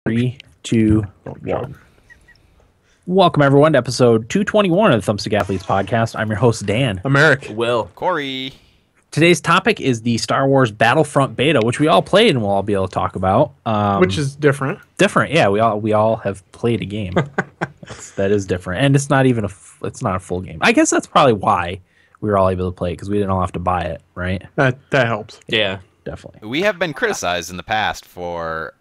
3, 2, 1. Welcome, everyone, to episode 221 of the Thumbstick Athletes podcast. I'm your host, Dan. I'm Eric. Will. Corey. Today's topic is the Star Wars Battlefront beta, which we all played and we'll all be able to talk about. Which is different. Different, yeah. We all have played a game. That is different, and it's not even it's not a full game. I guess that's probably why we were all able to play it, because we didn't all have to buy it, right? That helps. Yeah, definitely. We have been criticized in the past for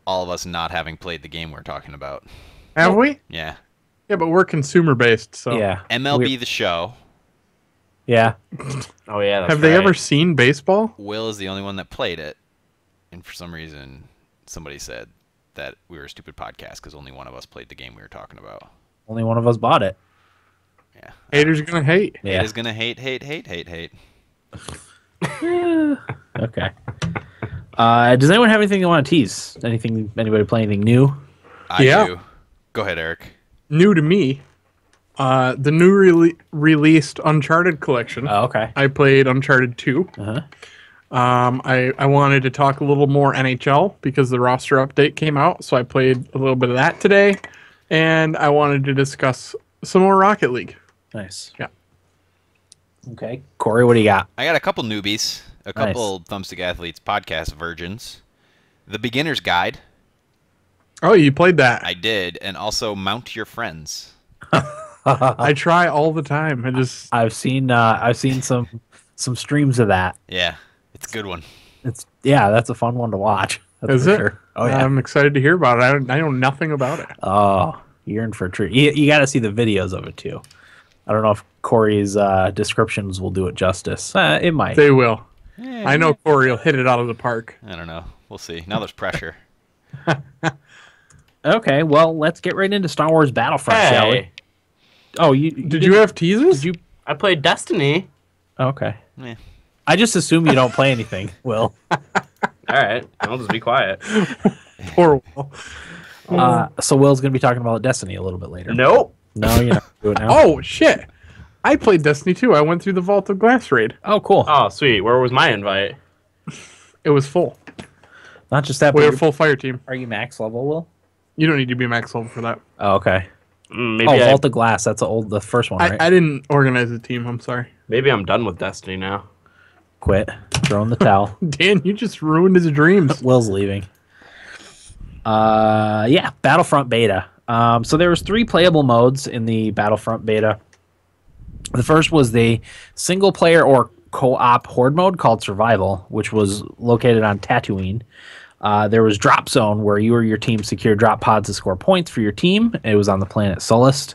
all of us not having played the game we're talking about. Have we? Yeah. Yeah, but we're consumer based, so Yeah. MLB The Show. Yeah. Oh yeah. That's have they right. ever seen baseball? Will is the only one that played it, and for some reason, somebody said that we were a stupid podcast because only one of us played the game we were talking about. Only one of us bought it. Yeah. Haters are gonna hate. Yeah. Hate is gonna hate. Okay. Does anyone have anything they want to tease? Anybody play anything new? I Yeah. do. Go ahead, Eric. New to me, the new released Uncharted collection. Oh, okay. I played Uncharted 2. Uh-huh. I wanted to talk a little more NHL because the roster update came out, so I played a little bit of that today, and I wanted to discuss some more Rocket League. Nice. Yeah. Okay. Corey, what do you got? I got a couple newbies, a couple Thumbstick Athletes podcast virgins. The Beginner's Guide. Oh, you played that? I did, and also Mount Your Friends. I try all the time. I've seen some streams of that. Yeah, it's a good one. That's a fun one to watch. That's Is for it? Sure. Oh yeah. I'm excited to hear about it. I know nothing about it. Oh, you're in for a treat. You got to see the videos of it too. I don't know if Corey's descriptions will do it justice. It might. They will. I know Corey will hit it out of the park. I don't know. We'll see. Now there's pressure. Okay, well, let's get right into Star Wars Battlefront, shall we? Hey, Oh, Did you have teasers? Did you? I played Destiny. Okay. Yeah. I just assume you don't play anything, Will. All right, I'll just be quiet. Or So Will's going to be talking about Destiny a little bit later. Nope. No, you're not doing it now. oh shit! I played Destiny 2. I went through the Vault of Glass raid. Oh, cool. Oh, sweet. Where was my invite? It was full. Not just that, We're but a full fire team. are you max level, Will? You don't need to be max level for that. Oh, okay. Maybe Vault of Glass. That's the first one, right? I didn't organize the team. I'm sorry. maybe I'm done with Destiny now. Quit. Throwing the towel. Dan, you just ruined his dreams. Will's leaving. Yeah, Battlefront beta. So there was 3 playable modes in the Battlefront beta. The first was the single player or co-op horde mode called Survival, which was located on Tatooine. There was Drop Zone, where you or your team secure drop pods to score points for your team. It was on the planet Sullust.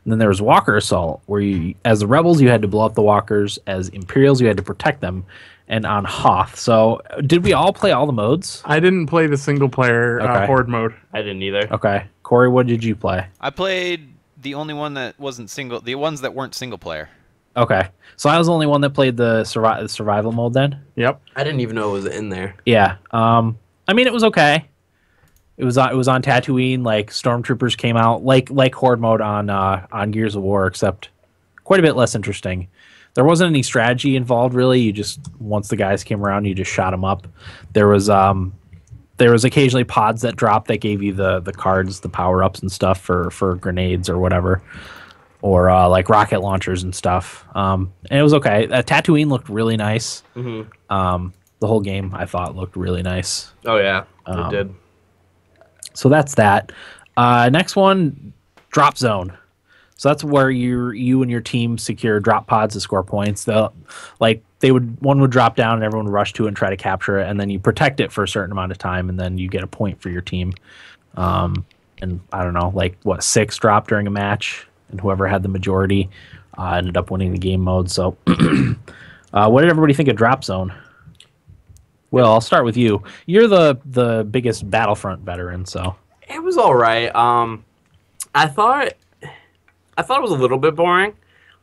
And then there was Walker Assault, where you, as the Rebels, you had to blow up the Walkers. As Imperials, you had to protect them. And on Hoth. So, did we all play all the modes? I didn't play the single player Okay. horde mode. I didn't either. Okay. Corey, what did you play? I played the only one that wasn't single, the ones that weren't single player. Okay. So, I was the only one that played the survival mode then? Yep. I didn't even know it was in there. Yeah. I mean, it was okay. It was on Tatooine. Like stormtroopers came out, like horde mode on Gears of War, except quite a bit less interesting. There wasn't any strategy involved really. You just, once the guys came around, you just shot them up. There was occasionally pods that dropped that gave you the cards, the power ups and stuff for grenades or whatever, or like rocket launchers and stuff. And it was okay. Tatooine looked really nice. Mm-hmm. The whole game I thought looked really nice. Oh yeah, it did. So that's that. Next one, Drop Zone. So that's where you and your team secure drop pods to score points. One would drop down and everyone would rush to it and try to capture it, and then you protect it for a certain amount of time, and then you get a point for your team. And I don't know, 6 dropped during a match, and whoever had the majority ended up winning the game mode. So, what did everybody think of Drop Zone? Well, I'll start with you. You're the biggest Battlefront veteran, so It was all right. I thought it was a little bit boring.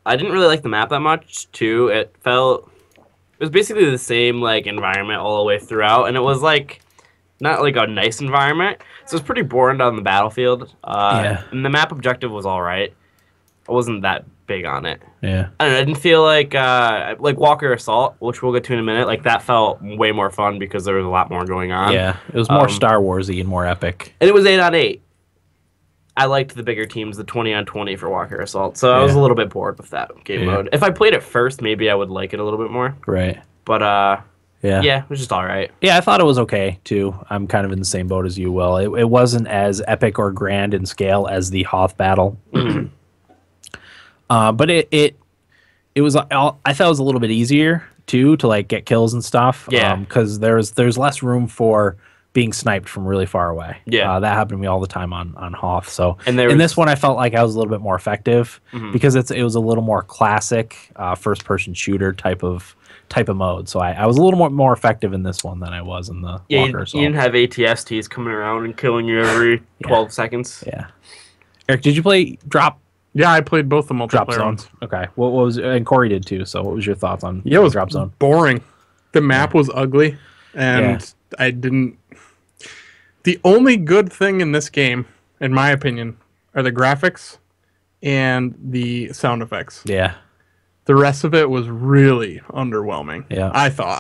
I didn't really like the map that much, too. It was basically the same environment all the way throughout, and it was not a nice environment. So it was pretty boring down the battlefield. Yeah. And the map objective was all right. I wasn't that big on it. Yeah. I don't know, I didn't feel like Walker Assault, which we'll get to in a minute. Like that felt way more fun because there was a lot more going on. Yeah. It was more Star Warsy and more epic. And it was 8-on-8. I liked the bigger teams, the 20-on-20 for Walker Assault. So I was a little bit bored with that game mode. If I played it first, maybe I would like it a little bit more. Right. But yeah, it was just all right. Yeah, I thought it was okay too. I'm kind of in the same boat as you, Will. It wasn't as epic or grand in scale as the Hoth battle, but it was. I thought it was a little bit easier too to like get kills and stuff. Yeah, because there's less room for being sniped from really far away. Yeah, that happened to me all the time on Hoth. So in this one, I felt like I was a little bit more effective because it was a little more classic first person shooter type of mode. So I was a little more effective in this one than I was in the Walker Assault. You didn't have ATSTs coming around and killing you every 12 seconds. Yeah. Eric, did you play Drop? Yeah, I played both the multiplayer Drop Zone. ones. Okay. What was and Corey did too. So what was your thoughts on it was Drop Zone? Boring. The map was ugly, and I didn't. The only good thing in this game, in my opinion, are the graphics and the sound effects. Yeah. The rest of it was really underwhelming. Yeah. I thought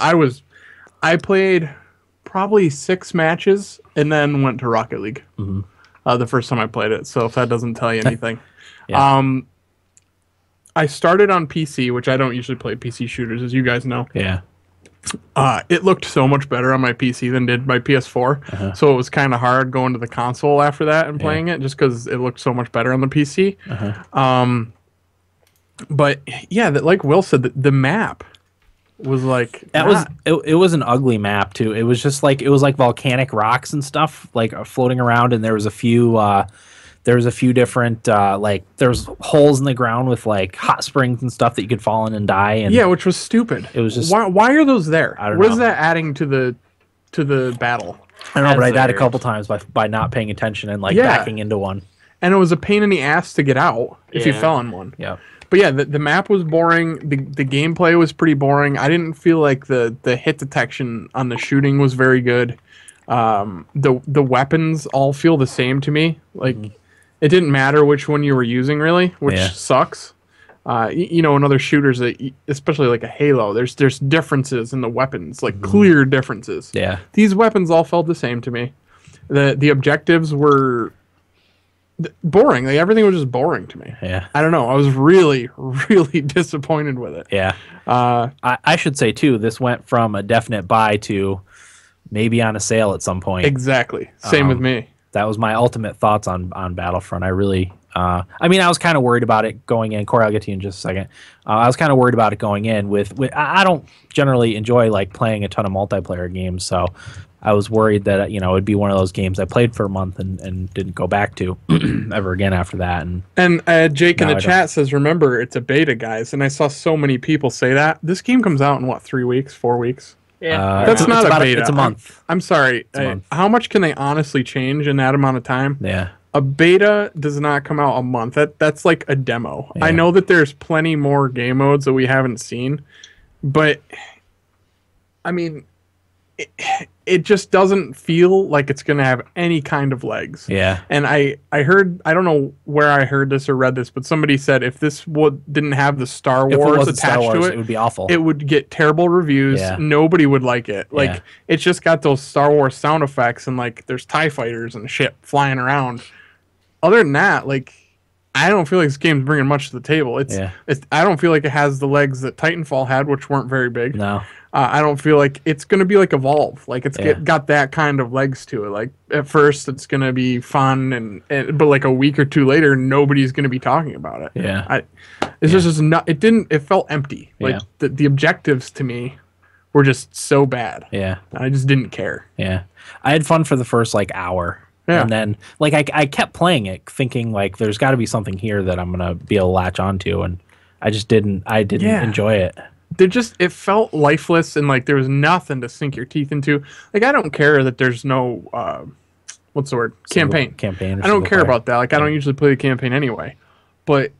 I played probably 6 matches and then went to Rocket League. The first time I played it. So if that doesn't tell you anything, I started on PC, which I don't usually play PC shooters, as you guys know. Yeah. It looked so much better on my PC than did my PS4. So it was kind of hard going to the console after that and playing it, just because it looked so much better on the PC. But yeah, like Will said, the map was like it was an ugly map too. It was just like volcanic rocks and stuff like floating around, and there was a few different like there was holes in the ground with like hot springs and stuff that you could fall in and die. And yeah, which was stupid. It was just why are those there? I don't what know. is that adding to the battle? I don't know, but I died a couple times by not paying attention and like backing into one. And it was a pain in the ass to get out if you fell in one. Yeah. But yeah, the map was boring. The gameplay was pretty boring. I didn't feel like the hit detection on the shooting was very good. The weapons all feel the same to me. Like it didn't matter which one you were using really, which sucks. You know, in other shooters, especially like a Halo, there's differences in the weapons, like clear differences. Yeah. These weapons all felt the same to me. The objectives were boring. Like everything was just boring to me. Yeah. I don't know. I was really, really disappointed with it. Yeah. I should say too, this went from a definite buy to maybe on a sale at some point. Exactly. Same with me. That was my ultimate thoughts on Battlefront. I really, I mean, I was kind of worried about it going in. Corey, I'll get to you in just a second. I was kind of worried about it going in with I don't generally enjoy like playing a ton of multiplayer games, so I was worried that it'd be one of those games I played for a month and didn't go back to ever again after that. And Jake in the chat says, "Remember, it's a beta, guys." And I saw so many people say that. This game comes out in what, 3 weeks, 4 weeks? Yeah, that's not a beta. It's a month. I'm sorry. How much can they honestly change in that amount of time? Yeah. A beta does not come out a month. That's like a demo. Yeah. I know that there's plenty more game modes that we haven't seen, but I mean, it just doesn't feel like it's going to have any kind of legs. Yeah. And I heard, I don't know where I heard this or read this, but somebody said if this didn't have the Star Wars attached to it would be awful. It would get terrible reviews. Yeah. Nobody would like it. Like Yeah. it's just got those Star Wars sound effects and like there's TIE fighters and shit flying around. Other than that, like I don't feel like this game's bringing much to the table. I don't feel like it has the legs that Titanfall had, which weren't very big. No. I don't feel like it's going to be like Evolve. Like it's got that kind of legs to it. Like at first it's going to be fun, but like a week or two later, nobody's going to be talking about it. Yeah. Just not. It felt empty. Like the objectives to me were just so bad. Yeah. I just didn't care. Yeah. I had fun for the first like hour. Yeah. And then like I kept playing it thinking like there's got to be something here that I'm going to be able to latch onto, and I just didn't enjoy it. It felt lifeless and like there was nothing to sink your teeth into. Like I don't care that there's no what's the word? Campaign. I don't care about that. Like I don't usually play the campaign anyway. But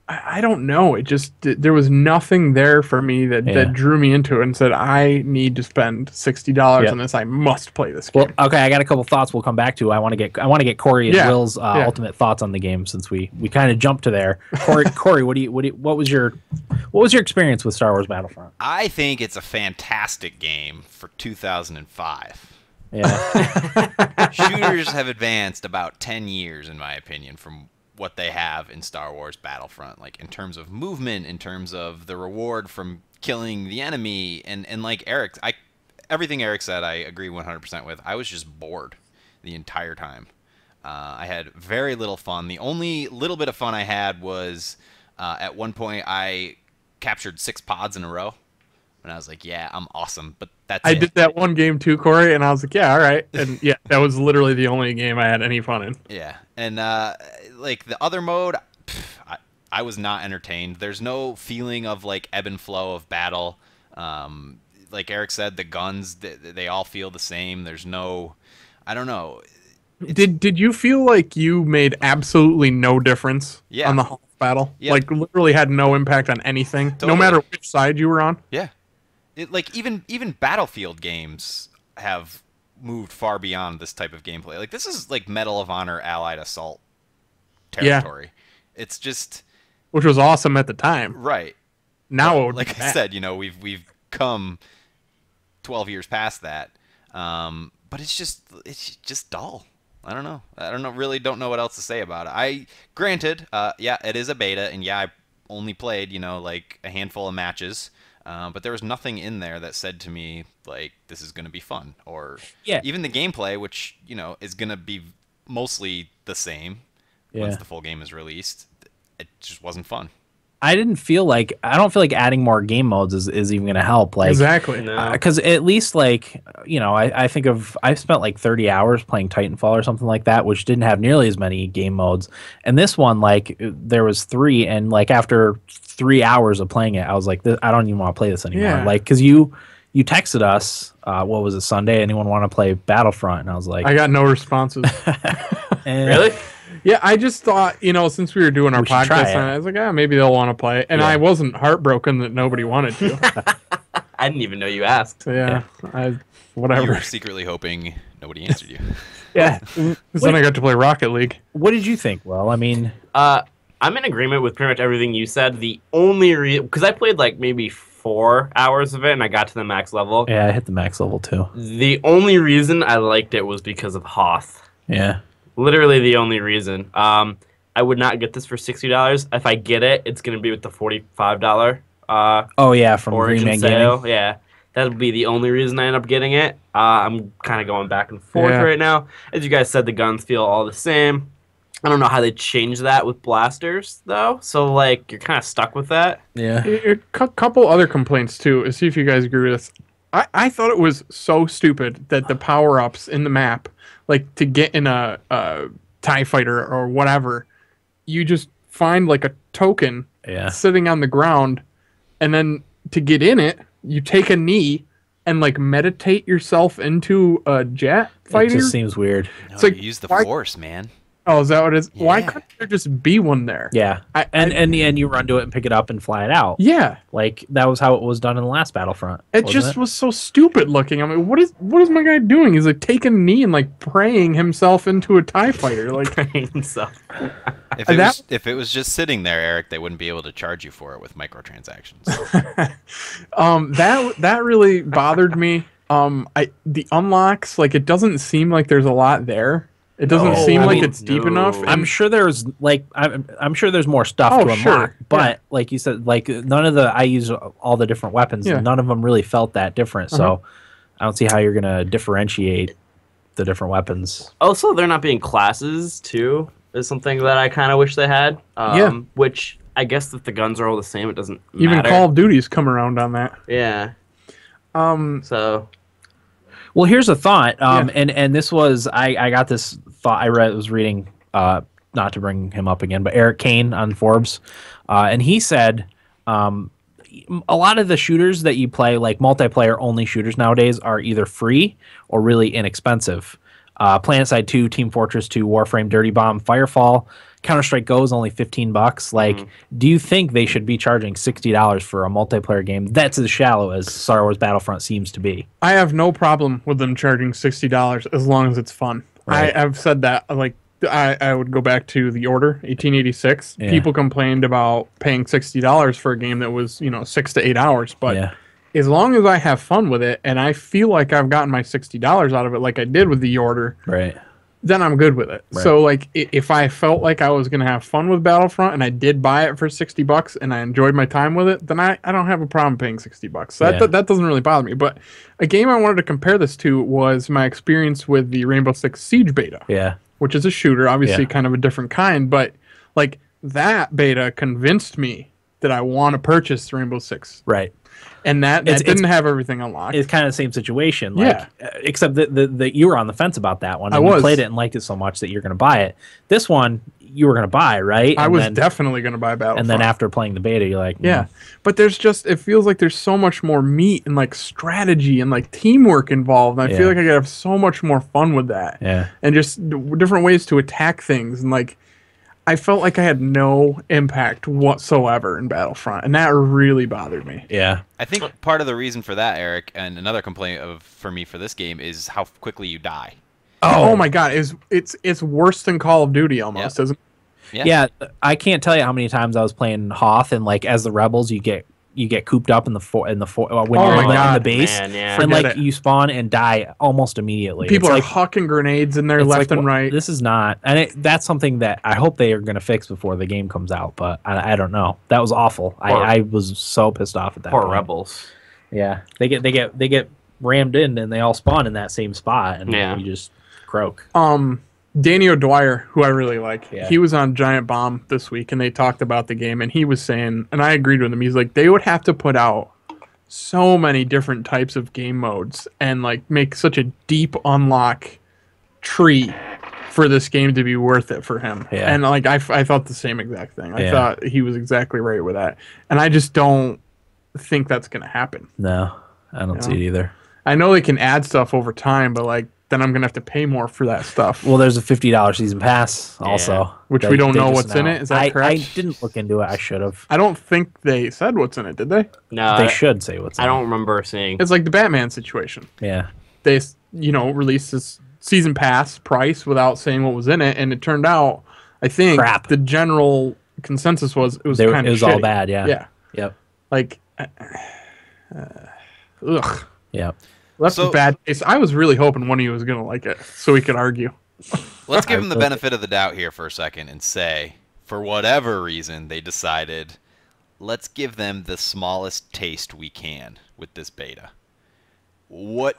I don't know. It just there was nothing there for me that drew me into it and said I need to spend $60 on this. I must play this game. Well, okay, I got a couple thoughts we'll come back to. I want to get Corey and Will's ultimate thoughts on the game since we kind of jumped to there. Corey, what was your experience with Star Wars Battlefront? I think it's a fantastic game for 2005. Yeah. Shooters have advanced about 10 years, in my opinion, from what they have in Star Wars Battlefront, like in terms of movement, in terms of the reward from killing the enemy, and like everything Eric said, I agree 100% with. I was just bored the entire time. I had very little fun. The only little bit of fun I had was at one point I captured 6 pods in a row. And I was like, yeah, I'm awesome. But I did that one game too, Corey, and I was like, yeah, all right. And yeah, that was literally the only game I had any fun in. Yeah. And like the other mode, I was not entertained. There's no feeling of like ebb and flow of battle. Like Eric said, the guns, they all feel the same. There's no, I don't know. Did you feel like you made absolutely no difference on the Hoth battle? Yeah. Like literally had no impact on anything, Totally. no matter which side you were on? Yeah. Like even Battlefield games have moved far beyond this type of gameplay. Like this is like Medal of Honor Allied Assault territory. Yeah. It's just, which was awesome at the time. Right. Now, like I said, we've come 12 years past that. But it's just dull. I don't know. Really don't know what else to say about it. Granted, yeah, it is a beta, and yeah, I only played, like a handful of matches. But there was nothing in there that said to me, like, this is going to be fun. Or even the gameplay, which, is going to be mostly the same once the full game is released. It just wasn't fun. I don't feel like adding more game modes is even going to help. Like, exactly. Because at least, like, I think I've spent like 30 hours playing Titanfall or something like that, which didn't have nearly as many game modes. And this one, like, there was 3, and like after 3 hours of playing it, I was like, I don't even want to play this anymore. Yeah. Like, because you texted us, what was it, Sunday? Anyone want to play Battlefront? And I was like, I got no responses. Really? Yeah, I just thought, since we were doing our podcast, I was like, maybe they'll want to play. And I wasn't heartbroken that nobody wanted to. I didn't even know you asked. So, yeah. Whatever. You were secretly hoping nobody answered you. Yeah. Because then I got to play Rocket League. What did you think? Well, I mean... I'm in agreement with pretty much everything you said. The only reason... Because I played like maybe 4 hours of it, and I got to the max level. Yeah, I hit the max level too. The only reason I liked it was because of Hoth. Yeah. Literally the only reason. I would not get this for $60. If I get it, it's going to be with the $45 from Origin Green Man sale. Gaming. Yeah, that would be the only reason I end up getting it. I'm kind of going back and forth right now. As you guys said, the guns feel all the same. I don't know how they change that with blasters, though. So, like, you're kind of stuck with that. Yeah. A couple other complaints, too. See if you guys agree with this. I thought it was so stupid that the power-ups in the map, like to get in a TIE fighter or whatever, you just find like a token sitting on the ground, and then to get in it, you take a knee and like meditate yourself into a jet fighter. It just seems weird. No, it's like, you use the Force, man. Oh, is that what it is? Yeah. Why couldn't there just be one there? Yeah. And you run to it and pick it up and fly it out. Yeah. Like, that was how it was done in the last Battlefront. It just was so stupid looking. I mean, what is my guy doing? He's like taking a knee and like praying himself into a TIE fighter. Like himself. If it was just sitting there, Eric, they wouldn't be able to charge you for it with microtransactions. That really bothered me. The unlocks, like, it doesn't seem like there's a lot there. It doesn't seem like it's deep enough. I'm sure there's like I'm sure there's more stuff to unlock, but like you said, like none of I use all the different weapons, and none of them really felt that different. So I don't see how you're gonna differentiate the different weapons. Also, they're not being classes too is something that I kind of wish they had. Which I guess if the guns are all the same, it doesn't even matter. Call of Duty's come around on that. Yeah. So. Well, here's a thought, and this was I got this thought I was reading, not to bring him up again, but Eric Kane on Forbes, and he said a lot of the shooters that you play, like multiplayer only shooters nowadays, are either free or really inexpensive. PlanetSide 2, Team Fortress 2, Warframe, Dirty Bomb, Firefall, Counter-Strike Go is only $15. Like, do you think they should be charging $60 for a multiplayer game that's as shallow as Star Wars Battlefront seems to be? I have no problem with them charging $60 as long as it's fun. Right. I've said that. Like, I would go back to The Order, 1886. Yeah. People complained about paying $60 for a game that was, 6 to 8 hours. But as long as I have fun with it and I feel like I've gotten my $60 out of it, like I did with The Order, Right. then I'm good with it. Right. So, like, if I felt like I was going to have fun with Battlefront and I did buy it for $60 and I enjoyed my time with it, then I don't have a problem paying $60. So that doesn't really bother me. But a game I wanted to compare this to was my experience with the Rainbow Six Siege beta. Yeah. Which is a shooter, obviously kind of a different kind, but like that beta convinced me that I want to purchase Rainbow Six. Right. And that didn't have everything unlocked. It's kind of the same situation. Like, except that you were on the fence about that one. And I was. You played it and liked it so much that you're going to buy it. This one, you were going to buy, right? I was definitely going to buy Battlefront. And then after playing the beta, you're like, yeah. But it feels like there's so much more meat and like strategy and like teamwork involved. And I feel like I could have so much more fun with that. Yeah. And just different ways to attack things. And like, I felt like I had no impact whatsoever in Battlefront. And that really bothered me. Yeah. I think part of the reason for that, Eric, and another complaint for me for this game is how quickly you die. Oh my God! It's worse than Call of Duty almost, isn't it? Yeah, I can't tell you how many times I was playing Hoth, and like as the rebels, you get cooped up in the when you're in the base, Man, yeah. and like it. you spawn and die almost immediately. People It's are like, hucking grenades in there left and right. This is not, and that's something that I hope they are going to fix before the game comes out. But I don't know. That was awful. I was so pissed off at that. Poor point. rebels. Yeah, they get rammed in, and they all spawn in that same spot, and you just croak. Danny O'Dwyer, who I really like, Yeah. he was on Giant Bomb this week, and they talked about the game, and he was saying, and I agreed with him, he's like, they would have to put out so many different types of game modes and like make such a deep unlock tree for this game to be worth it for him. Yeah. And like I thought the same exact thing. I Yeah. thought he was exactly right with that. And I just don't think that's going to happen. No, I don't see it either. I know they can add stuff over time, but like then I'm going to have to pay more for that stuff. Well, there's a $50 season pass also, Which that we don't they know just what's in it. Is that correct? I didn't look into it. I should have. I don't think they said what's in it, did they? No, They should say what's in I it. don't remember seeing. It's like the Batman situation. Yeah. They, released this season pass price without saying what was in it, and it turned out, I think, Crap. the general consensus was it was kind It of was all bad. Yeah. Yeah. Yep. Like, ugh. Yep. Left So- a bad taste. I was really hoping one of you was going to like it so we could argue. Let's give them the benefit of the doubt here for a second and say, for whatever reason, they decided, let's give them the smallest taste we can with this beta. What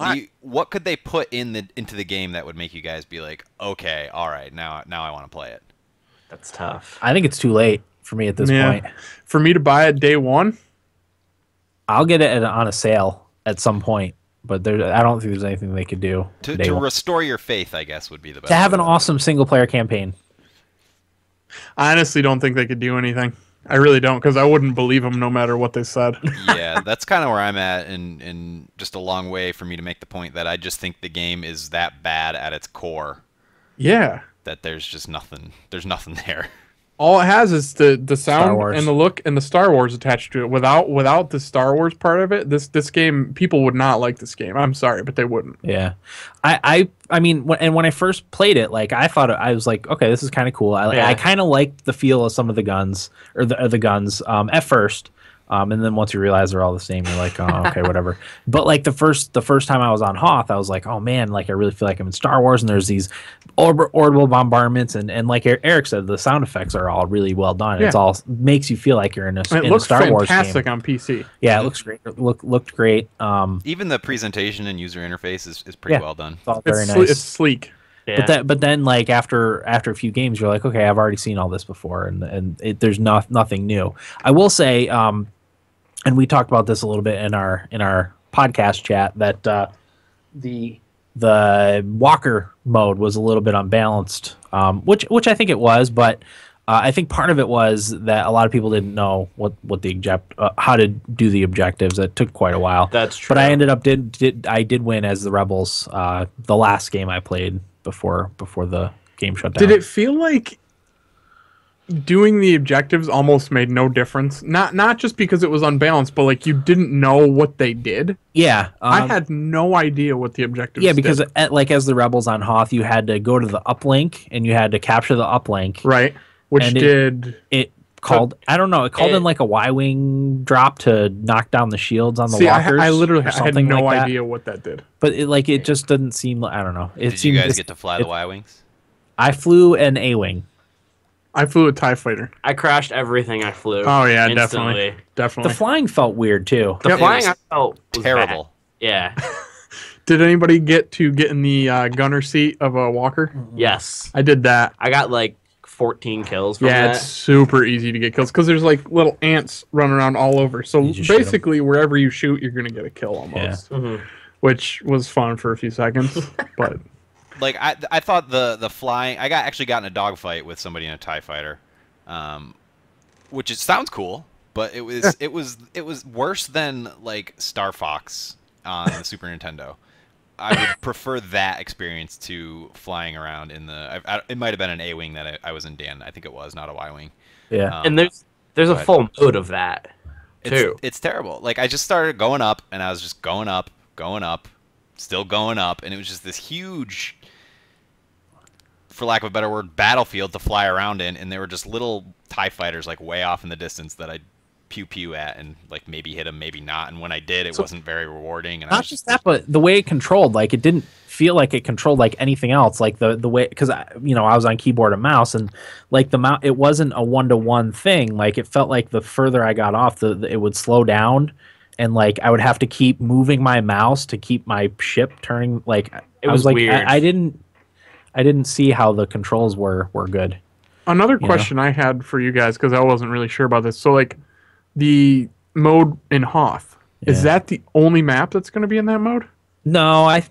could they put into the game that would make you guys be like, okay, all right, now I want to play it? That's tough. I think it's too late for me at this point. For me to buy it day one, I'll get it on a sale at some point, but I don't think there's anything they could do To restore your faith, I guess, would be the best. to have an way. awesome single player campaign. I honestly don't think they could do anything. I really don't, because I wouldn't believe them no matter what they said. Yeah, that's kind of where I'm at, and just a long way for me to make the point that I just think the game is that bad at its core Yeah. that there's just nothing. There's nothing there. All it has is the sound Wars. and the look and the Star Wars attached to it. Without the Star Wars part of it, this game, people would not like this game. I'm sorry, but they wouldn't. Yeah, I mean, when I first played it, like I thought I was like, okay, this is kind of cool. I kind of liked the feel of some of the guns or the guns at first, and then once you realize they're all the same, you're like, oh, okay, whatever. But like the first time I was on Hoth, I was like, oh man, like I really feel like I'm in Star Wars, and there's these orbital bombardments, and like Eric said, the sound effects are all really well done. Yeah. It's all makes you feel like you're in a And it looks Star Wars game. fantastic on PC. Yeah, it looks great. Looked great. Even the presentation and user interface is pretty well done. It's all very It's nice. it's sleek. Yeah. But then like after a few games, you're like, okay, I've already seen all this before, and there's nothing new. I will say, and we talked about this a little bit in our podcast chat, that the walker mode was a little bit unbalanced, which I think it was, but I think part of it was that a lot of people didn't know what the how to do the objectives. It took quite a while. That's true. But I ended up did win as the Rebels the last game I played before the game shut down. Did it feel like doing the objectives almost made no difference. Not just because it was unbalanced, but like you didn't know what they did. Yeah, I had no idea what the objectives. Yeah, because did. as the rebels on Hoth, you had to go to the uplink and you had to capture the uplink. Right, which and did it called I don't know. It called in like a Y-wing drop to knock down the shields on the walkers. I literally or had something no like that. idea what that did. But it just didn't seem. I don't know. Did you guys get to fly the Y-wings? I flew an A-wing. I flew a TIE fighter. I crashed everything I flew. Oh yeah, instantly. definitely. The flying felt weird too. The flying I felt was terrible. bad. Yeah. Did anybody get in the gunner seat of a walker? Yes. I did that. I got like 14 kills from Yeah, that. it's super easy to get kills because there's like little ants running around all over. So You just shoot 'em. basically, wherever you shoot, you're gonna get a kill almost, which was fun for a few seconds. But Like I thought the flying. I actually got in a dogfight with somebody in a TIE fighter, which sounds cool, but it was worse than like Star Fox on the Super Nintendo. I would prefer that experience to flying around in the. It might have been an A-wing that I was in, Dan. I think it was, not a Y-wing. Yeah, And there's a full mode of that too. It's terrible. Like I just started going up, and I was just going up, still going up, and it was just this huge, for lack of a better word, battlefield to fly around in, and there were just little TIE fighters like way off in the distance that I'd pew at and like maybe hit them, maybe not. And when I did, it wasn't very rewarding. And not just that, but the way it controlled, like it didn't feel like it controlled like anything else. Like the way, because I was on keyboard and mouse, and like the mount, it wasn't a 1-to-1 thing. Like it felt like the further I got off, it would slow down, and like I would have to keep moving my mouse to keep my ship turning. Like It was like, weird. I didn't see how the controls were good. another question I had for you guys, because I wasn't really sure about this. So like the mode in Hoth, is that the only map that's going to be in that mode? No, I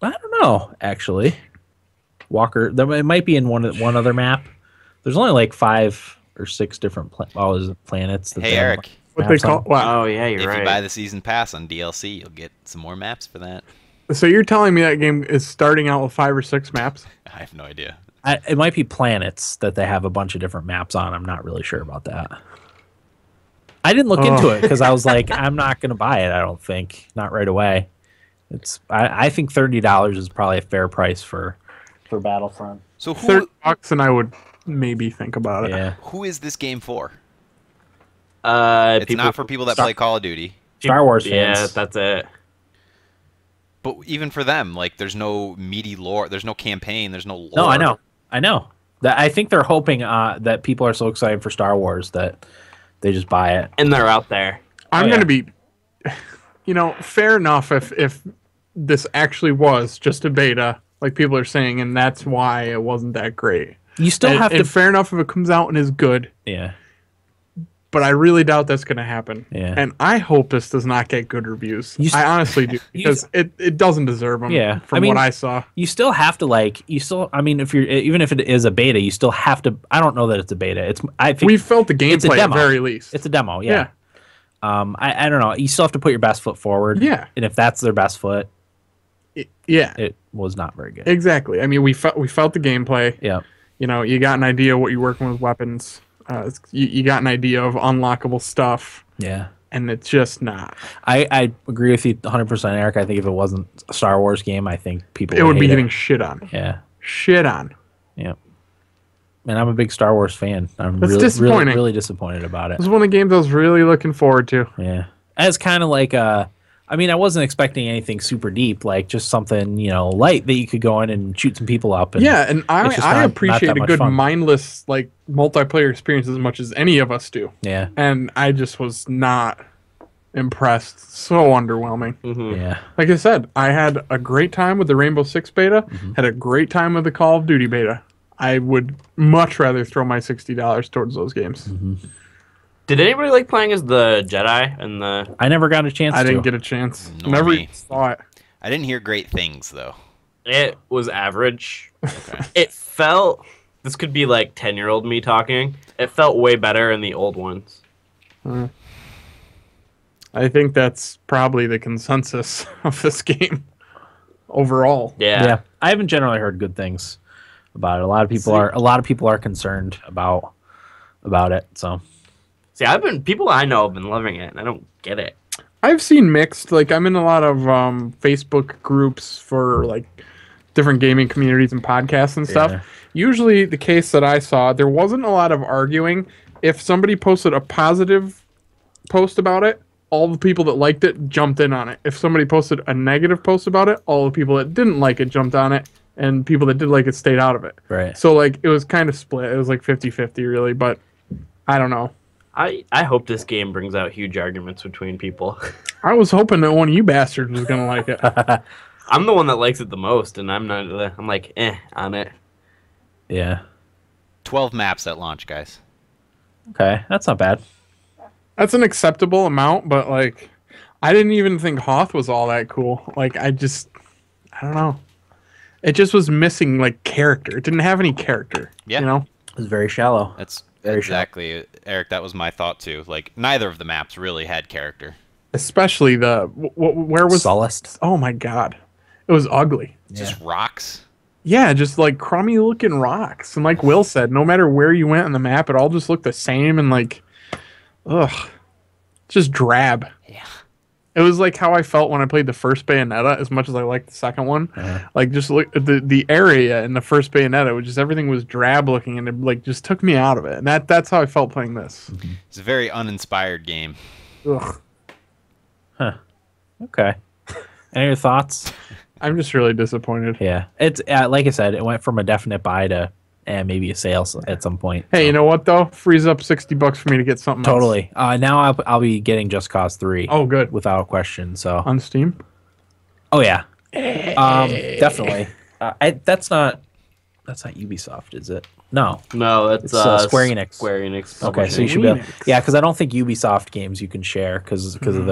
don't know actually. Walker, it might be in one other map. There's only like 5 or 6 different planets. That hey, Eric. What they call? Wow. Oh yeah, you're If right. you buy the season pass on DLC, you'll get some more maps for that. So you're telling me that game is starting out with 5 or 6 maps? I have no idea. It might be planets that they have a bunch of different maps on. I'm not really sure about that. I didn't look into it because I was like, I'm not going to buy it. I don't think, not right away. I think $30 is probably a fair price for Battlefront. So $30 and I would maybe think about it. Yeah, who is this game for? It's not for people that play Call of Duty. Star Wars fans. Yeah, that's it. But even for them, like, there's no meaty lore. There's no campaign. There's no lore. No, I know. I think they're hoping that people are so excited for Star Wars that they just buy it. And they're out there. I'm going to be, fair enough if this actually was just a beta, like people are saying, and that's why it wasn't that great. You still have to. And fair enough if it comes out and is good. Yeah. But I really doubt that's going to happen. Yeah. And I hope this does not get good reviews. I honestly do, because it doesn't deserve them. Yeah. From what I saw. You still have to even if it is a beta, you still have to. I don't know that it's a beta. I think we felt the gameplay at the very least. It's a demo. Yeah. I don't know. You still have to put your best foot forward. Yeah. And if that's their best foot, it was not very good. Exactly. I mean, we felt the gameplay. Yeah. You got an idea what you're working with weapons. You got an idea of unlockable stuff. Yeah. And it's just not. I agree with you 100%, Eric. I think if it wasn't a Star Wars game, I think people would be hate getting it. shit on. Yeah. Shit on. Yeah. And I'm a big Star Wars fan. I'm That's really, disappointing. really disappointed about it. This is one of the games I was really looking forward to. Yeah. As kind of like I wasn't expecting anything super deep, like just something, light that you could go in and shoot some people up. And I not appreciate that a much good fun. mindless like multiplayer experience as much as any of us do. Yeah. And I just was not impressed. So underwhelming. Mm-hmm. Yeah. Like I said, I had a great time with the Rainbow Six beta. Had a great time with the Call of Duty beta. I would much rather throw my $60 towards those games. Did anybody like playing as the Jedi and the? I never got a chance I to. didn't get a chance. Nor Never me. even saw it. I didn't hear great things though. It was average. It felt. This could be like 10-year-old me talking. It felt way better in the old ones. I think that's probably the consensus of this game overall. Yeah. I haven't generally heard good things about it. A lot of people are concerned about about it. So See, people I know have been loving it, and I don't get it. I've seen mixed. Like, I'm in a lot of Facebook groups for like different gaming communities and podcasts and stuff. Yeah. Usually, the case that I saw, there wasn't a lot of arguing. If somebody posted a positive post about it, all the people that liked it jumped in on it. If somebody posted a negative post about it, all the people that didn't like it jumped on it, and people that did like it stayed out of it. right. So, like, it was kind of split. It was like 50-50, really, but I don't know. I hope this game brings out huge arguments between people. I was hoping that one of you bastards was going to like it. I'm the one that likes it the most, and I'm not. I'm like, on it. Yeah. 12 maps at launch, guys. Okay, that's not bad. That's an acceptable amount, but, like, I didn't even think Hoth was all that cool. Like, I don't know. It just was missing, like, character. It didn't have any character. Yeah. You know? It was very shallow. That's Very exactly, Eric, that was my thought too. Like, neither of the maps really had character. Especially where was... Sullust. Oh, my God. It was ugly. Just rocks. Yeah, just, like, crummy-looking rocks. And like Will said, no matter where you went on the map, it all just looked the same and, like... Ugh. Just drab. Yeah. It was like how I felt when I played the first Bayonetta, as much as I liked the second one. Like, just look at the area in the first Bayonetta, which just everything was drab looking, and it like just took me out of it. And that's how I felt playing this. It's a very uninspired game. Ugh. Huh. Okay. Any other thoughts? I'm just really disappointed. Yeah. It's like I said, it went from a definite buy to maybe a sale at some point. Hey, you know what though? Frees up $60 for me to get something else. Totally. Now I'll be getting Just Cause 3. Oh, good. Without a question. So. On Steam? Oh yeah. Definitely. That's not Ubisoft, is it? No. No, It's Square Enix. Square Enix. Okay, so you should be. Yeah, because I don't think Ubisoft games you can share because of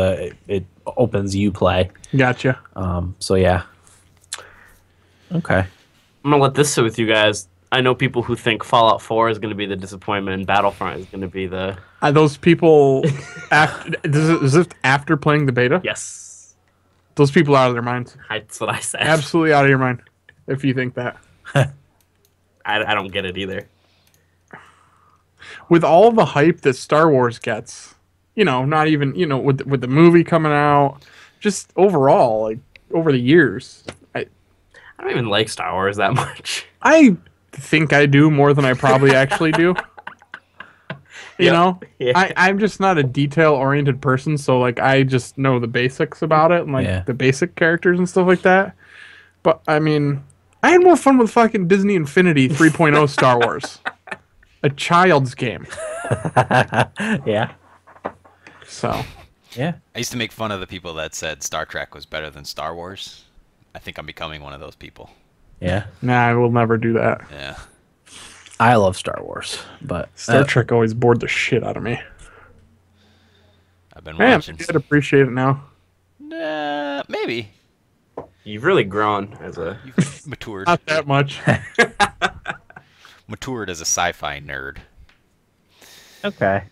it opens Uplay. Gotcha. So yeah. Okay. I'm gonna let this sit with you guys. I know people who think Fallout 4 is going to be the disappointment and Battlefront is going to be the... Those people, is this after playing the beta? Yes. Those people out of their minds. That's what I said. Absolutely out of your mind, if you think that. I don't get it either. With all the hype that Star Wars gets, not even, with the movie coming out, just overall, like, over the years. I don't even like Star Wars that much. I think I do more than I probably actually do. You know? Yeah. I'm just not a detail-oriented person, so, like, I just know the basics about it and, like, the basic characters and stuff like that. But, I mean, I had more fun with fucking Disney Infinity 3.0 Star Wars. A child's game. Yeah. So. Yeah. I used to make fun of the people that said Star Trek was better than Star Wars. I think I'm becoming one of those people. Yeah. Nah, I will never do that. Yeah. I love Star Wars, but Star Trek always bored the shit out of me. I've been Man, watching. I'd appreciate it now. Maybe. You've really grown as a... You've matured. Not that much. Matured as a sci-fi nerd. okay.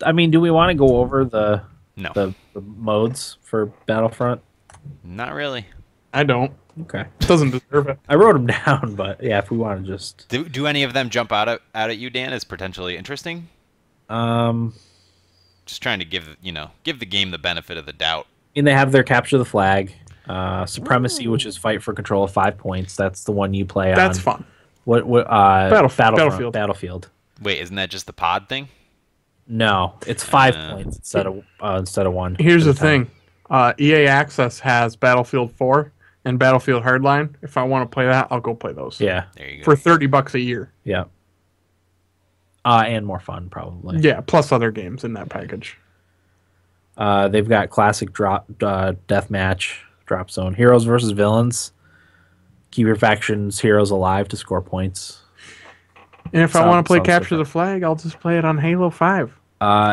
I mean, do we want to go over the modes for Battlefront? Not really. I don't. Okay. It doesn't deserve it. I wrote them down, but yeah, if we want to just... Do any of them jump out at you, Dan, as potentially interesting? Just trying to give the game the benefit of the doubt. I mean, they have their capture the flag, supremacy, which is fight for control of 5 points. That's the one you play on. That's fun. What? Battlefield. Wait, isn't that just the pod thing? No, it's 5 points instead of 1. Here's the thing. EA Access has Battlefield 4 and Battlefield Hardline. If I want to play that, I'll go play those. Yeah. There you go. For $30 a year. Yeah. And more fun, probably. Yeah, plus other games in that package. They've got classic deathmatch, drop zone, heroes versus villains. Keep your faction's heroes alive to score points. And if I want to play Capture the Flag, I'll just play it on Halo 5.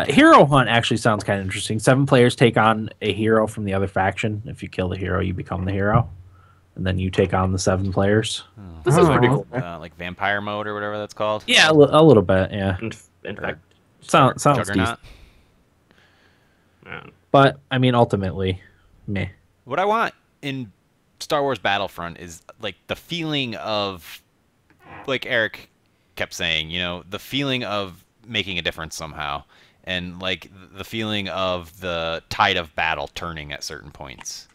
Hero Hunt actually sounds kind of interesting. 7 players take on a hero from the other faction. If you kill the hero, you become the hero. And then you take on the 7 players. This is pretty cool. Like vampire mode or whatever that's called. Yeah, a little bit, yeah. In fact, Sounds Juggernaut. decent. yeah. But, I mean, ultimately, meh. What I want in Star Wars Battlefront is like the feeling of, like Eric kept saying, the feeling of making a difference somehow. And like the feeling of the tide of battle turning at certain points.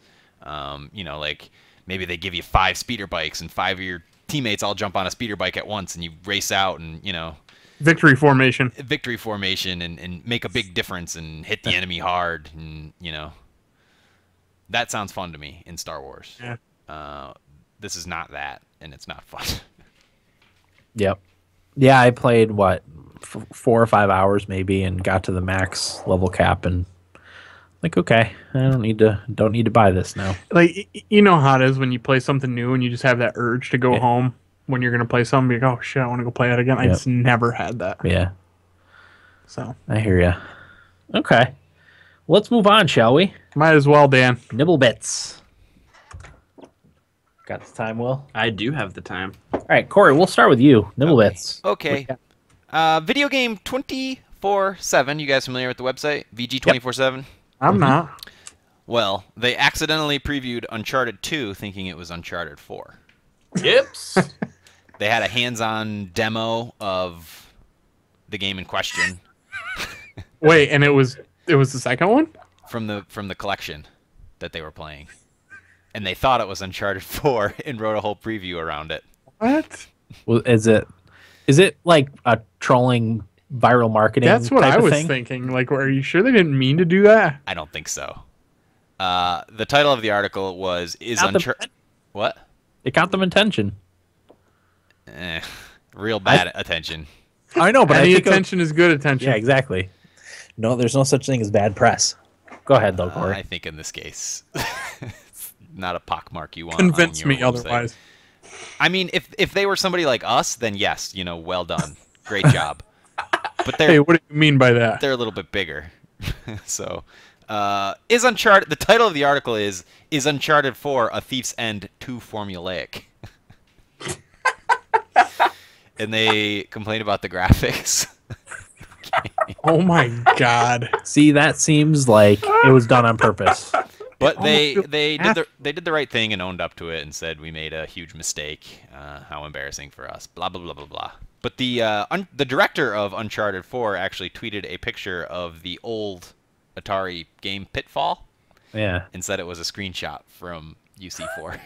Like maybe they give you 5 speeder bikes and 5 of your teammates all jump on a speeder bike at once and you race out and, Victory formation and make a big difference and hit the enemy hard. And, that sounds fun to me in Star Wars. Yeah. This is not that, and it's not fun. Yep. Yeah, I played 4 or 5 hours maybe, and got to the max level cap, and like, okay, I don't need to buy this now. Like, you know how it is when you play something new and you just have that urge to go home when you're gonna play something. You're like, oh shit, I want to go play it again. I just never had that. Yeah. So I hear ya. Okay, let's move on, shall we? might as well, Dan. Nibble bits. Got the time, Will? I do have the time. All right, Corey, we'll start with you. Nibble bits. Okay. Video game 24/7. You guys familiar with the website? VG247? I'm not. Well, they accidentally previewed Uncharted 2 thinking it was Uncharted 4. Yips. They had a hands-on demo of the game in question. Wait, and it was the second one? From the collection that they were playing. And they thought it was Uncharted 4 and wrote a whole preview around it. What? Well, is it like a trolling viral marketing? That's what type I of was thing? thinking. Like, are you sure they didn't mean to do that? I don't think so. The title of the article was What? It got them attention. Real bad attention. I know, but Any I think attention is good attention. yeah, exactly. No, there's no such thing as bad press. Go ahead, though, Corey. I think in this case, it's not a pockmark you want. Convince on your me website. otherwise. I mean, if they were somebody like us, then yes, well done, great job. But Hey, what do you mean by that? they're a little bit bigger. So, is Uncharted? The title of the article is Uncharted 4 a Thief's End too formulaic? And they complain about the graphics. Oh my god. See, that seems like it was done on purpose. But they did the right thing and owned up to it and said we made a huge mistake. How embarrassing for us. Blah blah blah blah blah. But the director of Uncharted 4 actually tweeted a picture of the old Atari game Pitfall. Yeah. And said it was a screenshot from UC4.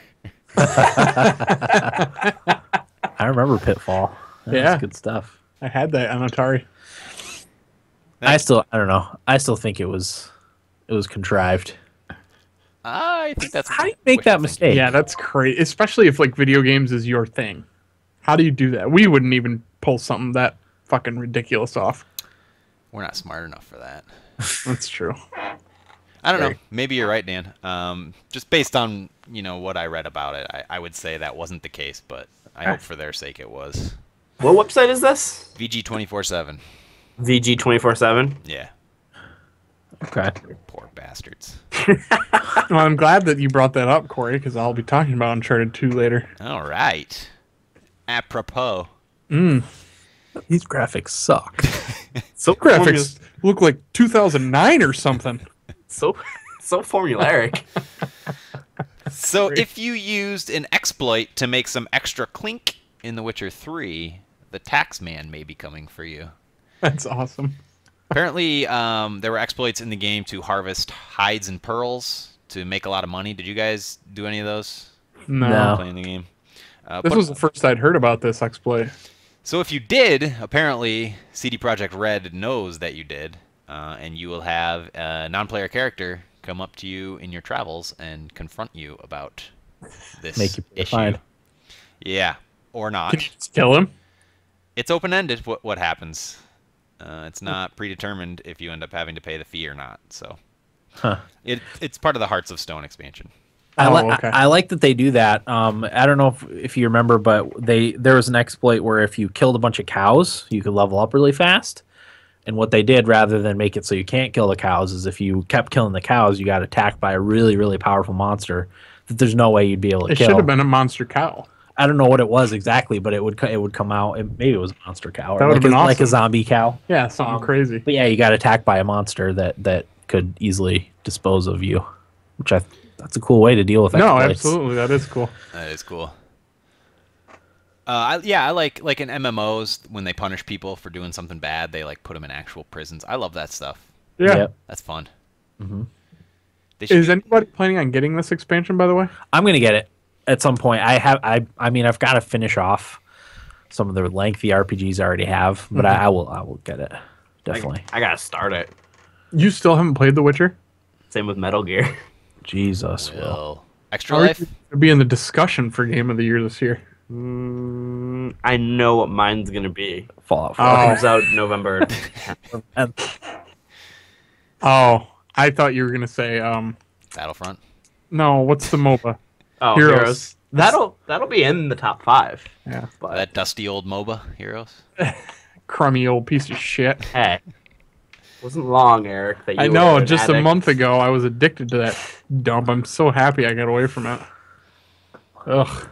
I remember Pitfall. That was good stuff. I had that on Atari. I don't know. I still think it was contrived. I think that's How do you make that mistake? Yeah, that's crazy. Especially if like video games is your thing. How do you do that? We wouldn't even pull something that fucking ridiculous off. We're not smart enough for that. That's true. I don't know. Maybe you're right, Dan. Just based on what I read about it, I would say that wasn't the case, but I hope for their sake it was. What website is this? VG247. VG247. Yeah. Okay. Poor bastards. Well, I'm glad that you brought that up, Corey, because I'll be talking about Uncharted 2 later. All right. Apropos. These graphics suck. So graphics look like 2009 or something. So formulaic. So if you used an exploit to make some extra clink in The Witcher 3, the tax man may be coming for you. That's awesome. Apparently, there were exploits in the game to harvest hides and pearls to make a lot of money. Did you guys do any of those? No. Playing the game. This was the first I'd heard about this exploit. So if you did, apparently CD Projekt Red knows that you did, and you will have a non-player character come up to you in your travels and confront you about this issue. Fine. Yeah, or not. Can you just kill him? It's open-ended what happens. It's not predetermined if you end up having to pay the fee or not. So it's part of the Hearts of Stone expansion. I like that they do that. I don't know if you remember, but there was an exploit where if you killed a bunch of cows, you could level up really fast. And what they did, rather than make it so you can't kill the cows, is if you kept killing the cows, you got attacked by a really, really powerful monster that there's no way you'd be able to kill. It should have been a monster cow. I don't know what it was exactly, but it would come out. Maybe it was a monster cow, or That would've been awesome. like a zombie cow. Yeah, something crazy. But yeah, you got attacked by a monster that could easily dispose of you, which that's a cool way to deal with exploits. No, absolutely, that is cool. That is cool. I like in MMOs when they punish people for doing something bad, they like put them in actual prisons. I love that stuff. Yeah. Yep. That's fun. Mm-hmm. Is anybody planning on getting this expansion, by the way? I'm gonna get it at some point. I mean, I've got to finish off some of the lengthy RPGs I already have, but I will get it definitely. I gotta start it. You still haven't played The Witcher? Same with Metal Gear. Jesus, Will. Will. Extra How are Life? you gonna be in the discussion for Game of the Year this year? I know what mine's gonna be. Fallout 4. Oh. Comes out November. And Oh, I thought you were gonna say Battlefront. no. What's the MOBA? Oh, Heroes. That'll be in the top 5. Yeah, But That dusty old MOBA, Heroes. crummy old piece of shit. hey, wasn't long, Eric. That you I were know. an Just a addict. month ago, I was addicted to that dump. I'm so happy I got away from it. Ugh.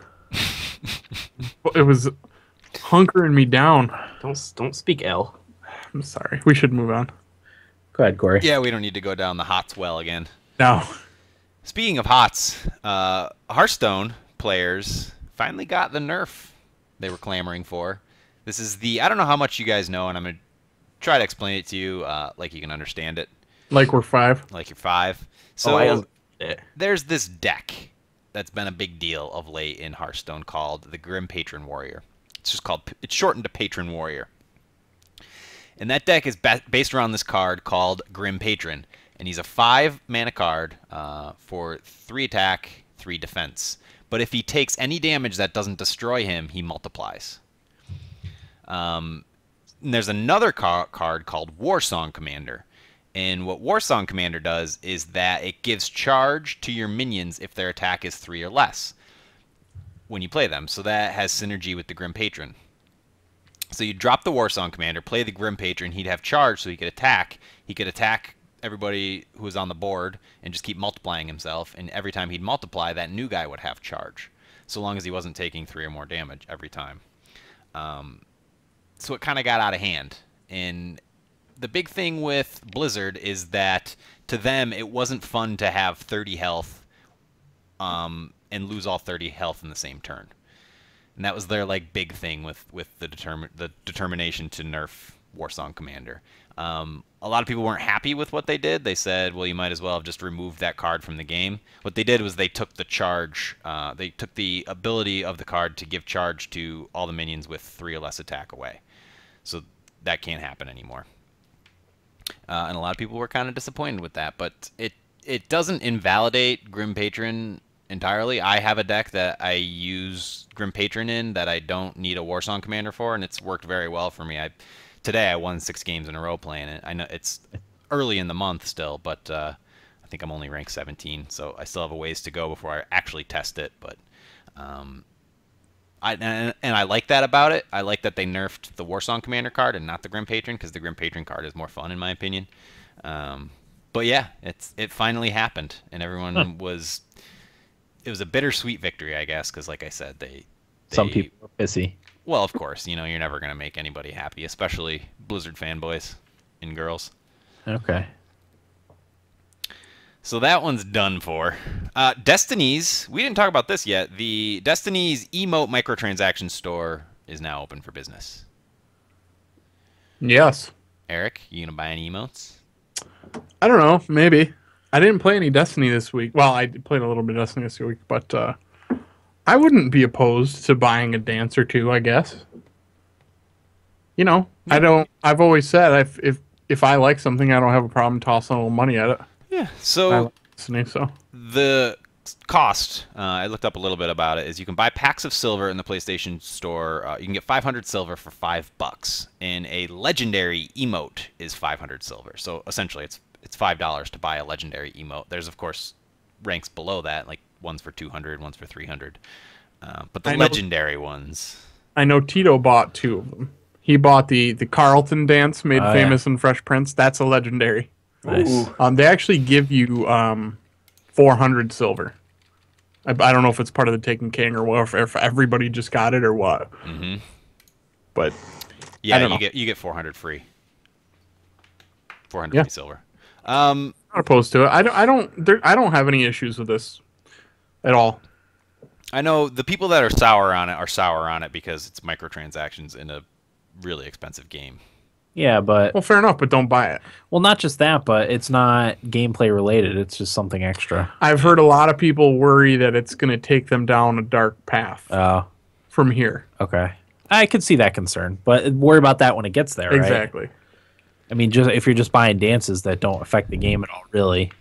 It was hunkering me down. Don't speak ill. I'm sorry. We should move on. go ahead, Corey. Yeah, we don't need to go down the HOTS well again. No. Speaking of HOTS, Hearthstone players finally got the nerf they were clamoring for. This is I don't know how much you guys know, and I'm going to try to explain it to you like you can understand it, Like we're 5. like you're 5. So I understand it. there's this deck that's been a big deal of late in Hearthstone called the Grim Patron Warrior. It's shortened to Patron Warrior. And that deck is based around this card called Grim Patron. And he's a 5-mana card for 3 attack, 3 defense. But if he takes any damage that doesn't destroy him, he multiplies. And there's another card called Warsong Commander. And what Warsong Commander does is that it gives charge to your minions if their attack is 3 or less when you play them. So that has synergy with the Grim Patron. So you drop the Warsong Commander, play the Grim Patron, he'd have charge so he could attack. He could attack everybody who was on the board and just keep multiplying himself. And every time he'd multiply, that new guy would have charge, so long as he wasn't taking 3 or more damage every time. So it kind of got out of hand. And the big thing with Blizzard is that to them it wasn't fun to have 30 health and lose all 30 health in the same turn. And that was their like big thing with the determination to nerf Warsong Commander. A lot of people weren't happy with what they did. They said, well, you might as well have just removed that card from the game. What they did was they took the charge, they took the ability of the card to give charge to all the minions with 3 or less attack away. So that can't happen anymore. And a lot of people were kind of disappointed with that, but it doesn't invalidate Grim Patron entirely. I have a deck that I use Grim Patron in that I don't need a Warsong Commander for, and it's worked very well for me. Today I won 6 games in a row playing it. I know it's early in the month still, but I think I'm only ranked 17, so I still have a ways to go before I actually test it. But I like that about it. I like that they nerfed the Warsong Commander card and not the Grim Patron, because the Grim Patron card is more fun in my opinion. But yeah, it finally happened, and everyone was. It was a bittersweet victory, I guess, because like I said, they Some people are pissy. Well, of course, you're never going to make anybody happy, especially Blizzard fanboys and girls. Okay. So that one's done for. Destiny's, we didn't talk about this yet. The Destiny's emote microtransaction store is now open for business. Yes. Eric, you going to buy any emotes? I don't know. Maybe. I didn't play any Destiny this week. Well, I played a little bit of Destiny this week, but I wouldn't be opposed to buying a dance or two, I guess. I've always said if I like something, I don't have a problem tossing a little money at it. Yeah. I So like Destiny, so the cost, I looked up a little bit about it, is you can buy packs of silver in the PlayStation Store. You can get 500 silver for $5, and a legendary emote is 500 silver. So essentially, it's $5 to buy a legendary emote. There's of course ranks below that, like one's for 200, one's for 300. But the legendary ones. I know Tito bought 2 of them. He bought the Carlton dance made famous in Fresh Prince. That's a legendary. Nice. They actually give you 400 silver. I don't know if it's part of the Taken King or what, if everybody just got it or what. Mm-hmm. But yeah, don't you get 400 free. 400 free silver. not opposed to it. I don't have any issues with this at all. I know the people that are sour on it because it's microtransactions in a really expensive game. Yeah, but Well, fair enough, but don't buy it. well, not just that, but it's not gameplay related. It's just something extra. I've heard a lot of people worry that it's going to take them down a dark path Oh, from here. okay. I could see that concern, but worry about that when it gets there, right? Exactly. I mean, just if you're just buying dances that don't affect the game at all, really.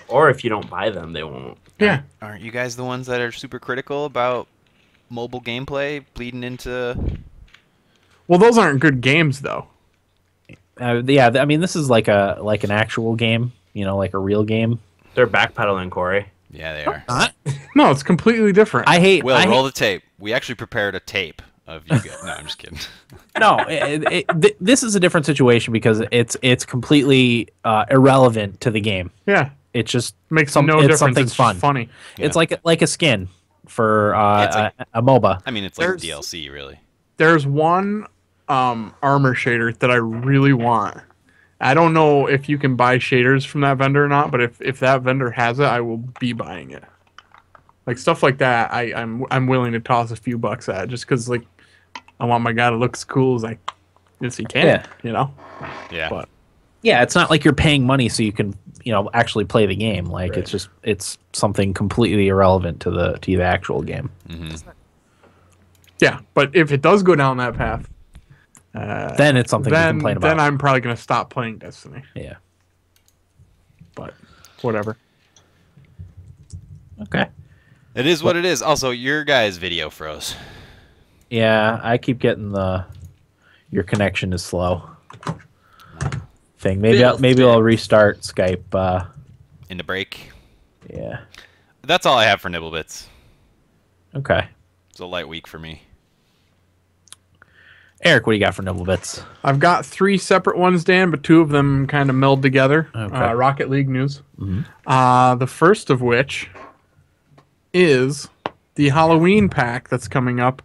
Or if you don't buy them, they won't. Yeah. Aren't you guys the ones that are super critical about mobile gameplay bleeding into? Well, those aren't good games, though. Yeah, I mean, this is like an actual game, like a real game. They're backpedaling, Corey. Yeah, they are. No, it's completely different. I hate. Will, I roll hate, the tape. We actually prepared a tape of you guys. No, I'm just kidding. no. This is a different situation because it's completely irrelevant to the game. Yeah. It's just Makes no it's difference. something It's fun. just funny. Yeah. It's like a skin for it's like- a MOBA. I mean, it's like There's- DLC, really. There's one armor shader that I really want. I don't know if you can buy shaders from that vendor or not, but if that vendor has it, I will be buying it. Like stuff like that, I'm willing to toss a few bucks at just because like I want my guy to look as cool as he can. Yeah. Yeah. But Yeah, it's not like you're paying money so you can actually play the game. Like Right. it's something completely irrelevant to the actual game. yeah, but if it does go down that path, Then it's something to complain about. then I'm probably gonna stop playing Destiny. Yeah. But whatever. Okay. It is what it is. Also, your guys' video froze. Yeah, I keep getting your connection is slow thing. Maybe I'll restart Skype. In the break. Yeah. That's all I have for Nibblebits. Okay. It's a light week for me. Eric, what do you got for Nibblebits? I've got 3 separate ones, Dan, but 2 of them kind of meld together. Okay. Rocket League news. Mm-hmm. The first of which is the Halloween pack that's coming up.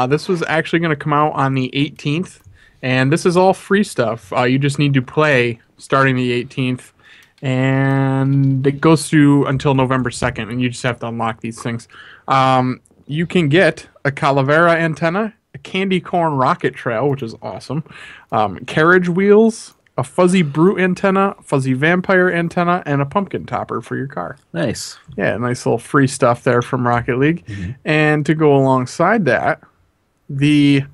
This was actually going to come out on the 18th, and this is all free stuff. You just need to play starting the 18th, and it goes through until November 2nd, and you just have to unlock these things. You can get a Calavera antenna, a candy corn rocket trail, which is awesome, carriage wheels, a fuzzy brute antenna, fuzzy vampire antenna, and a pumpkin topper for your car. Nice. Yeah, nice little free stuff there from Rocket League. And to go alongside that, the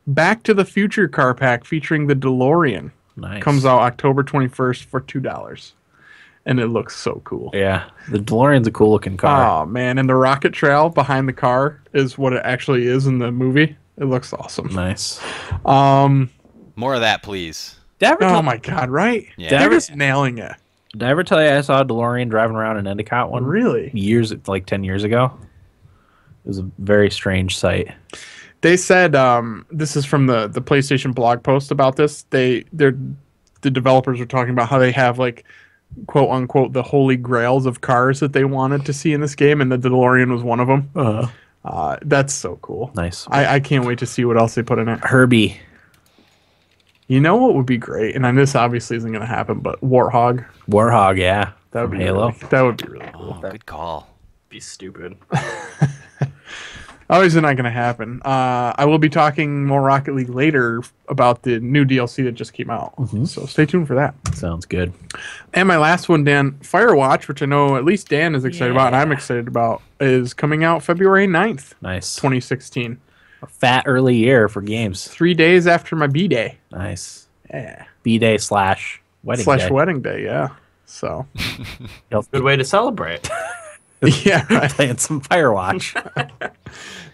Back to the Future car pack featuring the DeLorean Nice. comes out October 21st for $2. And it looks so cool. Yeah. The DeLorean's a cool looking car. Oh, man. And the rocket trail behind the car is what it actually is in the movie. It looks awesome. Nice. More of that, please. Did I ever Oh, tell, my God, right? Yeah. They're just nailing it. did I ever tell you I saw a DeLorean driving around in Endicott one? Really? Like 10 years ago. It was a very strange sight. They said, this is from the PlayStation blog post about this. The developers are talking about how they have like, quote unquote, the holy grails of cars that they wanted to see in this game, and the DeLorean was one of them. That's so cool. Nice. I can't wait to see what else they put in it. Herbie. You know what would be great, and this obviously isn't going to happen, but Warthog. Warhog, yeah. That would From be Halo. that would be really cool. Oh, good call. Be stupid. Obviously not going to happen. I will be talking more Rocket League later about the new DLC that just came out. So stay tuned for that. Sounds good. And my last one, Dan, Firewatch, which I know at least Dan is excited about, and I'm excited about, is coming out February 9th, Nice. 2016. A fat early year for games. 3 days after my B-Day. Nice. Yeah. B-Day slash wedding day. Wedding day, yeah. So, Good way to celebrate. yeah. Right. Playing some Firewatch.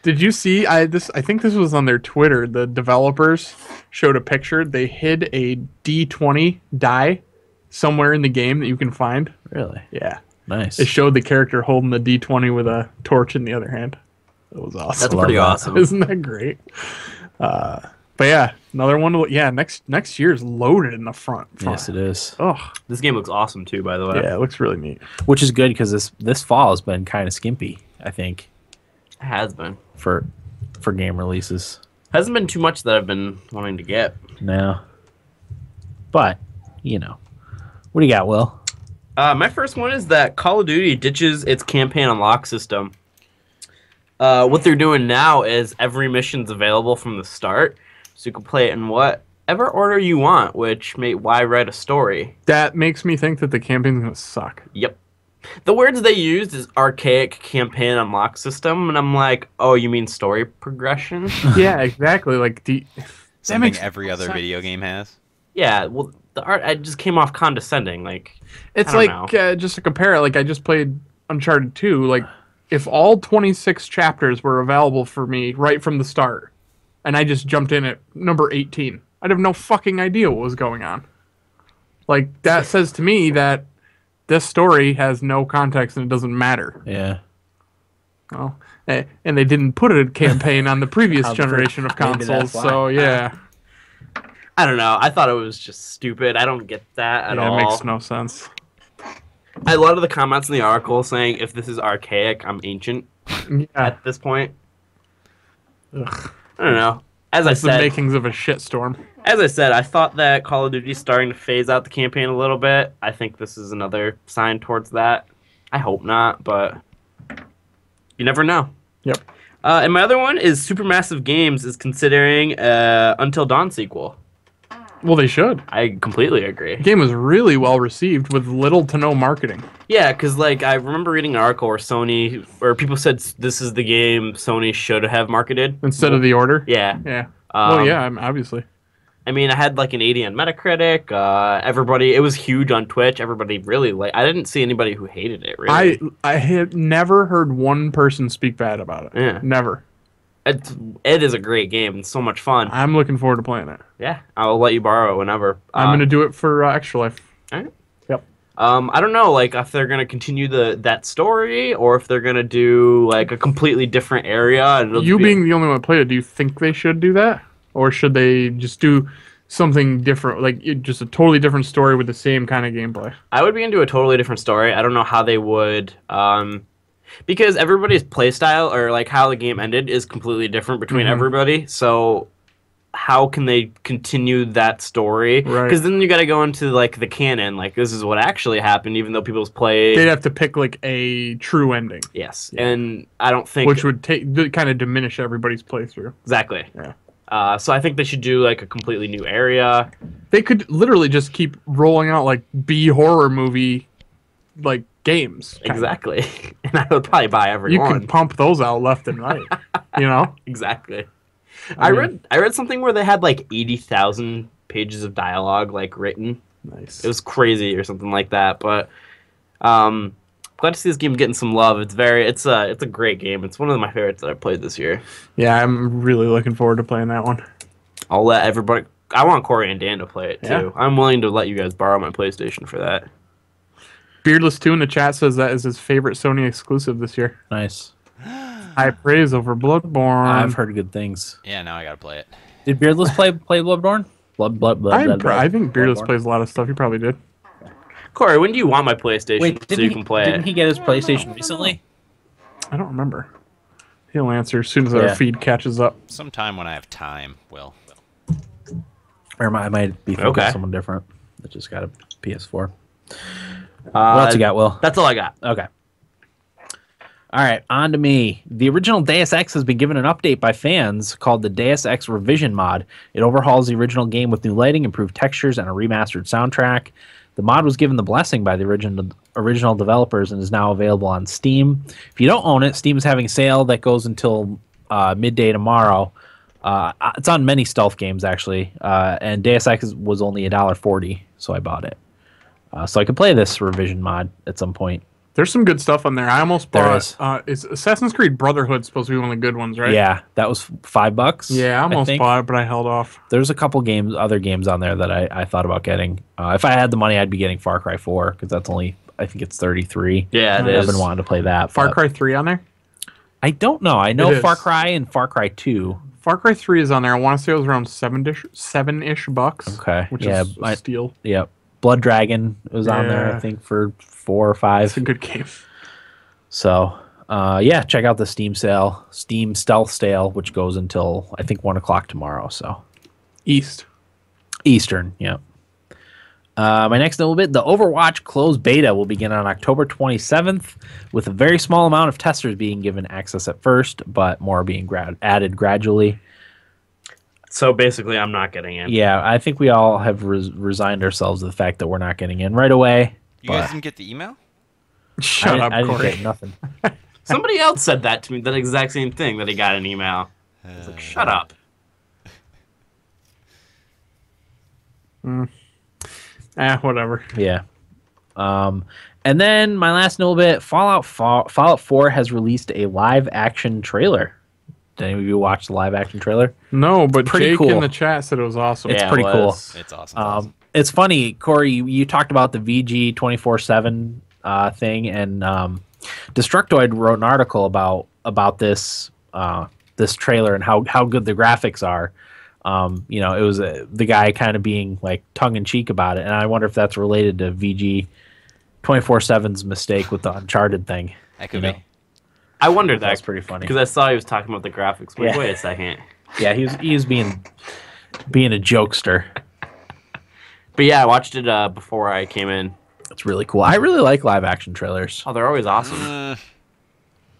Did you see? I think this was on their Twitter. The developers showed a picture. They hid a D20 die somewhere in the game that you can find. Really? Yeah. Nice. It showed the character holding the D20 with a torch in the other hand. It was awesome. That's pretty that. awesome. Isn't that great? But yeah, another one. Yeah, next year's loaded in the front. Yes, it is. Oh, This game looks awesome too, by the way. yeah, it looks really neat. Which is good because this fall has been kind of skimpy, I think, It has been. for game releases. Hasn't been too much that I've been wanting to get. No. But, what do you got, Will? My first one is that Call of Duty ditches its campaign unlock system. what they're doing now is every mission's available from the start, so you can play it in whatever order you want. Why write a story? That makes me think that the campaign's gonna suck. Yep. The words they used is archaic campaign unlock system, and I'm like, oh, you mean story progression? Yeah, exactly. Like Something every other video game has. Yeah, well, the art I just came off condescending. Like, it's I like don't know. just to compare it. Like I just played Uncharted 2. Like if all 26 chapters were available for me right from the start, and I just jumped in at number 18, I'd have no fucking idea what was going on. Like that says to me that this story has no context and it doesn't matter. Yeah. Well, and they didn't put a campaign on the previous generation of Maybe that's consoles, why. so yeah. I don't know. I thought it was just stupid. I don't get that at all. It makes no sense. A lot of the comments in the article saying if this is archaic, I'm ancient Yeah. at this point. Ugh. I don't know. As It's the I makings of a shitstorm. said, I thought that Call of Duty's starting to phase out the campaign a little bit. I think this is another sign towards that. I hope not, but you never know. Yep. And my other one is Supermassive Games is considering Until Dawn sequel. Well, they should. I completely agree. The game was really well received with little to no marketing. Yeah, because like I remember reading an article where people said this is the game Sony should have marketed Instead of The Order. Yeah. Yeah. Well, Um, yeah, obviously. I mean, I had like an 80 on Metacritic. Everybody, it was huge on Twitch. Everybody really I didn't see anybody who hated it. Really, I had never heard one person speak bad about it. Yeah. Never. it is a great game. It's so much fun. I'm looking forward to playing it. Yeah, I'll let you borrow it whenever. I'm going to do it for Extra Life. Alright. Yep. I don't know, like if they're gonna continue that story, or if they're gonna do like a completely different area. And it'll You be- being the only one who played it, do you think they should do that? Or should they just do something different, like just a totally different story with the same kind of gameplay? I would be into a totally different story. I don't know how they would, because everybody's playstyle or like how the game ended is completely different between everybody. So how can they continue that story? Right. Because then you got to go into like the canon. Like this is what actually happened, even though people's play. They'd have to pick like a true ending, Yes, and I don't think which would kind of diminish everybody's playthrough. exactly. Yeah. So I think they should do like a completely new area. They could literally just keep rolling out like B horror movie like games. kinda. Exactly, and I would probably buy every You one. can pump those out left and right. You know? Exactly. I I read something where they had like 80,000 pages of dialogue like written. Nice. It was crazy or something like that. But glad to see this game getting some love. It's a great game. It's one of my favorites that I've played this year. Yeah, I'm really looking forward to playing that one. I'll let everybody. I want Corey and Dan to play it too. Yeah. I'm willing to let you guys borrow my PlayStation for that. Beardless2 in the chat says that is his favorite Sony exclusive this year. Nice. High praise over Bloodborne. I've heard good things. Yeah, now I gotta play it. Did Beardless play Bloodborne? I think Beardless Bloodborne. plays a lot of stuff. He probably did. Corey, when do you want my PlayStation Wait, so you can play didn't it? he get his PlayStation recently? I don't remember. He'll answer as soon as Yeah. our feed catches up. Sometime when I have time, Will. Or I might be thinking Okay. of someone different that just got a PS4. What Uh, else you got, Will? That's all I got. Okay. All right, on to me. The original Deus Ex has been given an update by fans called the Deus Ex Revision mod. It overhauls the original game with new lighting, improved textures, and a remastered soundtrack. The mod was given the blessing by the original developers and is now available on Steam. If you don't own it, Steam is having a sale that goes until midday tomorrow. It's on many stealth games, actually, and Deus Ex was only $1.40, so I bought it. So I could play this revision mod at some point. There's some good stuff on there. I almost There bought. is. Is Assassin's Creed Brotherhood supposed to be one of the good ones, right? Yeah, that was $5. Yeah, I almost think. bought it, but I held off. There's a couple other games on there that I thought about getting. If I had the money, I'd be getting Far Cry 4 because that's only, I think it's 33. Yeah, it I've is. been wanting to play that. Far but Cry 3 on there? I don't know. I know It is. Far Cry and Far Cry 2. Far Cry 3 is on there. I want to say it was around seven-ish bucks. Okay, Which yeah, is a steal. Yep. Blood Dragon was on there, I Yeah. think, for 4 or 5. It's a good game. So, yeah, check out the Steam Stealth sale, which goes until, I think, 1 o'clock tomorrow. So East. Eastern, yeah. My next little bit, the Overwatch closed beta will begin on October 27th, with a very small amount of testers being given access at first, but more being added gradually. So basically, I'm not getting in. Yeah, I think we all have resigned ourselves to the fact that we're not getting in right away. You guys didn't get the email? Shut up, I didn't Corey. get nothing. Somebody else said that to me, that exact same thing, that he got an email. I was like, shut up. Whatever. Yeah. And then my last little bit, Fallout 4 has released a live action trailer. Did any of you watch the live action trailer? No, but Pretty Jake cool. in the chat said it was awesome. It's Yeah, pretty it cool. was. It's awesome. It's funny, Corey. You talked about the VG 24/7 thing, and Destructoid wrote an article about this this trailer and how good the graphics are. It was the guy kind of being like tongue in cheek about it, and I wonder if that's related to VG 24/7's mistake with the Uncharted thing. That could be. I wondered That's that pretty funny. because I saw he was talking about the graphics. Like, Yeah. wait a second. Yeah, he was being a jokester. But yeah, I watched it before I came in. It's really cool. I really like live action trailers. Oh, they're always awesome.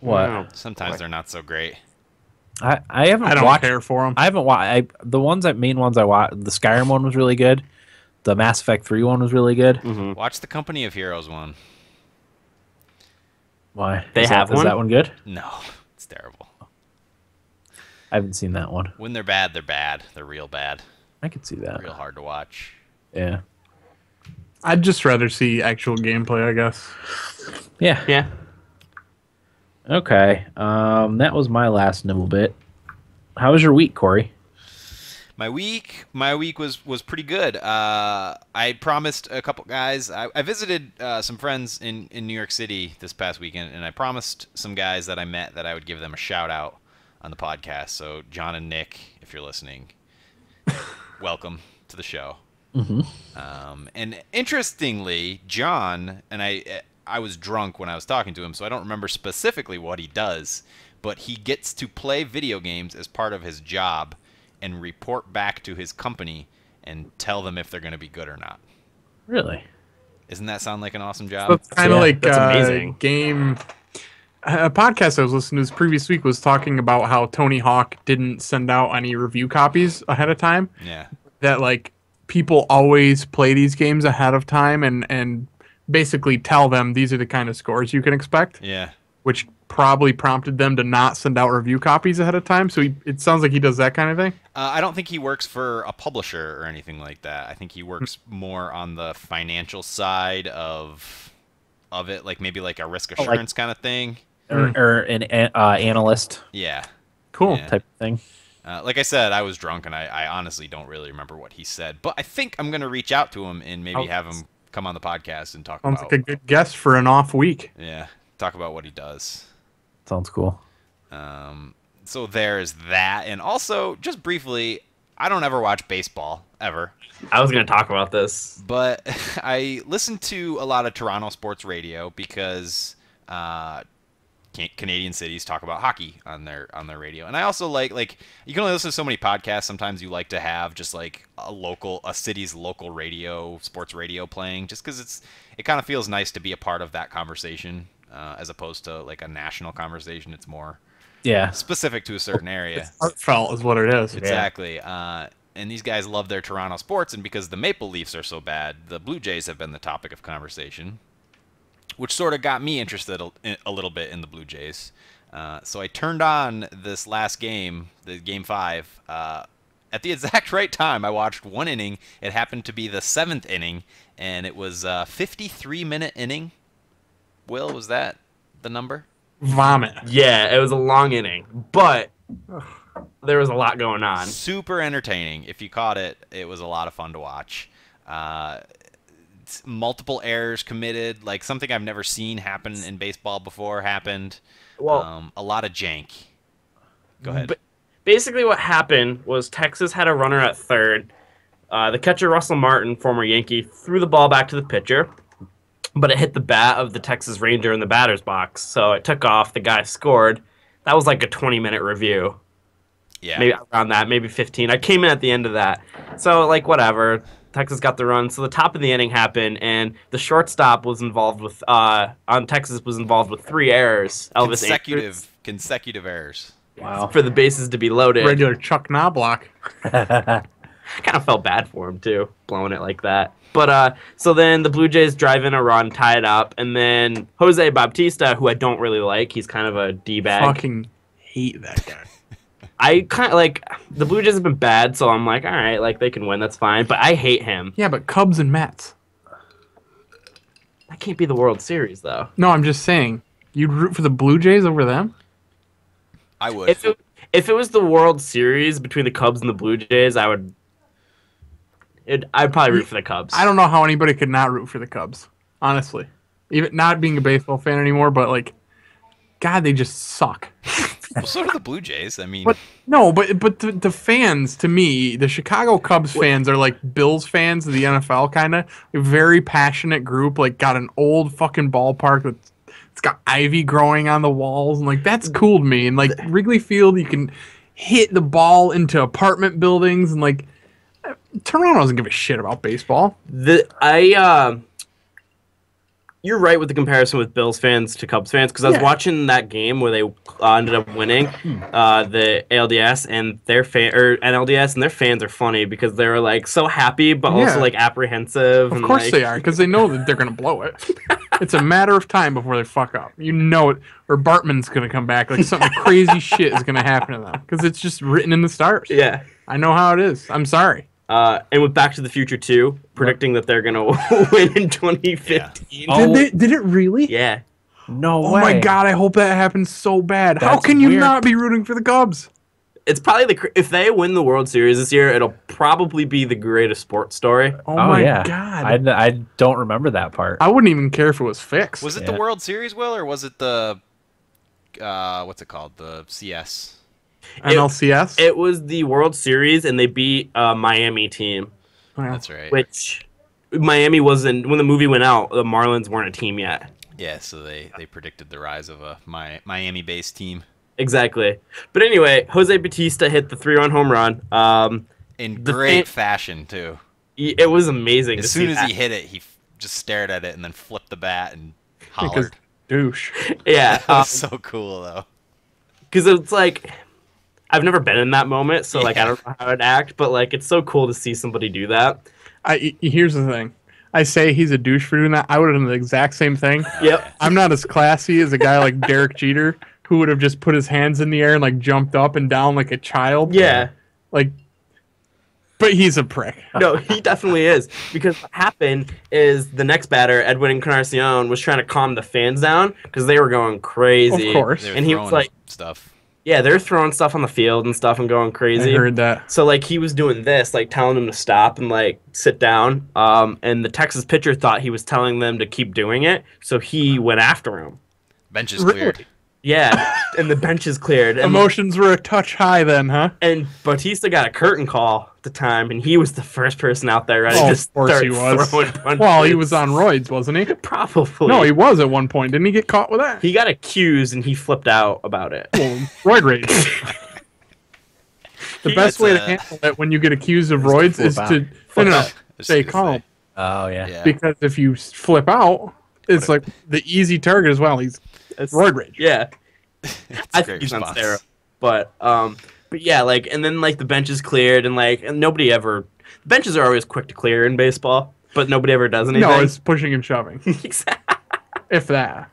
What? Wow. Sometimes they're not so great. I haven't I don't watched. care for them. I haven't watched. The main ones I watched. The Skyrim one was really good. The Mass Effect 3 one was really good. Mm-hmm. Watch the Company of Heroes one. Why? They have Is one? that one good? No, it's terrible. I haven't seen that one. When they're bad, they're bad. They're real bad. I could see that. Real hard to watch. Yeah. I'd just rather see actual gameplay, I guess. Yeah. Yeah. Okay. That was my last nibble bit. How was your week, Corey? My week was pretty good. I promised a couple guys. I visited some friends in New York City this past weekend, and I promised some guys that I met that I would give them a shout out on the podcast. So John and Nick, if you're listening, welcome to the show. Mm-hmm. And interestingly, John and I was drunk when I was talking to him, so I don't remember specifically what he does, but he gets to play video games as part of his job and report back to his company and tell them if they're going to be good or not. Really? Doesn't that sound like an awesome job? So it's kind of Yeah, like that's amazing. game. A podcast I was listening to this previous week was talking about how Tony Hawk didn't send out any review copies ahead of time. Yeah. That like people always play these games ahead of time and basically tell them these are the kind of scores you can expect, Yeah. which probably prompted them to not send out review copies ahead of time. So it sounds like he does that kind of thing. I don't think he works for a publisher or anything like that. I think he works more on the financial side of it, like maybe like a risk assurance kind of thing. Or an analyst Yeah. Cool. Yeah. type of thing? Like I said, I was drunk, and I honestly don't really remember what he said. But I think I'm going to reach out to him and maybe have him come on the podcast and talk Sounds about like a good guess for an off week. talk about what he does. Sounds cool. So there's that. And also, just briefly, I don't ever watch baseball, ever. I was going to talk about this. But I listen to a lot of Toronto sports radio because Canadian cities talk about hockey on their radio. And I also like you can only listen to so many podcasts. Sometimes you like to have just like a city's local radio, sports radio playing, just because it kind of feels nice to be a part of that conversation as opposed to like a national conversation. It's more specific to a certain area. Heartfelt is what it is. Exactly. And these guys love their Toronto sports, and because the Maple Leafs are so bad, the Blue Jays have been the topic of conversation, which sort of got me interested a little bit in the Blue Jays. So I turned on this last game, the Game 5, at the exact right time. I watched one inning. It happened to be the 7th inning, and it was a 53-minute inning. Will, was that the number? Vomit. Yeah, it was a long inning, but there was a lot going on. Super entertaining. If you caught it, it was a lot of fun to watch. Multiple errors committed, like something I've never seen happen in baseball before happened. Well, A lot of jank. Go ahead. Basically what happened was Texas had a runner at third. The catcher, Russell Martin, former Yankee, threw the ball back to the pitcher, but it hit the bat of the Texas Ranger in the batter's box, so it took off. The guy scored. That was like a 20-minute review. Yeah. Maybe around that, maybe 15. I came in at the end of that. So, like, whatever. Texas got the run. So the top of the inning happened, and the shortstop was involved with on Texas was involved with 3 errors. Elvis Andrus, consecutive errors. Wow. for the bases to be loaded. Regular Chuck Knobloch. Kind of felt bad for him too, blowing it like that. But so then the Blue Jays drive in a run, tie it up, and then Jose Bautista, who I don't really like, he's kind of a d-bag. Fucking hate that guy. I kind of like the Blue Jays have been bad, so I'm like, all right, like they can win, that's fine. But I hate him. Yeah, but Cubs and Mets. That can't be the World Series though. No, I'm just saying. You'd root for the Blue Jays over them? I would. If it was the World Series between the Cubs and the Blue Jays, I'd probably root for the Cubs. I don't know how anybody could not root for the Cubs, honestly. Even not being a baseball fan anymore, but like, God, they just suck. Well, so do the Blue Jays. I mean, But the fans, to me, the Chicago Cubs fans are like Bills fans of the NFL, kind of a very passionate group. Like, got an old fucking ballpark that's it's got ivy growing on the walls, and like that's cool to me. And like Wrigley Field, you can hit the ball into apartment buildings, and like Toronto doesn't give a shit about baseball. You're right with the comparison with Bills fans to Cubs fans, because I was watching that game where they ended up winning the ALDS and their NLDS, and their fans are funny because they were like so happy but also like apprehensive. Of course they are, because they know that they're gonna blow it. It's a matter of time before they fuck up. You know it, or Bartman's gonna come back. Like something crazy shit is gonna happen to them because it's just written in the stars. Yeah, I know how it is. I'm sorry. and with Back to the Future 2, predicting that they're gonna win in 2015. Yeah. Oh. Did it really? Yeah. No way. Oh my God! I hope that happens so bad. How That's can you weird. not be rooting for the Cubs? It's probably if they win the World Series this year, it'll probably be the greatest sports story. Oh, Oh my yeah. God! I don't remember that part. I wouldn't even care if it was fixed. was it Yeah. the World Series, Will, or was it the what's it called? The CS? NLCS? It was the World Series, and they beat a Miami team, Well, That's right. which Miami wasn't when the movie went out. The Marlins weren't a team yet. Yeah, so they predicted the rise of a Miami-based team. Exactly. But anyway, Jose Bautista hit the 3-run home run. In The great fan- fashion, too. It was amazing. As to soon see as that. he hit it, he just stared at it and then flipped the bat and because hollered. douche. Yeah, That was so cool, though. because it's like I've never been in that moment, so like I Yeah. don't know how I'd act, but like it's so cool to see somebody do that. Here's the thing. I say he's a douche for doing that. I would have done the exact same thing. Yep. I'm not as classy as a guy like Derek Jeter, who would have just put his hands in the air and like jumped up and down like a child. Yeah. Like, but he's a prick. No, he definitely is. Because what happened is the next batter, Edwin Encarnacion, was trying to calm the fans down because they were going crazy. Of course. They were And he was throwing like, stuff. yeah, they're throwing stuff on the field and stuff and going I crazy. heard that. So like he was doing this, like telling them to stop and like sit down. And the Texas pitcher thought he was telling them to keep doing it, so he went after him. Bench is Really? cleared. Yeah, and the bench is cleared. And, Emotions were a touch high then, huh? and Bautista got a curtain call at the time, and he was the first person out there ready Oh, to of course start he was. throwing punches. Well, he was on roids, wasn't he? Probably. No, he was at one point. Didn't he get caught with that? He got accused, and he flipped out about it. Well, roid rage. The best way to handle it when you get accused of roids is to stay calm. Oh yeah. Yeah. Because if you flip out, it's like the easy target as well. He's roid rage. Yeah, That's I a think great he's on response. steroids. But yeah, like, and then like the bench is cleared, and like, and nobody ever. Benches are always quick to clear in baseball, but nobody ever does anything. No, it's pushing and shoving, Exactly. if that.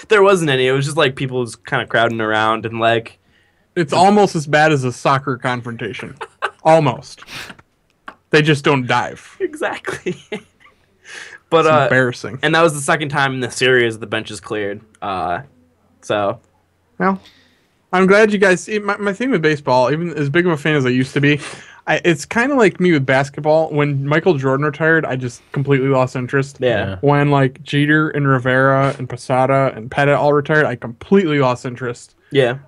There wasn't any. It was just like people was kind of crowding around and like. It's almost as bad as a soccer confrontation. Almost. They just don't dive. Exactly. But It's embarrassing. and that was the second time in the series the bench is cleared. So Well, I'm glad you guys see my thing with baseball, even as big of a fan as I used to be, it's kind of like me with basketball. When Michael Jordan retired, I just completely lost interest. yeah. When like Jeter and Rivera and Posada and Pettit all retired, I completely lost interest. Yeah.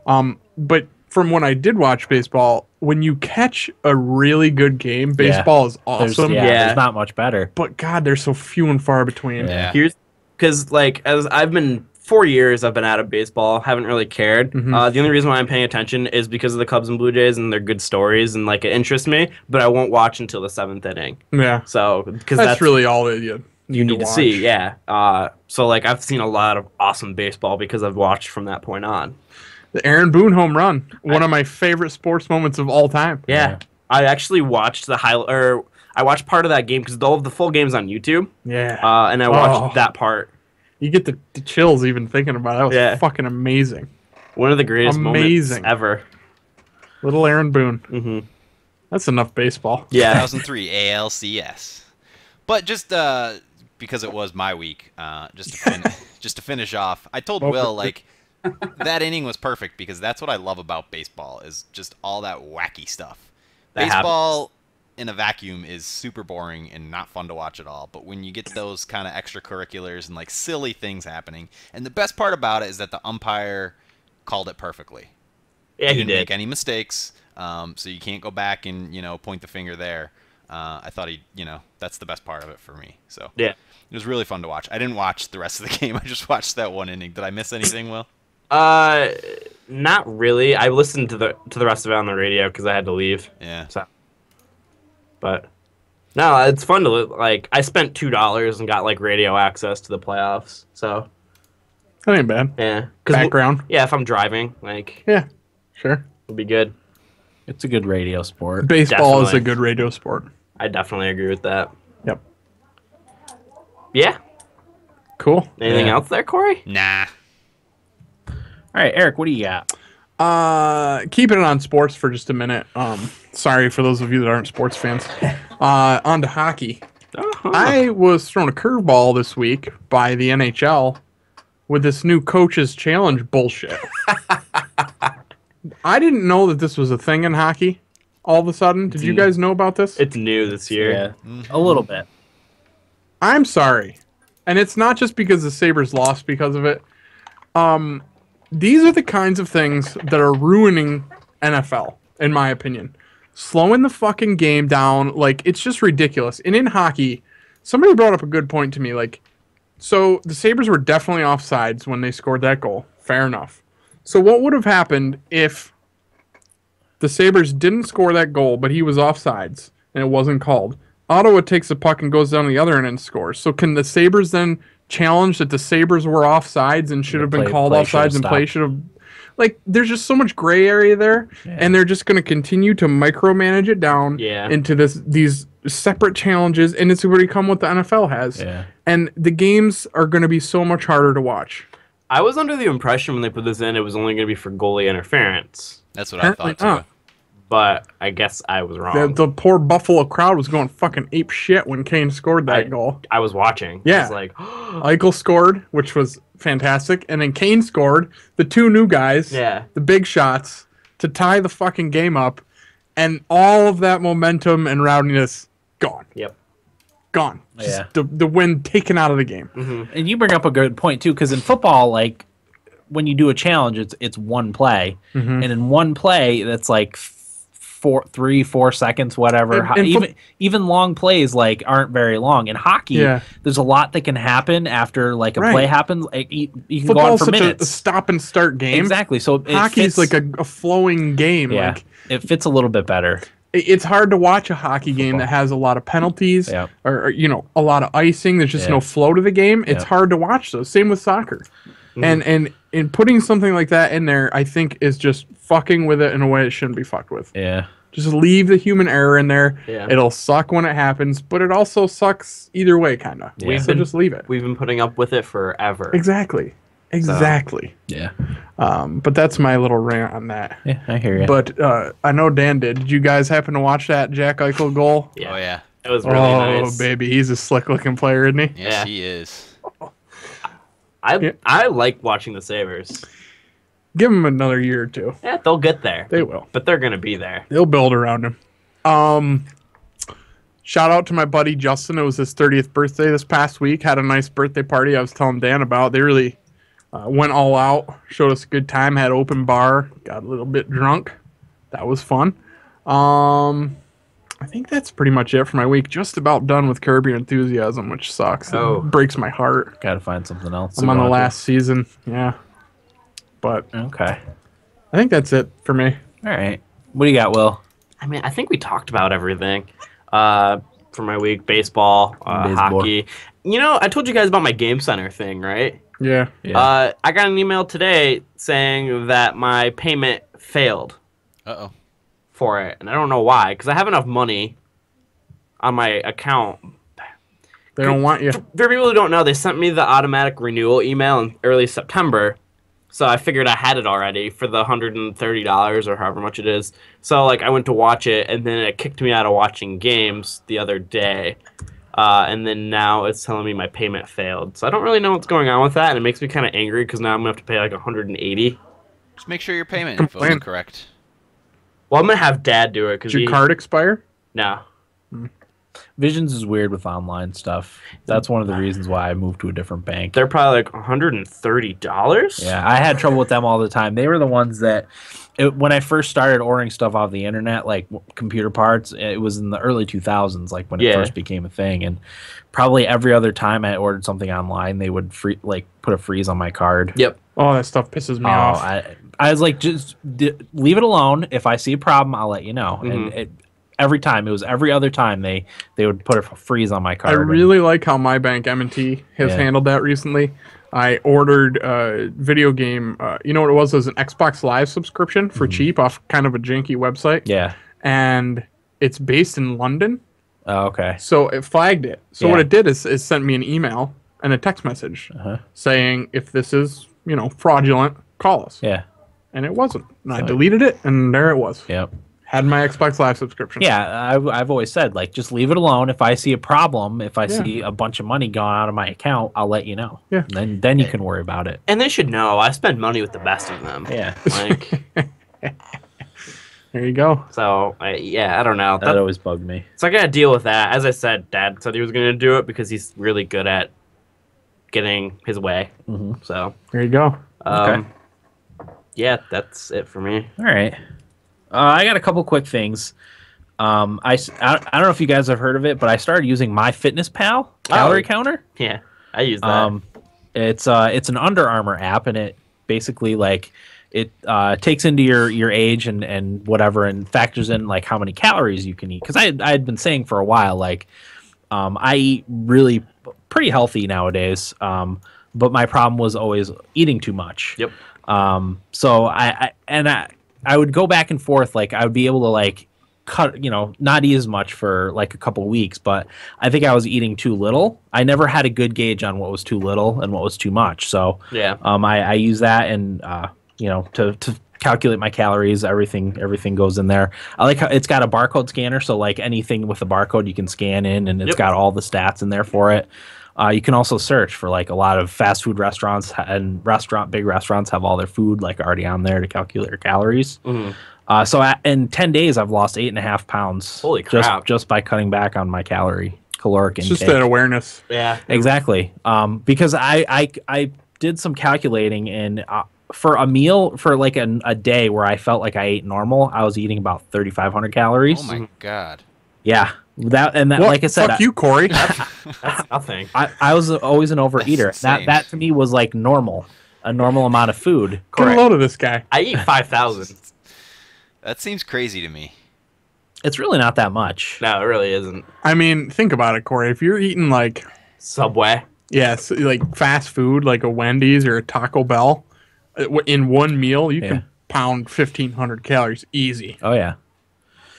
But from when I did watch baseball, when you catch a really good game, baseball is awesome. Yeah, Yeah. there's not much better. But God, they're so few and far between. Yeah. Here's because like as I've been 4 years I've been out of baseball. Haven't really cared. Mhm. The only reason why I'm paying attention is because of the Cubs and Blue Jays and their good stories and like it interests me. But I won't watch until the 7th inning. Yeah. So because That's really all that you you need to watch. see. Yeah. So like I've seen a lot of awesome baseball because I've watched from that point on. The Aaron Boone home run, one of my favorite sports moments of all time. Yeah. I actually watched I watched part of that game because the full game's on YouTube. Yeah. And I watched that part. You get the chills even thinking about it. That was Yeah. fucking amazing. One of the greatest moments ever. Little Aaron Boone. Mm-hmm. That's enough baseball. Yeah. 2003 ALCS. But just because it was my week, just to finish off, I told Will like that inning was perfect because that's what I love about baseball is just all that wacky stuff. Baseball in a vacuum is super boring and not fun to watch at all. But when you get those kind of extracurriculars and like silly things happening, and the best part about it is that the umpire called it perfectly. Yeah, He he didn't did. make any mistakes, so you can't go back and point the finger there. I thought that's the best part of it for me. So Yeah. it was really fun to watch. I didn't watch the rest of the game. I just watched that one inning. Did I miss anything, Will? Not really. I listened to the rest of it on the radio because I had to leave. Yeah. So, but no, it's fun to like. I spent $2 and got like radio access to the playoffs. So That ain't bad. yeah, Background. Yeah, if I'm driving, like Yeah. Sure. it'll be good. It's a good radio sport. Baseball is a Definitely. good radio sport. I definitely agree with that. Yep. Yeah. Cool. Anything Yeah. else there, Corey? Nah. All right, Eric, what do you got? Keeping it on sports for just a minute. Sorry for those of you that aren't sports fans. On to hockey. Uh-huh. I was thrown a curveball this week by the NHL with this new coach's challenge bullshit. I didn't know that this was a thing in hockey all of a sudden. Did you guys know about this? It's new this year. Yeah, a little bit. I'm sorry. And it's not just because the Sabres lost because of it. These are the kinds of things that are ruining NFL, in my opinion. Slowing the fucking game down, like, it's just ridiculous. And in hockey, somebody brought up a good point to me, like, so the Sabres were definitely offsides when they scored that goal. Fair enough. So what would have happened if the Sabres didn't score that goal, but he was offsides and it wasn't called? Ottawa takes the puck and goes down the other end and scores. So can the Sabres then challenge that the Sabres were offsides and should have been called play should have offsides and play stopped. should have... Like, there's just so much gray area there, and they're just going to continue to micromanage it down into these separate challenges, and it's going to become what the NFL has. Yeah. And the games are going to be so much harder to watch. I was under the impression when they put this in, it was only going to be for goalie interference. That's what I Apparently thought too. not. But I guess I was wrong. The poor Buffalo crowd was going fucking ape shit when Kane scored that goal. I was watching. Yeah. I was like, Eichel scored, which was fantastic, and then Kane scored. The two new guys, Yeah. the big shots, to tie the fucking game up, and all of that momentum and rowdiness gone. Yep. Gone. Yeah. Just the wind taken out of the game. And you bring up a good point too, because in football, like when you do a challenge, it's one play, and in one play, that's like 3-4 seconds, whatever. And Even long plays like aren't very long. In hockey, there's a lot that can happen after like a play happens. Like, you can go on Football's for such minutes. a stop and start game. Exactly. So it Hockey's fits, like a flowing game. yeah, Like, it fits a little bit better. it's hard to watch a hockey game that has a lot of penalties Yeah. or a lot of icing. There's just no flow to the game. It's hard to watch those. Same with soccer. And in putting something like that in there, I think is just fucking with it in a way it shouldn't be fucked with. Yeah. Just leave the human error in there. Yeah. It'll suck when it happens, but it also sucks either way, kind of. Yeah. So just leave it. We've been putting up with it forever. Exactly. Yeah. But that's my little rant on that. Yeah, I hear you. But I know Dan did. Did you guys happen to watch that Jack Eichel goal? Yeah. Oh yeah. It was really Oh, nice. baby. He's a slick-looking player, isn't he? Yes, Yeah. he is. I like watching the Sabres. Give him another year or two. Yeah, they'll get there. They will. But they're going to be there. They'll build around him. Shout out to my buddy Justin. It was his 30th birthday this past week. Had a nice birthday party I was telling Dan about. They really went all out. Showed us a good time. Had open bar. Got a little bit drunk. That was fun. I I think that's pretty much it for my week. Just about done with Curb Your Enthusiasm, which sucks. Oh. It breaks my heart. Got to find something else. I'm on the last season. Yeah. But Okay. I think that's it for me. All right. What do you got, Will? I mean, I think we talked about everything for my week. Baseball, hockey. You know, I told you guys about my Game Center thing, right? Yeah. I got an email today saying that my payment failed Uh-oh. for it, and I don't know why, because I have enough money on my account. They don't want you. For people who don't know, they sent me the automatic renewal email in early September, so I figured I had it already for the $130 or however much it is. So like I went to watch it, and then it kicked me out of watching games the other day. And then now it's telling me my payment failed. So I don't really know what's going on with that, and it makes me kind of angry because now I'm going to have to pay like $180. Just make sure your payment info is correct. Well, I'm going to have Dad do it. Did your card expire? No. Visions is weird with online stuff. That's one of the reasons why I moved to a different bank. They're probably like $130? Yeah, I had trouble with them all the time. They were the ones that, when I first started ordering stuff off the internet, like computer parts, it was in the early 2000s, like when it first became a thing. And probably every other time I ordered something online, they would put a freeze on my card. Yep. Oh, that stuff pisses me off. I was like, just leave it alone. If I see a problem, I'll let you know. Mm-hmm. And every time, it was every other time they would put a freeze on my card. I really like how my bank M&T has handled that recently. I ordered a video game. You know what it was? It was an Xbox Live subscription for cheap off kind of a janky website. Yeah. And it's based in London. Oh, okay. So it flagged it. So what it did is sent me an email and a text message saying, if this is, fraudulent, call us. Yeah. And it wasn't. And I deleted it, and there it was. Yep. Had my Xbox Live subscription. Yeah, I've always said, like, just leave it alone. If I see a problem, if I see a bunch of money going out of my account, I'll let you know. Yeah. And then you can worry about it. And they should know I spend money with the best of them. Yeah. Like, there you go. so, I don't know. That always bugged me. So I got to deal with that. As I said, Dad said he was going to do it because he's really good at getting his way. Mm-hmm. So, There you go. Okay. Yeah, that's it for me. All right. I got a couple quick things. I don't know if you guys have heard of it, but I started using MyFitnessPal calorie counter. Yeah, I use that. It's an Under Armour app, and it basically it takes into your age and whatever, and factors in like how many calories you can eat. Because I had been saying for a while, like, I eat really pretty healthy nowadays, but my problem was always eating too much. Yep. So I would go back and forth. Like, I would be able to like cut, not eat as much for like a couple weeks, but I think I was eating too little. I never had a good gauge on what was too little and what was too much. So yeah, I use that and to calculate my calories. Everything goes in there. I like how it's got a barcode scanner, so like anything with a barcode you can scan in, and it's got all the stats in there for it. You can also search for like a lot of fast food restaurants, and big restaurants have all their food like already on there to calculate your calories. Mm-hmm. So in 10 days, I've lost 8.5 pounds. Holy crap. Just by cutting back on my caloric intake. It's just that awareness. Yeah. Exactly. Because I did some calculating, and for a meal, for like a day where I felt like I ate normal, I was eating about 3,500 calories. Oh my God. Yeah. That What? like I said, Fuck you, Corey. That's nothing. I was always an overeater. insane. That to me was like normal, a normal amount of food. Get a load of this guy. I eat 5,000. That seems crazy to me. It's really not that much. No, it really isn't. I mean, think about it, Corey. If you're eating like, Subway. like fast food, like a Wendy's or a Taco Bell, in one meal, you can pound 1,500 calories easy. Oh yeah,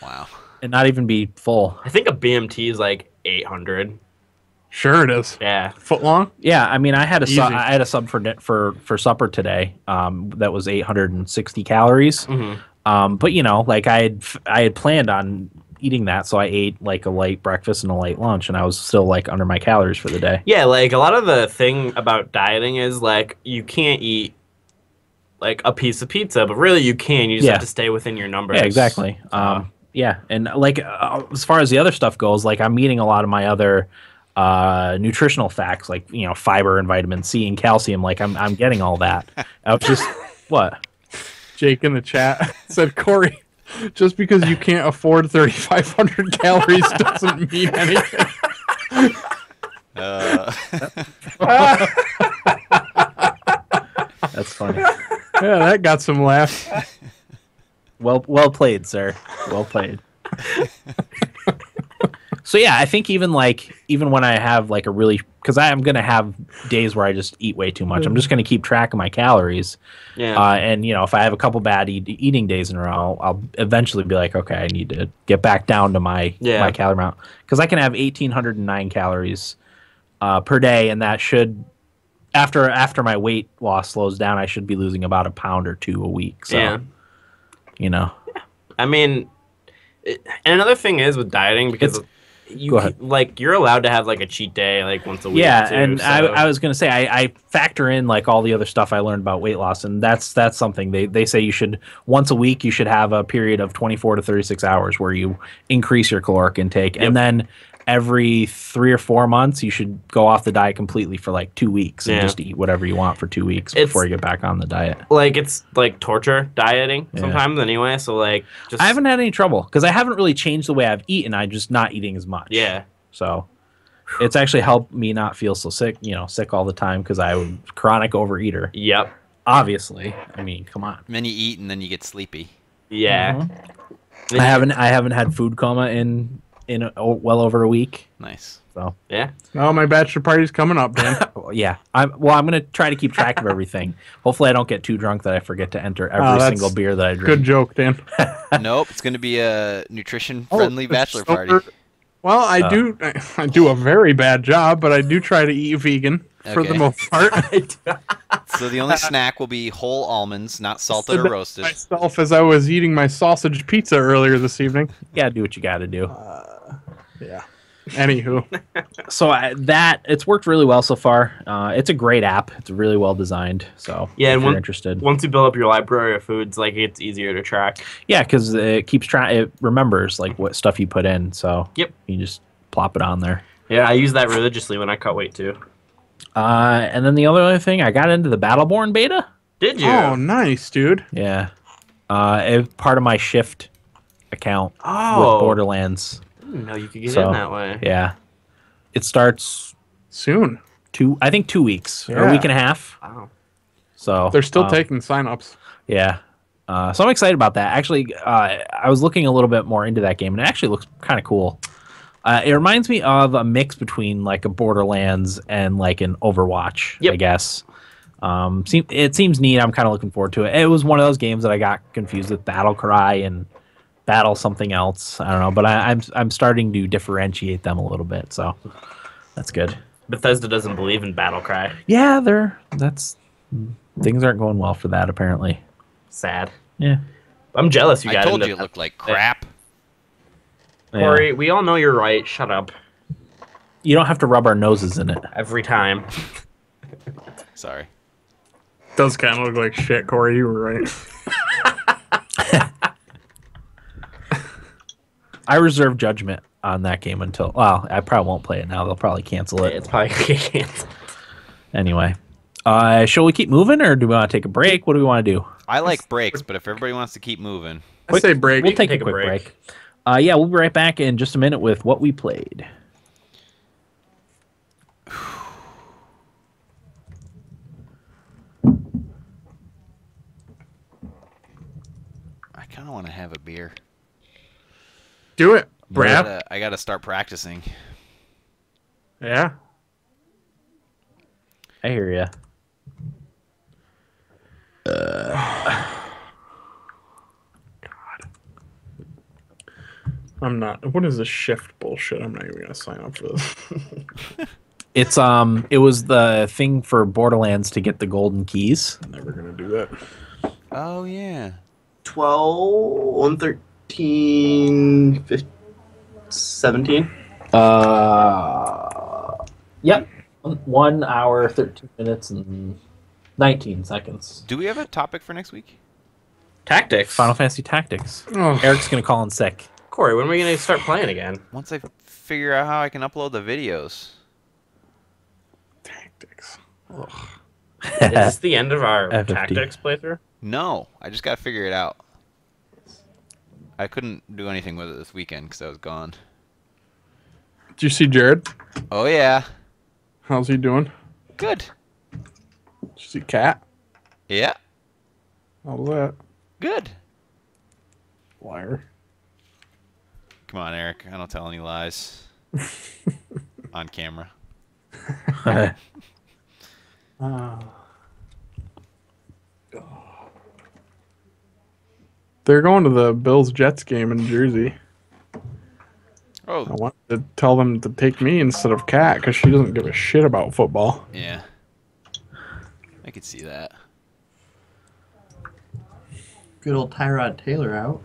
Wow. and not even be full. I think a BMT is like 800. Sure it is. Yeah. Foot long? Yeah, I mean, I had Easy. I had a sub for supper today. That was 860 calories. Mm-hmm. But like I had planned on eating that, so I ate like a light breakfast and a light lunch, and I was still like under my calories for the day. Yeah, like a lot of the thing about dieting is like you can't eat like a piece of pizza, but really you can. You just have to stay within your numbers. Yeah, exactly. Yeah, and like as far as the other stuff goes, like I'm eating a lot of my other nutritional facts, like fiber and vitamin C and calcium. Like I'm getting all that. I was just what? Jake in the chat said, Corey, Just because you can't afford 3,500 calories doesn't mean anything. That's funny. Yeah, that got some laughs. Well played, sir. Well played. So yeah, I think even when I have like a really, because I am gonna have days where I just eat way too much. I'm just gonna keep track of my calories. Yeah. And if I have a couple bad eating days in a row, I'll eventually be like, okay, I need to get back down to my calorie amount, because I can have 1,809 calories per day, and that should, after my weight loss slows down, I should be losing about a pound or two a week. So, I mean, and another thing is with dieting, because you're allowed to have like a cheat day like once a week. Yeah, too, and so. I was gonna say I factor in like all the other stuff I learned about weight loss, and that's something they say you should, once a week you should have a period of 24 to 36 hours where you increase your caloric intake, and then every 3 or 4 months you should go off the diet completely for like 2 weeks and just eat whatever you want for 2 weeks before you get back on the diet. Like, it's like torture dieting sometimes anyway, so like just I haven't had any trouble because I haven't really changed the way I've eaten. I'm just not eating as much. Yeah. So it's actually helped me not feel so sick, sick all the time, because I was a chronic overeater. Yep. Obviously. I mean, come on. And then you eat and then you get sleepy. Yeah. Mm-hmm. I haven't had food coma in well over a week. Nice. So yeah. Oh, my bachelor party's coming up, Dan. Yeah. I'm gonna try to keep track of everything. Hopefully I don't get too drunk that I forget to enter every single beer that I drink. Good joke, Dan. Nope, it's gonna be a nutrition friendly bachelor party. Well, I do a very bad job, but I do try to eat vegan for the most part. So the only snack will be whole almonds, not salted or roasted. Myself as I was eating my sausage pizza earlier this evening. You gotta do what you gotta do. Yeah. Anywho. So it's worked really well so far. It's a great app. It's really well designed. So if you're interested, once you build up your library of foods, like it's easier to track. Yeah, because it keeps track. It remembers like what stuff you put in. So you just plop it on there. Yeah, I use that religiously when I cut weight too. And then the other thing, I got into the Battleborn beta. Did you? Oh, nice, dude. Yeah. It's part of my Shift account with Borderlands. I didn't know you could get in that way. Yeah. It starts soon. I think 2 weeks or a week and a half. Wow. So they're still taking signups. Yeah. So I'm excited about that. Actually, I was looking a little bit more into that game, and it actually looks kind of cool. It reminds me of a mix between like a Borderlands and like an Overwatch, I guess. It seems neat. I'm kind of looking forward to it. It was one of those games that I got confused with Battle Cry and Battle something else. I don't know, but I'm starting to differentiate them a little bit, so that's good. Bethesda doesn't believe in Battle Cry. Yeah, things aren't going well for that apparently. Sad. Yeah. I'm jealous you got I told into you it looked like crap. Corey, we all know you're right. Shut up. You don't have to rub our noses in it. Every time. Sorry. Does kind of look like shit, Corey. You were right. I reserve judgment on that game until... Well, I probably won't play it now. They'll probably cancel it. It's probably going to get canceled. Anyway. Shall we keep moving, or do we want to take a break? What do we want to do? I like breaks, but if everybody wants to keep moving... I say break. We'll take a quick break. Yeah, we'll be right back in just a minute with what we played. I kind of want to have a beer. Do it, Brad. I gotta start practicing. Yeah. I hear ya. God. I'm not. What is this shift bullshit? I'm not even gonna sign up for this. It was the thing for Borderlands to get the golden keys. I'm never gonna do that. Oh yeah. 12, 13, 15, 17. Yep. 1 hour, 13 minutes, and 19 seconds. Do we have a topic for next week? Tactics. Final Fantasy Tactics. Oh. Eric's gonna call in sick. Corey, when are we going to start playing again? Once I figure out how I can upload the videos. Tactics. Is this the end of our FFT. Tactics playthrough? No, I just gotta figure it out. I couldn't do anything with it this weekend because I was gone. Did you see Jared? Oh yeah, How's he doing? good. Did you see Cat? Yeah, How's that? good. Liar. Come on, Eric. I don't tell any lies on camera. They're going to the Bills-Jets game in Jersey. I Oh, wanted to tell them to take me instead of Kat because she doesn't give a shit about football. yeah. I could see that. Good old Tyrod Taylor out.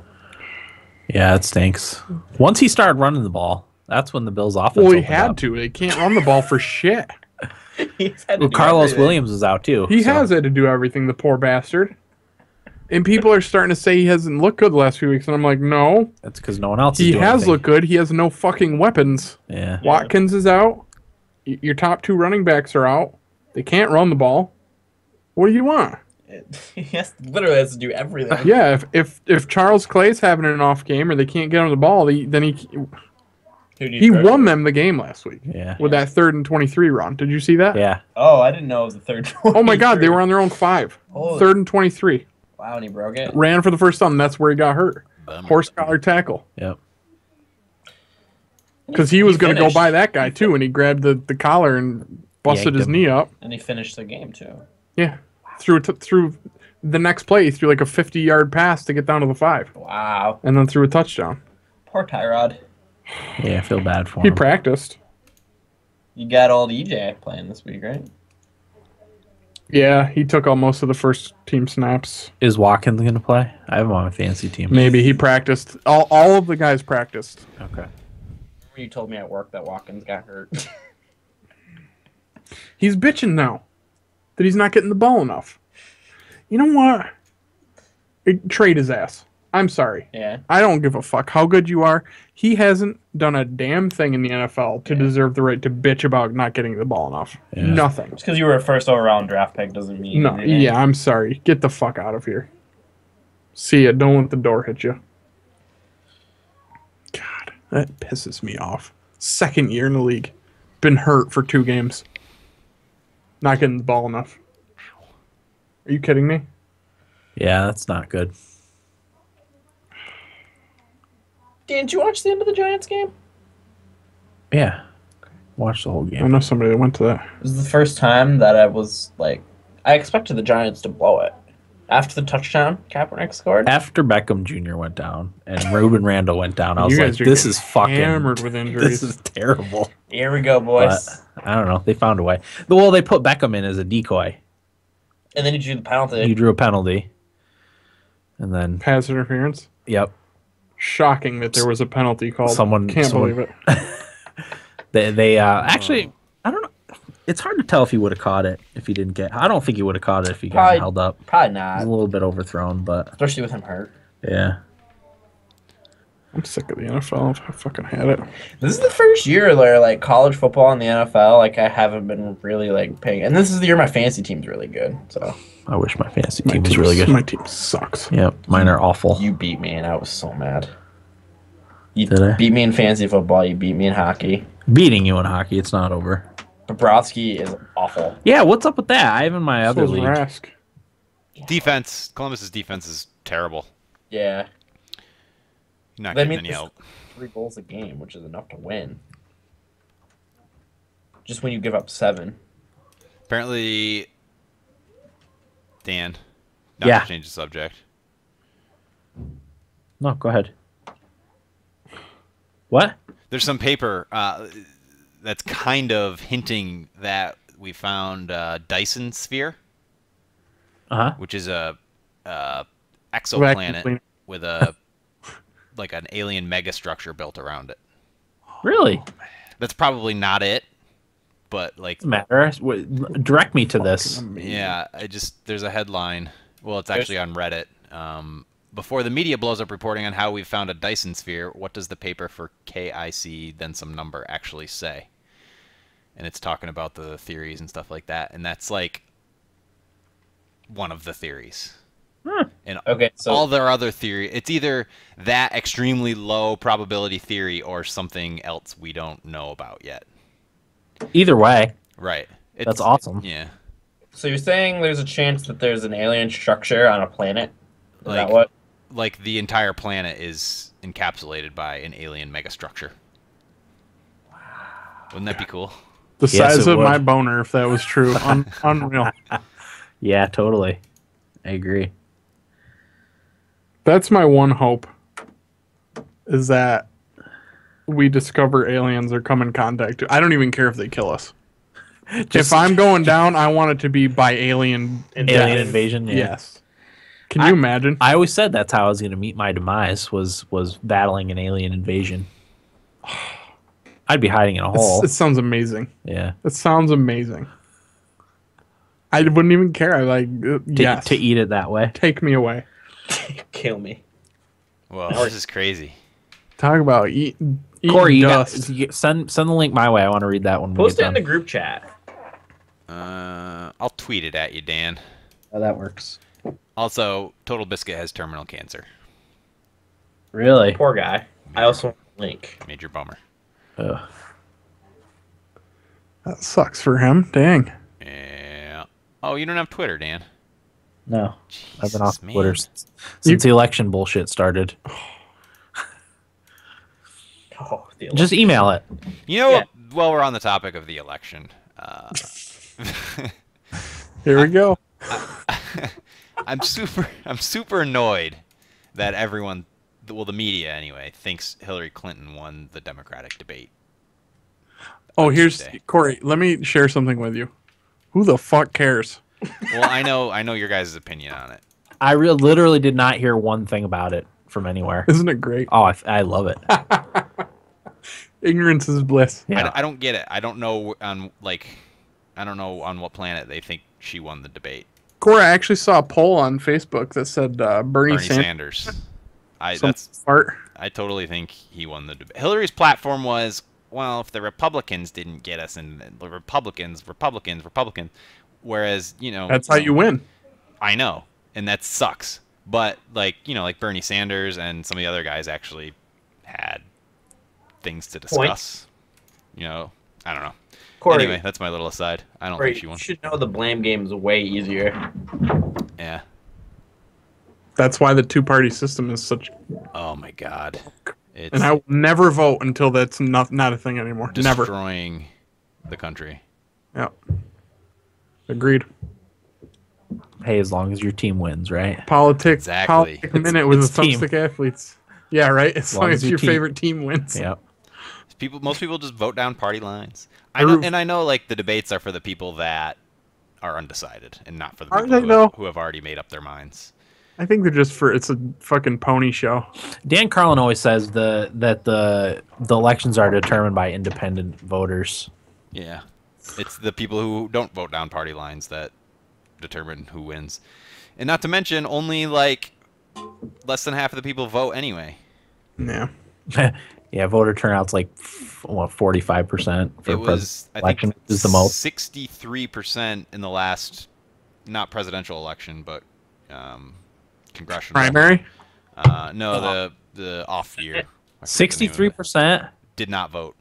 Yeah, it stinks. Once he started running the ball, that's when the Bills' offense. Well, he opened had up. to. They can't run the ball for shit. He's had to Well, do Carlos everything. Williams was out too. He so- has had to do everything, the poor bastard. And people are starting to say he hasn't looked good the last few weeks, and I'm like, no. That's because no one else. He is doing has anything. looked good. He has no fucking weapons. Yeah. Watkins is out. Your top 2 running backs are out. They can't run the ball. What do you want? He literally has to do everything. Yeah, if Charles Clay's having an off game or they can't get him the ball, then he Who do you he trust? won them the game last week Yeah. with that 3rd and 23 run. Did you see that? Yeah. Oh, I didn't know it was the third. Oh my God, they were on their own 5. Holy- 3rd and 23. Wow, and he broke it. Ran for the first time. That's where he got hurt. Bummer. Horse collar tackle. Yep. Because he was going to go finished. by that guy too, and he grabbed the collar and busted Yanked his him. knee up. And he finished the game too. Yeah, through the next play, he threw like a 50-yard pass to get down to the 5, Wow. and then threw a touchdown. Poor Tyrod. Yeah, I feel bad for He him. practiced. You got old EJ playing this week, right? Yeah, he took all most of the first team snaps. Is Watkins going to play? I have him on my fantasy team. Maybe he practiced. All of the guys practiced. Okay. You told me at work that Watkins got hurt. He's bitching now that he's not getting the ball enough. You know what? Trade his ass. I'm sorry. Yeah. I don't give a fuck how good you are. He hasn't done a damn thing in the NFL to deserve the right to bitch about not getting the ball enough. Yeah. Nothing. Just because you were a first overall draft pick doesn't mean No. anything. Yeah, I'm sorry. Get the fuck out of here. See ya. Don't let the door hit you. God, that pisses me off. 2nd year in the league. Been hurt for 2 games. Not getting the ball enough. Are you kidding me? Yeah, that's not good. Didn't you watch the end of the Giants game? Yeah. Watch the whole I game. know somebody that went to that. It was the first time that I was like, I expected the Giants to blow it. After the touchdown Kaepernick scored. After Beckham Jr. went down and Ruben Randall went down, I was You like, guys are this getting is fucking hammered with injuries. This is terrible. Here we go, boys. But I don't know. They found a way. Well, they put Beckham in as a decoy. And then he drew the penalty. He drew a penalty. And then, Pass interference. yep. Shocking that there was a penalty called. Someone- Can't believe it. They actually, I don't know. It's hard to tell if he would have caught it if he didn't get. I don't think he would have caught it if he got Probably- held up. Probably It was not. a little bit overthrown, but Especially with him hurt. yeah. I'm sick of the NFL. I fucking had it. This is the first year where like college football and the NFL, like I haven't been really like paying. And this is the year my fantasy team's really good. So I wish my fantasy My team was really good. My team sucks. Yep, mine are awful. you beat me, and I was so mad. You Did I? beat me in fantasy football. You beat me in hockey. Beating you in hockey, it's not over. Bobrovsky is awful. Yeah, what's up with that? I have in my other So is league. Rask. Defense. Columbus's defense is terrible. Yeah, Not They getting mean any this- help. 3 goals a game, which is enough to win. Just when you give up 7. Apparently, Dan. Not Yeah. to change the subject. No, go ahead. What? There's some paper that's kind of hinting that we found Dyson Sphere, Uh huh. which is a Vacuum exoplanet cleaner. with a like an alien megastructure built around it. Really? That's probably not it, but like Doesn't matter. Direct me to this. yeah, there's a headline. Well, it's actually on Reddit. Before the media blows up reporting on how we found a Dyson sphere, what does the paper for KIC then some number actually say? And it's talking about the theories and stuff like that, and that's like one of the theories. And And Okay, so all their other theory, it's either that extremely low probability theory or something else we don't know about yet. Either way, Right. that's awesome. Yeah. so you're saying there's a chance that there's an alien structure on a planet? Is Like, that what? like the entire planet is encapsulated by an alien megastructure. Wouldn't that be cool? The Yes, size it of my would. boner, if that was true. Unreal. Yeah, totally. I agree. That's my one hope. Is that we discover aliens or come in contact. I don't even care if they kill us. If I'm going down, I want it to be by alien Alien death. invasion. Yeah. Yes. Can you imagine? I always said that's how I was going to meet my demise was battling an alien invasion. I'd be hiding in a hole. It sounds amazing. Yeah. It sounds amazing. I wouldn't even care. I like yes. To eat it that way. Take me away. Kill me. Well, this is crazy. Talk about eating Corey, you dust. send the link my way. I want to read that one. Post it in the group chat. I'll tweet it at you, Dan. Oh, that works. Also, Total Biscuit has terminal cancer. Really? Poor guy. I also want a link. Major bummer. Ugh. That sucks for him. Dang. Yeah. Oh, you don't have Twitter, Dan. No. I've been off Jesus, man. Twitter since the election bullshit started. Oh, the Just email it. You know, Yeah. while we're on the topic of the election, Here we go. I'm super annoyed that everyone, well, the media anyway, thinks Hillary Clinton won the Democratic debate. Oh, here's Tuesday. Corey. Let me share something with you. Who the fuck cares? Well, I know your guys' opinion on it. I literally did not hear one thing about it from anywhere. Isn't it great? Oh, I love it. Ignorance is bliss. Yeah. I don't get it. I don't know on what planet they think she won the debate. Corey, I actually saw a poll on Facebook that said Bernie Sanders. Sanders. Some fart. I totally think he won the debate. Hillary's platform was, well, if the Republicans didn't get us, and the Republicans, whereas, That's how you win. I know, and that sucks. But like Bernie Sanders and some of the other guys actually had things to discuss. I don't know. Corey, Anyway, that's my little aside. I don't Corey, think she won. you should know the blame game is way easier. Yeah. That's why the two-party system is such. Oh my God. It's And I will never vote until that's not a thing anymore. Never. destroying the country. Yeah. Agreed. Hey, as long as your team wins, right? Politics. Exactly. Politics minute with the it's team. Thumbstick athletes. Yeah, right. As long as your your team- favorite team wins. Yeah. Most people just vote down party lines. I know like the debates are for the people that are undecided and not for the Are people they, though? who have already made up their minds. I think they're just it's a fucking pony show. Dan Carlin always says that the elections are determined by independent voters. Yeah. It's the people who don't vote down party lines that determine who wins. And not to mention, only like less than half of the people vote anyway. Yeah. Yeah, voter turnout's like 45% for It was, I election think, is the most. 63% in the last, not presidential election, but congressional. Primary. No, the off year. I forget the name of it. 63% Did not vote.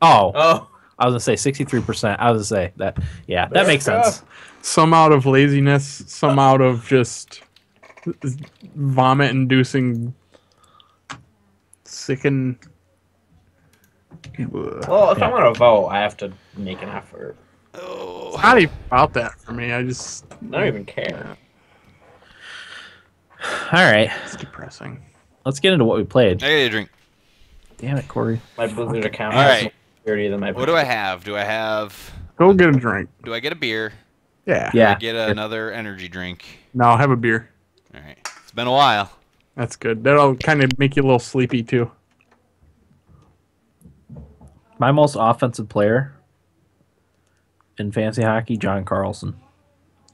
Oh, Oh, I was gonna say 63%. I was gonna say that. Yeah, that makes sense. Some out of laziness. Some out of just vomit-inducing, sicken. well, if I want to vote, I have to make an effort. Oh. It's not even about that for me. I don't even care. All right, It's depressing. let's get into what we played. I gotta drink. Damn it, Corey. My Blizzard account All has right. more security than my. What do I have? Do I Go get a drink. get a beer? Yeah. Yeah. Get another energy drink. No, have a beer. All right. It's been a while. That's good. That'll kind of make you a little sleepy too. My most offensive player in fantasy hockey, John Carlson.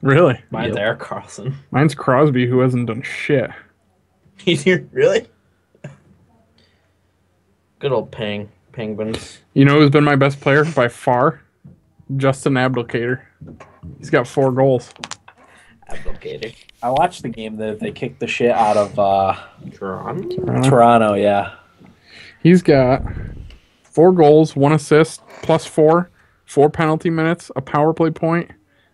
Really? Mine's Yep. Eric Carlson. Mine's Crosby, who hasn't done shit. He's here, really? Good old Penguins. You know who's been my best player by far? Justin Abdelkader. He's got 4 goals. Abdicated. I watched the game that they kicked the shit out of Toronto. Toronto. Yeah. He's got 4 goals, 1 assist, +4, 4 penalty minutes, a power play point,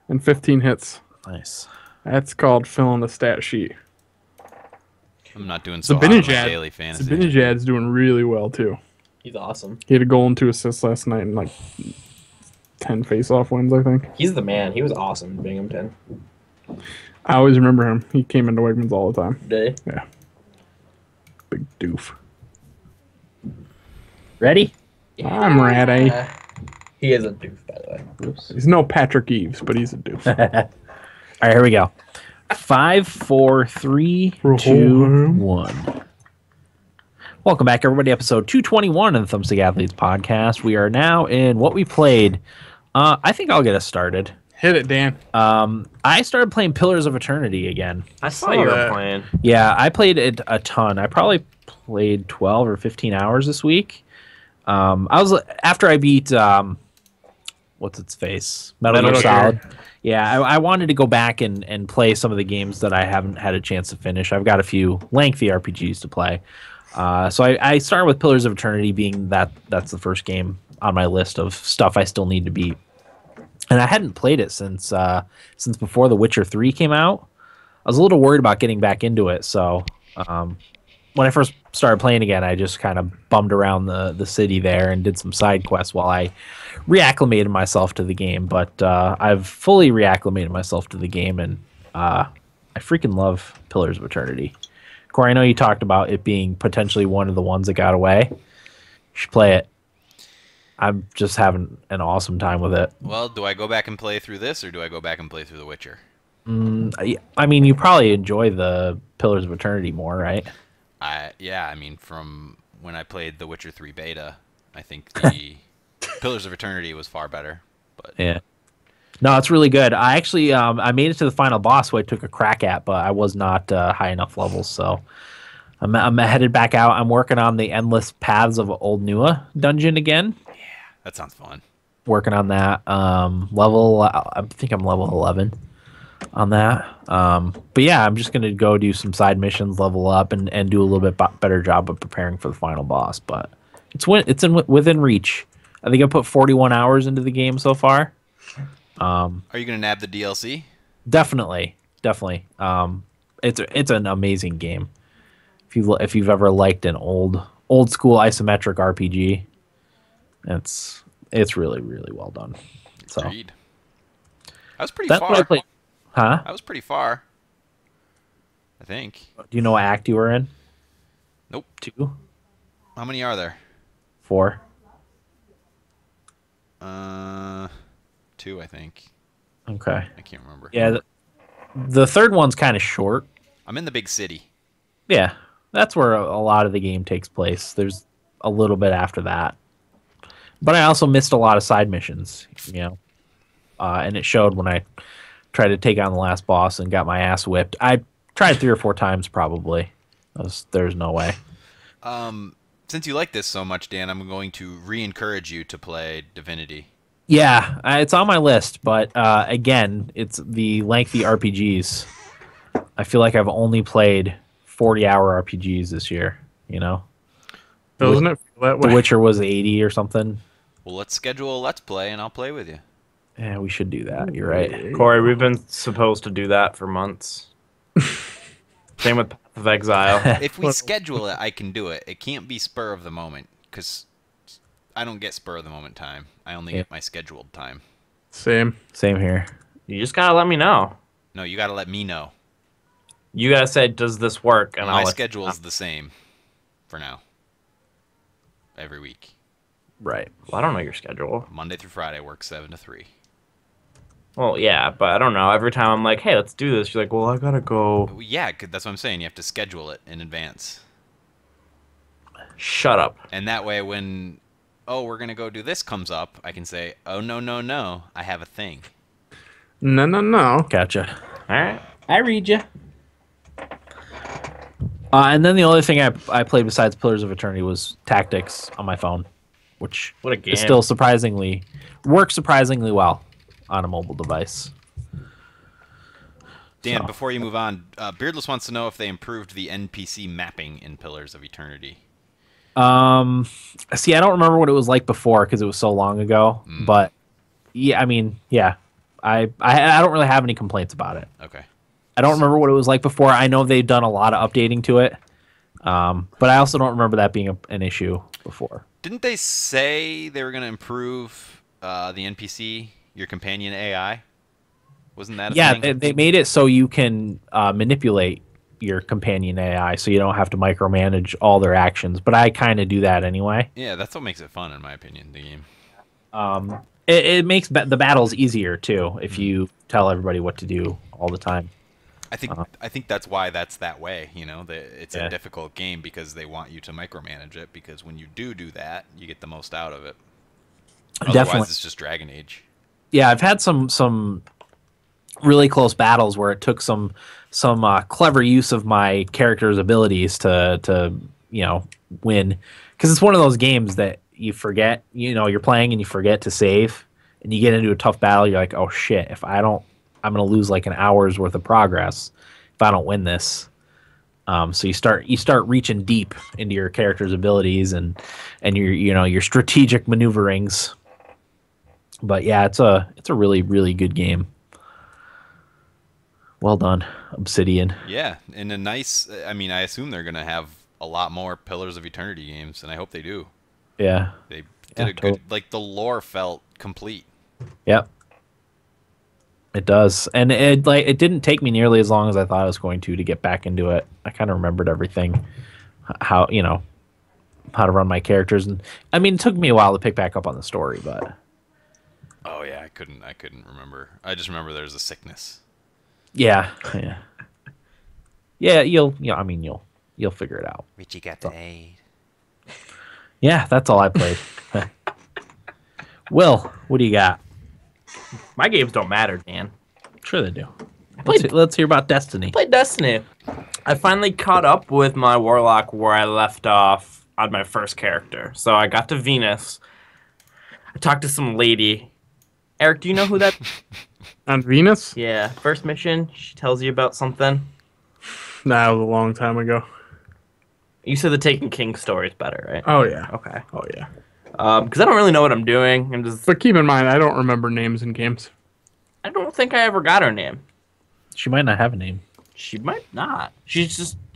and 15 hits. Nice. That's called filling the stat sheet. I'm not doing so hot on my daily fantasy. Zabinajad's doing really well too. He's awesome. He had a goal and 2 assists last night and like 10 face-off wins, I think. He's the man. He was awesome in Binghamton. I always remember him. He came into Wegmans all the time. Did he? Yeah. Big doof. Ready? I'm ready. He is a doof, by the way. Oops. He's no Patrick Eves, but he's a doof. All right, here we go. 5, 4, 3, Roll 2, him. 1. Welcome back, everybody. Episode 221 of the Thumbstick Athletes podcast. We are now in what we played. I think I'll get us started. Hit it, Dan. I started playing Pillars of Eternity again. I saw you were that. playing. Yeah, I played it a ton. I probably played 12 or 15 hours this week. I was after I beat what's its face, Metal Gear Solid. Yeah, I wanted to go back and play some of the games that I haven't had a chance to finish. I've got a few lengthy RPGs to play. So I started with Pillars of Eternity, being that's the first game on my list of stuff I still need to beat. And I hadn't played it since before The Witcher 3 came out. I was a little worried about getting back into it, so when I first started playing again, I just kind of bummed around the city there and did some side quests while I reacclimated myself to the game. But I've fully reacclimated myself to the game, and I freaking love Pillars of Eternity. Corey, I know you talked about it being potentially one of the ones that got away. You should play it. I'm just having an awesome time with it. Well, do I go back and play through this, or do I go back and play through The Witcher? I mean, you probably enjoy the Pillars of Eternity more, right? Yeah, I mean, from when I played The Witcher 3 beta, I think the Pillars of Eternity was far better. But Yeah. No, it's really good. I actually I made it to the final boss, who I took a crack at, but I was not high enough levels, so I'm headed back out. I'm working on the Endless Paths of Old Nua dungeon again. that sounds fun. Working on that. I think I'm level 11 on that. But yeah, I'm just gonna go do some side missions, level up, and do a little bit better job of preparing for the final boss. But it's within reach. I think I put 41 hours into the game so far. Are you going to nab the DLC? Definitely. It's an amazing game. If you've ever liked an old school isometric RPG, it's really, really well done. So Agreed. I was pretty that's far. what I played. Huh? I was pretty far. I think. Do you know what act you were in? Nope. 2? How many are there? 4? 2, I think. Okay. I can't remember. Yeah, the third one's kind of short. I'm in the big city. Yeah, that's where a lot of the game takes place. There's a little bit after that. But I also missed a lot of side missions, and it showed when I tried to take on the last boss and got my ass whipped. I tried 3 or 4 times probably. There's no way. Since you like this so much, Dan, I'm going to re-encourage you to play Divinity. Yeah, it's on my list, but again, it's the lengthy RPGs. I feel like I've only played 40-hour RPGs this year, Doesn't it feel that way? The Witcher was 80 or something. Well, let's schedule a Let's Play, and I'll play with you. Yeah, we should do that. You're right. Corey, we've been supposed to do that for months. Same with Path of Exile. If we schedule it, I can do it. It can't be spur of the moment, because I don't get spur of the moment time. I only get my scheduled time. Same here. You just gotta let me know. No, you got to let me know. You gotta say, does this work? And My I'll schedule is the same for now. Every week. Right. Well, I don't know your schedule. Monday through Friday, work 7 to 3. Well, yeah, but I don't know. Every time I'm like, hey, let's do this, you're like, well, I gotta go. Yeah, that's what I'm saying. You have to schedule it in advance. Shut up. And that way when, we're going to go do this comes up, I can say, oh, no, I have a thing. No. Gotcha. All right. I read you. And then the only thing I played besides Pillars of Eternity was Tactics on my phone, which What a game. is still works surprisingly well on a mobile device. Dan, So. before you move on, Beardless wants to know if they improved the NPC mapping in Pillars of Eternity. See, I don't remember what it was like before because it was so long ago. But yeah, I mean, yeah, I don't really have any complaints about it. Okay. I don't remember what it was like before. I know they've done a lot of updating to it, but I also don't remember that being an issue before. Didn't they say they were going to improve the NPC, your companion AI? Wasn't that a thing? Yeah, they made it so you can manipulate your companion AI, so you don't have to micromanage all their actions. But I kind of do that anyway. Yeah, that's what makes it fun, in my opinion, the game. It makes the battles easier too if you tell everybody what to do all the time. I think that's why that's that way. You know, it's Yeah. a difficult game because they want you to micromanage it. Because when you do that, you get the most out of it. Otherwise, Definitely. it's just Dragon Age. Yeah, I've had some really close battles where it took some clever use of my character's abilities to win, because it's one of those games that you forget. You're playing and you forget to save, and you get into a tough battle. You're like, oh shit! If I don't, I'm gonna lose like an hour's worth of progress if I don't win this. So you start reaching deep into your character's abilities and your strategic maneuverings. But yeah, it's a really, really good game. Well done, Obsidian. Yeah, and a nice. I mean, I assume they're gonna have a lot more Pillars of Eternity games, and I hope they do. Yeah. They did a good. Like the lore felt complete. Yep. It does, and it didn't take me nearly as long as I thought it was going to get back into it. I kind of remembered everything, how to run my characters, and I mean, it took me a while to pick back up on the story, but. Oh yeah, I couldn't remember. I just remember there's a sickness. Yeah. You'll figure it out. Richie got the aid. Yeah, that's all I played. Will, what do you got? My games don't matter, Dan. Sure they do. played- Let's hear about Destiny. Played Destiny. I finally caught up with my Warlock where I left off on my first character. So I got to Venus. I talked to some lady. Eric, do you know who that? On Venus? Yeah, first mission. She tells you about something. That was a long time ago. You said the Taken King story is better, right? Oh yeah. Okay. Oh yeah. Because I don't really know what I'm doing. But keep in mind, I don't remember names in games. I don't think I ever got her name. She might not have a name. She might not. She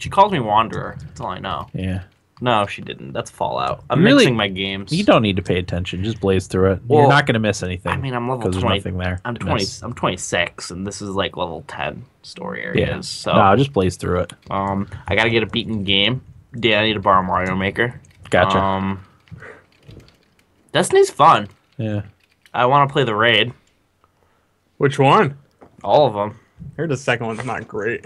calls me Wanderer. That's all I know. Yeah. No, she didn't. That's Fallout. I'm Really- mixing my games. You don't need to pay attention. Just blaze through it. Well, You're not going to miss anything. I mean, I'm level 'cause 20. There's nothing there. I'm to 20. miss. I'm 26, and this is like level 10 story areas. Yeah. So, No, just blaze through it. I gotta get a beaten game. Yeah, I need to borrow Mario Maker. Gotcha. Destiny's fun. Yeah. I want to play the raid. Which one? All of them. I heard the second one's not great.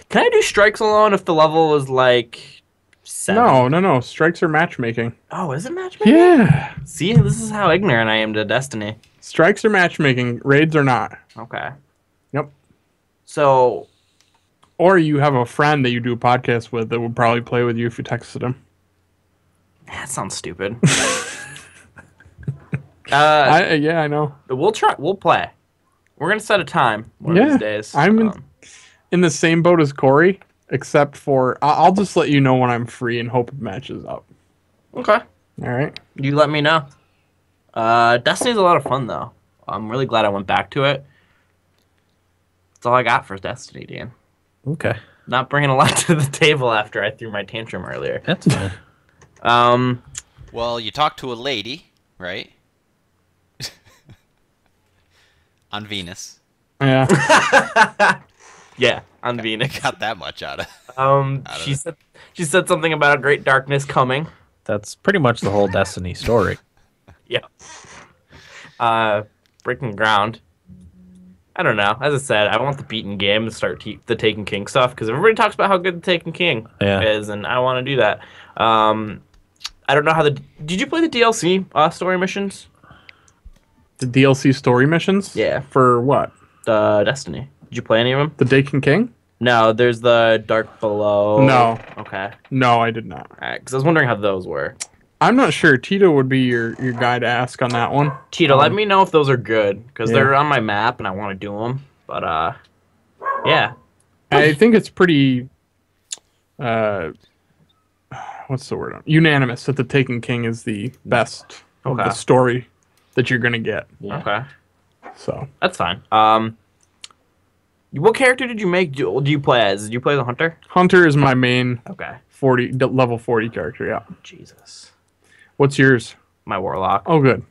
Can I do strikes alone if the level is like 7? No. Strikes are matchmaking. Oh, is it matchmaking? Yeah. See, this is how ignorant I am to Destiny. Strikes are matchmaking. Raids are not. Okay. Yep. So, Or you have a friend that you do a podcast with that would probably play with you if you texted him. that sounds stupid. Yeah, I know. We'll try. We'll play. We're gonna set a time one of these days. I'm in the same boat as Corey, except for I'll just let you know when I'm free and hope it matches up. Okay. All right. You let me know. Destiny's a lot of fun though. I'm really glad I went back to it. That's all I got for Destiny, Dan. Okay. Not bringing a lot to the table after I threw my tantrum earlier. That's fine. Well, you talked to a lady, right? On Venus. Yeah. Yeah, on Venus. Got that much out of. She said something about a great darkness coming. That's pretty much the whole Destiny story. Yeah. Breaking ground. I don't know. As I said, I want the beaten game to start the Taken King stuff because everybody talks about how good the Taken King is, and I want to do that. I don't know how Did you play the DLC story missions? The DLC story missions? Yeah. For what? Destiny. Did you play any of them? The Dakin King? No, there's the Dark Below. No. Okay. No, I did not. All right, because I was wondering how those were. I'm not sure. Tito would be your guy to ask on that one. Tito, let me know if those are good because they're on my map and I want to do them. But Yeah. I think it's pretty. What's the word? Unanimous that the Taken King is the best of the story that you're gonna get. Yeah. Okay. So that's fine. What character did you make? Do you play as? Did you play the hunter? Hunter is my main. Okay. Level 40 character. Yeah. Jesus. What's yours? My warlock. Oh, good.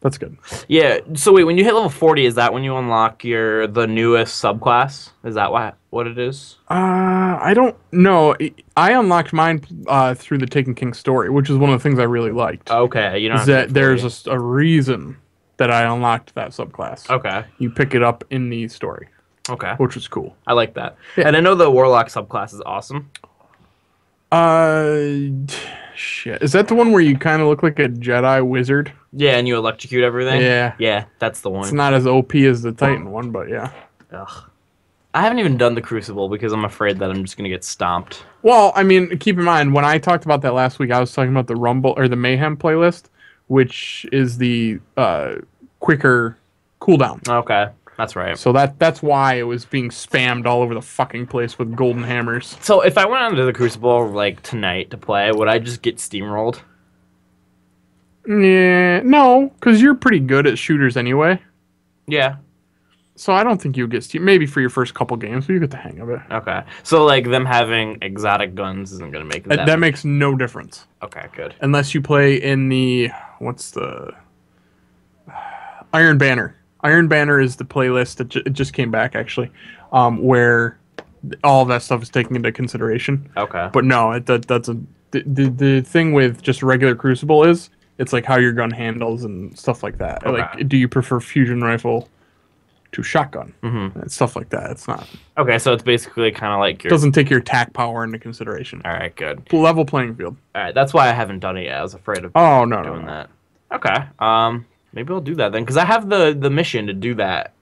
That's good. Yeah. So wait, when you hit level 40, is that when you unlock the newest subclass? Is that what it is? I don't know. I unlocked mine through the Taken King story, which is one of the things I really liked. Okay, you know that there's a reason that I unlocked that subclass. Okay. You pick it up in the story. Okay. Which was cool. I like that. Yeah. And I know the warlock subclass is awesome. Shit. Is that the one where you kind of look like a Jedi wizard? Yeah, and you electrocute everything? Yeah. Yeah, that's the one. It's not as OP as the Titan one, but yeah. Ugh. I haven't even done the Crucible because I'm afraid that I'm just going to get stomped. Well, I mean, keep in mind, when I talked about that last week, I was talking about the Rumble or the Mayhem playlist, which is the quicker cooldown. Okay, that's right. So that's why it was being spammed all over the fucking place with golden hammers. So if I went onto the Crucible like tonight to play, would I just get steamrolled? Yeah, no, because you're pretty good at shooters anyway. Yeah. So I don't think you would get maybe for your first couple games, but you get the hang of it. Okay. So like them having exotic guns isn't going to make that makes no difference. Okay, good. Unless you play in the what's the Iron Banner. Iron Banner is the playlist that it just came back actually, where all of that stuff is taken into consideration. Okay. But no, the thing with just regular Crucible is it's like how your gun handles and stuff like that. Okay. Like, do you prefer fusion rifle to shotgun and stuff like that? It's not. Okay, so it's basically kind of like your... doesn't take your attack power into consideration. All right, good. Level playing field. All right, that's why I haven't done it yet. I was afraid of doing that. Okay, maybe I'll do that then, because I have the mission to do that.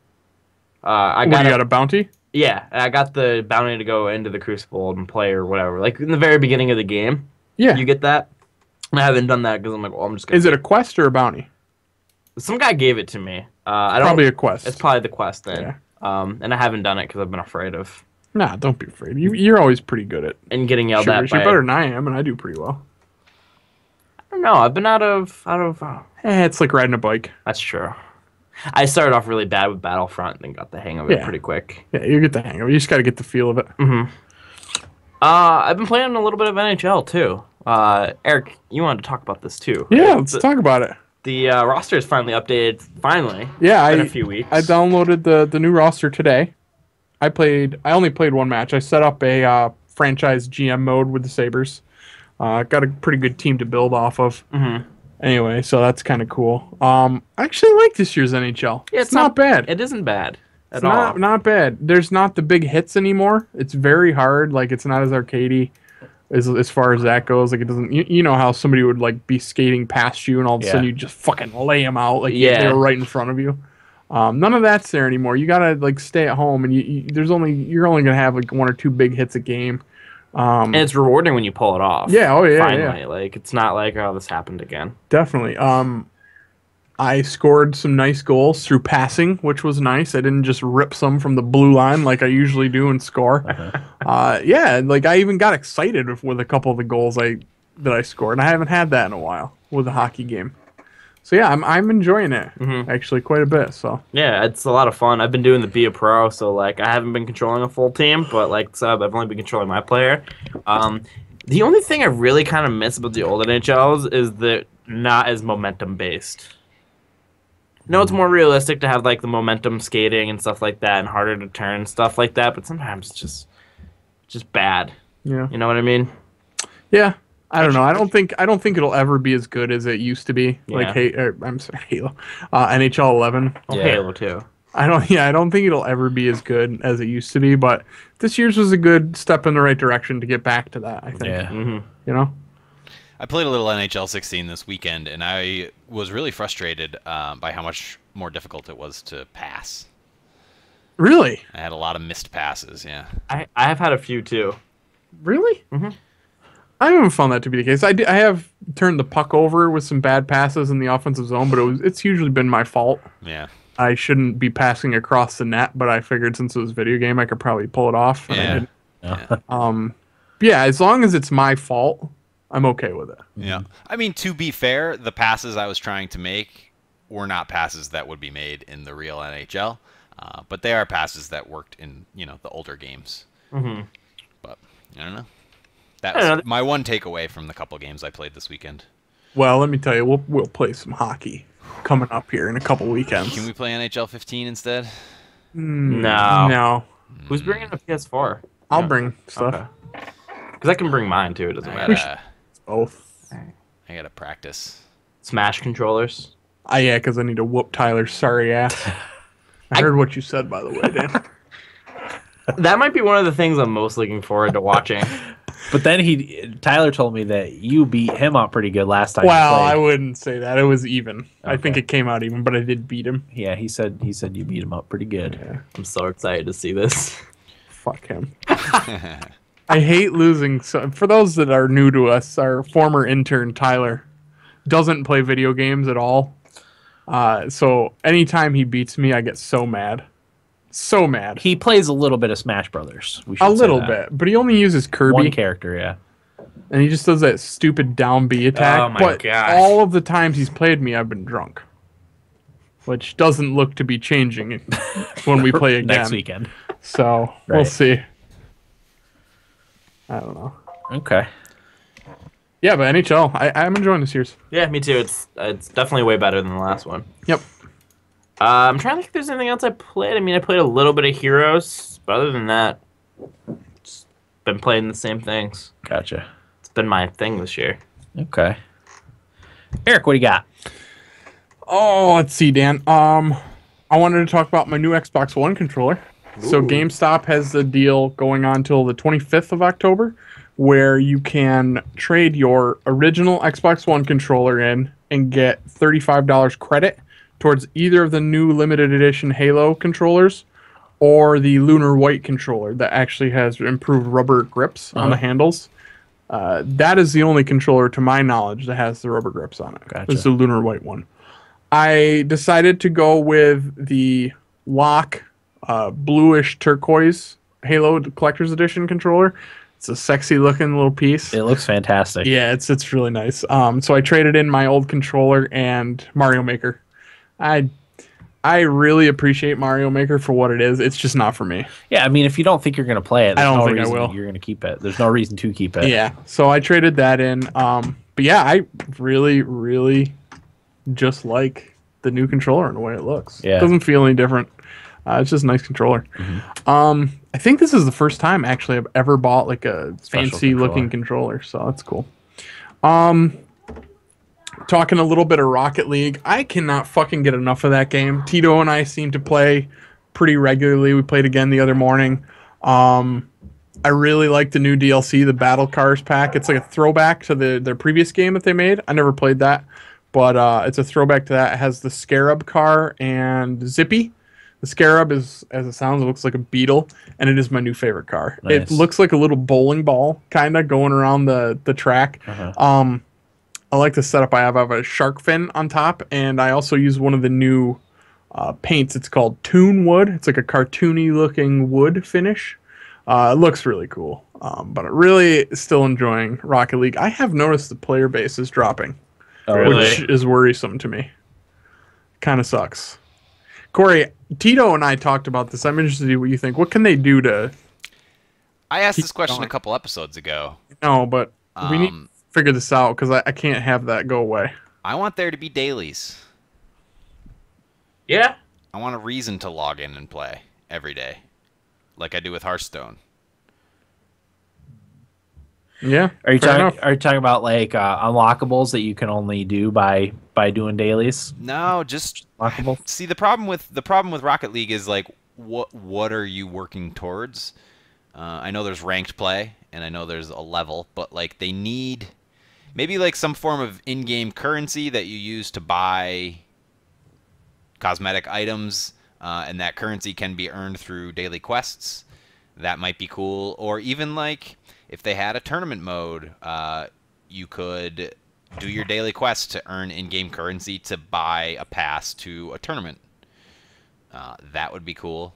You got a bounty? Yeah, I got the bounty to go into the Crucible and play or whatever. Like in the very beginning of the game. Yeah. You get that? And I haven't done that because I'm like, well, I'm just gonna... Is it a quest or a bounty? Some guy gave it to me. Probably a quest. It's probably the quest then. Yeah. And I haven't done it because I've been afraid of... Nah, don't be afraid. You're always pretty good at... And getting yelled at by... You're better than I am, and I do pretty well. I don't know. I've been out of... It's like riding a bike. That's true. I started off really bad with Battlefront and then got the hang of it pretty quick. Yeah, you get the hang of it. You just got to get the feel of it. Mm-hmm. I've been playing a little bit of NHL, too. Eric, you wanted to talk about this, too. Yeah, let's talk about it. The roster is finally updated. Finally. Yeah, in a few weeks. I downloaded the new roster today. I only played one match. I set up a franchise GM mode with the Sabres. Got a pretty good team to build off of. Mm-hmm. Anyway, so that's kind of cool. I actually like this year's NHL. Yeah, it's not bad. It isn't bad at all. Not bad. There's not the big hits anymore. It's very hard. Like, it's not as arcadey as far as that goes. Like, it doesn't. You know how somebody would like be skating past you and all of a sudden you just fucking lay them out like they were right in front of you. None of that's there anymore. You gotta like stay at home, and you're only gonna have like one or two big hits a game. And it's rewarding when you pull it off. Yeah, oh yeah, finally. Yeah. Like, it's not like, oh, this happened again. Definitely. I scored some nice goals through passing, which was nice. I didn't just rip some from the blue line like I usually do and score. Yeah, like I even got excited with a couple of the goals that I scored, and I haven't had that in a while with a hockey game. So yeah, I'm enjoying it actually quite a bit. So yeah, it's a lot of fun. I've been doing the Be a Pro, so like I haven't been controlling a full team, but like I've only been controlling my player. The only thing I really kind of miss about the old NHLs is that not as momentum based. No, it's more realistic to have like the momentum skating and stuff like that, and harder to turn and stuff like that. But sometimes it's just bad. Yeah, you know what I mean? Yeah. I don't know. I don't think it'll ever be as good as it used to be. Yeah. Like I'm sorry, Halo, NHL 11. Oh, yeah. Halo too. I don't think it'll ever be as good as it used to be. But this year's was a good step in the right direction to get back to that. I think. Yeah. Mm-hmm. You know. I played a little NHL 16 this weekend, and I was really frustrated by how much more difficult it was to pass. Really? I had a lot of missed passes. Yeah. I have had a few too. Really? Mm-hmm. I haven't found that to be the case. I have turned the puck over with some bad passes in the offensive zone, but it's usually been my fault. Yeah. I shouldn't be passing across the net, but I figured since it was a video game, I could probably pull it off. And I Yeah. didn't. Yeah. Yeah, as long as it's my fault, I'm okay with it. Yeah. I mean, to be fair, the passes I was trying to make were not passes that would be made in the real NHL, but they are passes that worked in, the older games. Mm-hmm. But I don't know. That was my one takeaway from the couple games I played this weekend. Well, let me tell you, we'll play some hockey coming up here in a couple weekends. Can we play NHL 15 instead? No. Who's bringing a PS4? I'll bring stuff. Okay. Because I can bring mine too. It doesn't matter. Both. I gotta practice. Smash controllers. Yeah, because I need to whoop Tyler's sorry ass. I heard what you said, by the way, Dan. That might be one of the things I'm most looking forward to watching. But then Tyler told me that you beat him up pretty good last time. Well, you played. I wouldn't say that. It was even. Okay. I think it came out even, but I did beat him. Yeah, he said you beat him up pretty good. Yeah. I'm so excited to see this. Fuck him. I hate losing. So, for those that are new to us, our former intern Tyler doesn't play video games at all. So anytime he beats me, I get so mad. So mad. He plays a little bit of Smash Brothers. We should A say little that. bit, but he only uses Kirby. One character, yeah. And he just does that stupid down B attack. Oh my but gosh. all of the times he's played me, I've been drunk. Which doesn't look to be changing when we play again. Next weekend. So we'll Right. see. I don't know. Okay. Yeah, but NHL, I'm enjoying this year's. Yeah, me too. It's definitely way better than the last one. Yep. I'm trying to think if there's anything else I played. I mean, I played a little bit of Heroes, but other than that, just been playing the same things. Gotcha. It's been my thing this year. Okay. Eric, what do you got? Oh, let's see, Dan. I wanted to talk about my new Xbox One controller. So GameStop has the deal going on till the 25th of October, where you can trade your original Xbox One controller in and get $35 credit towards either of the new limited edition Halo controllers or the Lunar White controller that actually has improved rubber grips on the handles. That is the only controller, to my knowledge, that has the rubber grips on it. Gotcha. It's the Lunar White one. I decided to go with the Lock bluish turquoise Halo Collector's Edition controller. It's a sexy looking little piece. It looks fantastic. Yeah, it's really nice. So I traded in my old controller and Mario Maker. I really appreciate Mario Maker for what it is. It's just not for me. Yeah, I mean, if you don't think you're going to play it, there's I don't no think I reason will. that you're going to keep it. There's no reason to keep it. Yeah, so I traded that in. But yeah, I really, really just like the new controller and the way it looks. Yeah. It doesn't feel any different. It's just a nice controller. Mm-hmm. I think this is the first time actually I've ever bought like a fancy looking controller, so that's cool. Talking a little bit of Rocket League. I cannot fucking get enough of that game. Tito and I seem to play pretty regularly. We played again the other morning. I really like the new DLC, the Battle Cars pack. It's like a throwback to their previous game that they made. I never played that, but it's a throwback to that. It has the Scarab car and Zippy. The Scarab is, as it sounds, it looks like a beetle, and it is my new favorite car. Nice. It looks like a little bowling ball, kind of going around the track. Uh-huh. I like the setup I have. I have a shark fin on top, and I also use one of the new paints. It's called Toon Wood. It's like a cartoony looking wood finish. It looks really cool. But I'm really still enjoying Rocket League. I have noticed the player base is dropping, which is worrisome to me. Kind of sucks. Corey, Tito and I talked about this. I'm interested in what you think. What can they do to... I asked this question a couple episodes ago. No, but we need to figure this out because I can't have that go away. I want there to be dailies. Yeah. I want a reason to log in and play every day, like I do with Hearthstone. Yeah. Are you talking about like unlockables that you can only do by doing dailies? No, just Unlockable? see the problem with Rocket League is like what are you working towards? I know there's ranked play and I know there's a level, but like they need maybe like some form of in-game currency that you use to buy cosmetic items, and that currency can be earned through daily quests. That might be cool. Or even like if they had a tournament mode, you could do your daily quests to earn in-game currency to buy a pass to a tournament. That would be cool.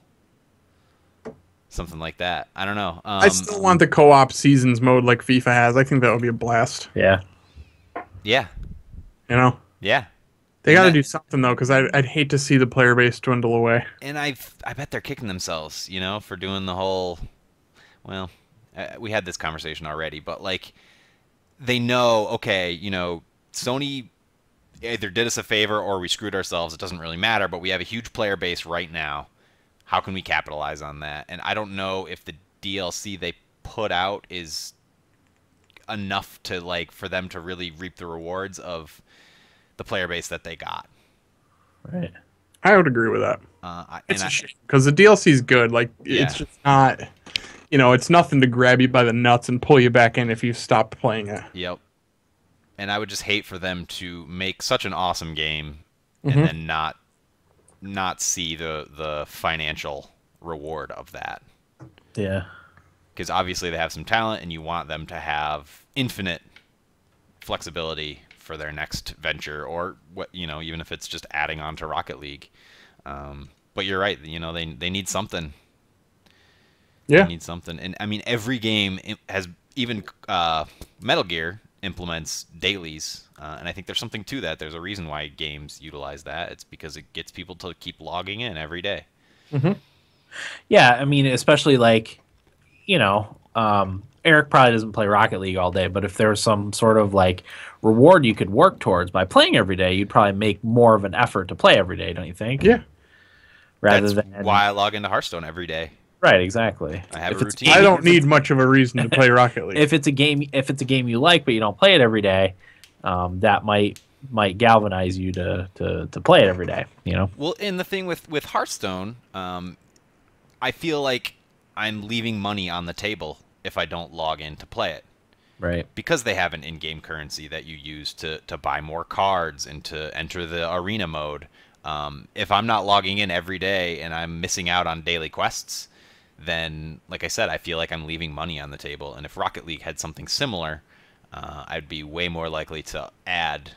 Something like that. I don't know. I still want the co-op seasons mode like FIFA has. I think that would be a blast. Yeah. Yeah. You know? Yeah. They got to do something, though, because I'd hate to see the player base dwindle away. And I bet they're kicking themselves, for doing the whole... Well, we had this conversation already, but, like, they know, okay, Sony either did us a favor or we screwed ourselves. It doesn't really matter, but we have a huge player base right now. How can we capitalize on that? And I don't know if the DLC they put out is enough to, like, for them to really reap the rewards of the player base that they got. Right. I would agree with that. It's a shame because the DLC is good. Like, it's just not, it's nothing to grab you by the nuts and pull you back in if you stop playing it. Yep. And I would just hate for them to make such an awesome game and then not see the financial reward of that. Yeah. Because obviously they have some talent and you want them to have infinite flexibility for their next venture, or what, even if it's just adding on to Rocket League. But you're right, they need something. Yeah. They need something. And I mean, every game has, even Metal Gear implements dailies, and I think there's something to that. There's a reason why games utilize that. It's because it gets people to keep logging in every day. Yeah, I mean, especially like, Eric probably doesn't play Rocket League all day, but if there was some sort of like reward you could work towards by playing every day, you'd probably make more of an effort to play every day, don't you think? Yeah. That's why I log into Hearthstone every day. Right, exactly. I have a routine. I don't need much of a reason to play Rocket League. If it's a game you like, but you don't play it every day, that might galvanize you to play it every day. Well, and the thing with Hearthstone, I feel like I'm leaving money on the table if I don't log in to play it. Right. Because they have an in-game currency that you use to buy more cards and to enter the arena mode. If I'm not logging in every day and I'm missing out on daily quests, then, like I said, I feel like I'm leaving money on the table. And if Rocket League had something similar, I'd be way more likely to add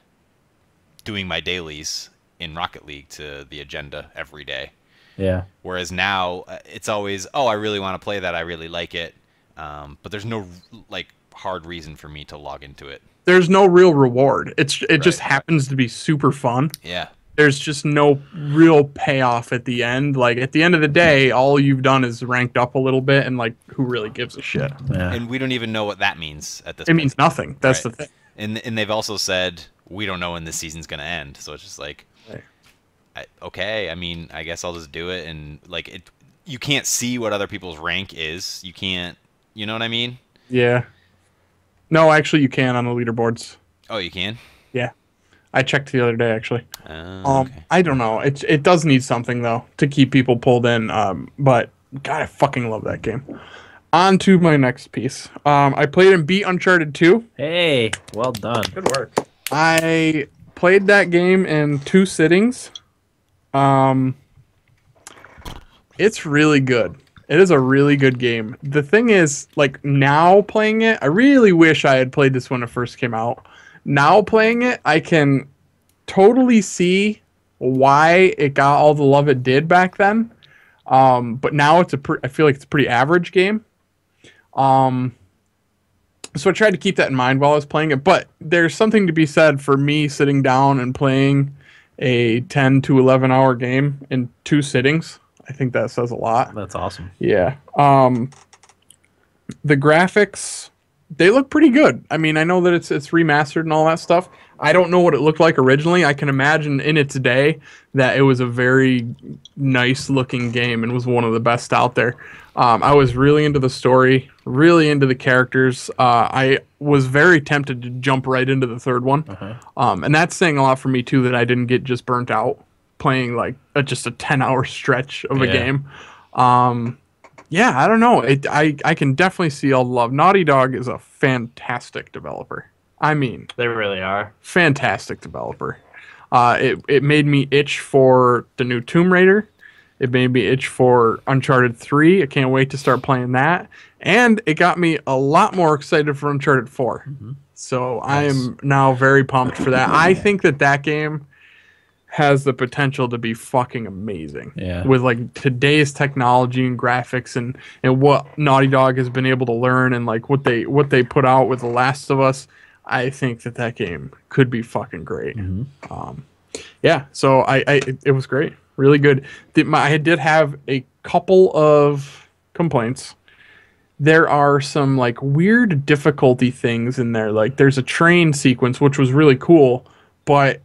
doing my dailies in Rocket League to the agenda every day. Yeah. Whereas now, it's always, I really want to play that, I really like it, but there's no, like, hard reason for me to log into it. There's no real reward. It just happens to be super fun. Yeah. There's just no real payoff at the end. Like, at the end of the day, all you've done is ranked up a little bit, and, like, who really gives a shit? Yeah. And we don't even know what that means at this point. It means nothing. That's the thing. And they've also said, we don't know when this season's going to end. So it's just like, okay, I mean, I guess I'll just do it. And, like, you can't see what other people's rank is. You can't, you know what I mean? Yeah. No, actually, you can on the leaderboards. Oh, you can? Yeah. I checked the other day, actually. Okay. I don't know. It does need something, though, to keep people pulled in. But, God, I fucking love that game. On to my next piece. I played and beat Uncharted 2. Hey, well done. Good work. I played that game in 2 sittings. It's really good. It is a really good game. The thing is, like, now playing it, I really wish I had played this when it first came out. Now playing it, I can totally see why it got all the love it did back then. But now I feel like it's a pretty average game. So I tried to keep that in mind while I was playing it. But there's something to be said for me sitting down and playing a 10 to 11 hour game in 2 sittings. I think that says a lot. That's awesome. Yeah. The graphics, they look pretty good. I mean, I know that it's remastered and all that stuff. I don't know what it looked like originally. I can imagine in its day that it was a very nice looking game and was one of the best out there. I was really into the story, really into the characters. I was very tempted to jump right into the third one. And that's saying a lot for me too, that I didn't get just burnt out playing like just a 10-hour stretch of a game. Yeah, I don't know. I can definitely see all the love. Naughty Dog is a fantastic developer. I mean, They really are. fantastic developer. It made me itch for the new Tomb Raider. It made me itch for Uncharted 3. I can't wait to start playing that. And it got me a lot more excited for Uncharted 4. So I am now very pumped for that. I think that game has the potential to be fucking amazing. Yeah. With like today's technology and graphics and what Naughty Dog has been able to learn and like what they put out with The Last of Us, I think that game could be fucking great. Yeah, so it was great, really good. I did have a couple of complaints. There are some like weird difficulty things in there. Like there's a train sequence which was really cool, but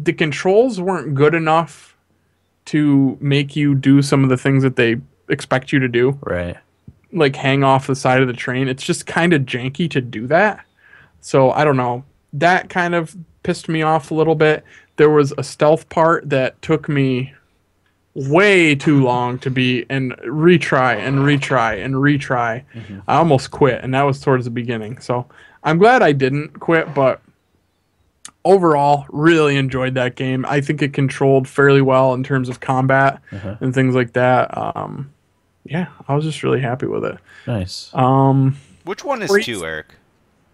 the controls weren't good enough to make you do some of the things that they expect you to do. Right. Like hang off the side of the train. It's just kind of janky to do that. So I don't know. That kind of pissed me off a little bit. There was a stealth part that took me way too long to be and retry. I almost quit, and that was towards the beginning. So I'm glad I didn't quit, but overall, really enjoyed that game. I think it controlled fairly well in terms of combat and things like that. Yeah, I was just really happy with it. Nice. Which one is 2, Eric?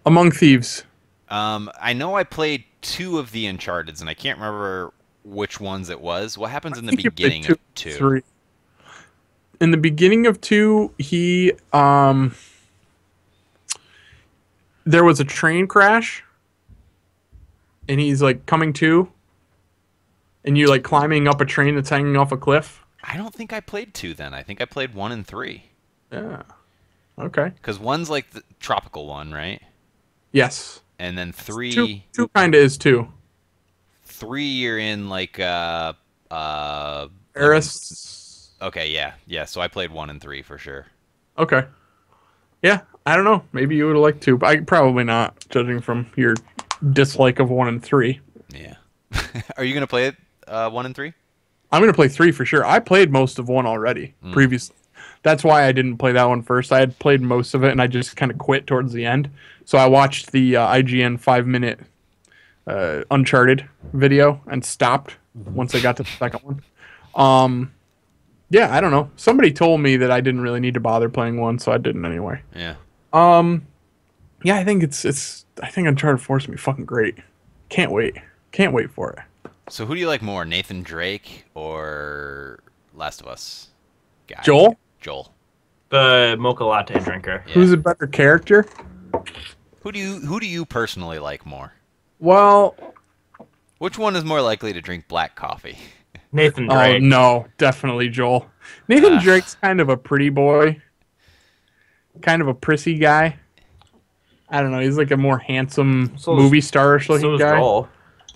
Among Thieves. I know I played 2 of the Uncharted's, and I can't remember which ones it was. What happens in the beginning of 2? 3. In the beginning of 2, he there was a train crash, and he's like coming to, and you're like climbing up a train that's hanging off a cliff. I don't think I played 2 then. I think I played 1 and 3. Yeah. Okay. Because 1's like the tropical one, right? Yes. And then 3... 2 kind of is 2. 3 you're in like Paris. Okay, yeah. So I played 1 and 3 for sure. Okay. Yeah, I don't know. Maybe you would have liked 2, but probably not, judging from your dislike of 1 and 3. Yeah. Are you gonna play it 1 and 3? I'm gonna play 3 for sure. I played most of 1 already previously. That's why I didn't play that one first. I had played most of it, and I just kind of quit towards the end. So I watched the IGN 5-minute Uncharted video and stopped once I got to the second one. Yeah, I don't know. Somebody told me that I didn't really need to bother playing 1, so I didn't anyway. Yeah. Yeah, I think I think Uncharted 4 is gonna be fucking great. Can't wait for it. So who do you like more, Nathan Drake or Last of Us guy? Joel? The mocha latte drinker. Yeah. Who's a better character? Who do you personally like more? Well, Which one is more likely to drink black coffee? Nathan Drake. oh no, definitely Joel. Nathan Drake's kind of a pretty boy, kind of a prissy guy. I don't know. He's like a more handsome movie starish looking guy. Joel.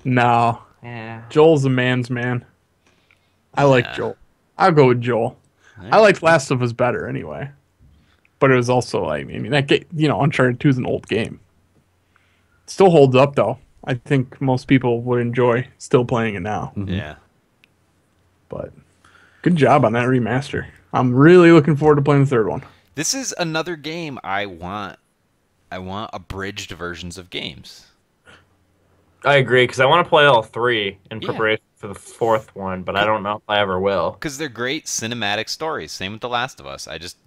No, Yeah. Joel's a man's man. I like Joel. I'll go with Joel. I liked Last of Us better anyway. But it was also like, I mean, that game, Uncharted 2 is an old game. Still holds up though. I think most people would enjoy still playing it now. Yeah. But good job on that remaster. I'm really looking forward to playing the third one. This is another game I want abridged versions of games. I agree, because I want to play all 3 in preparation for the 4th one, but I don't know if I ever will. Because they're great cinematic stories. Same with The Last of Us. I just,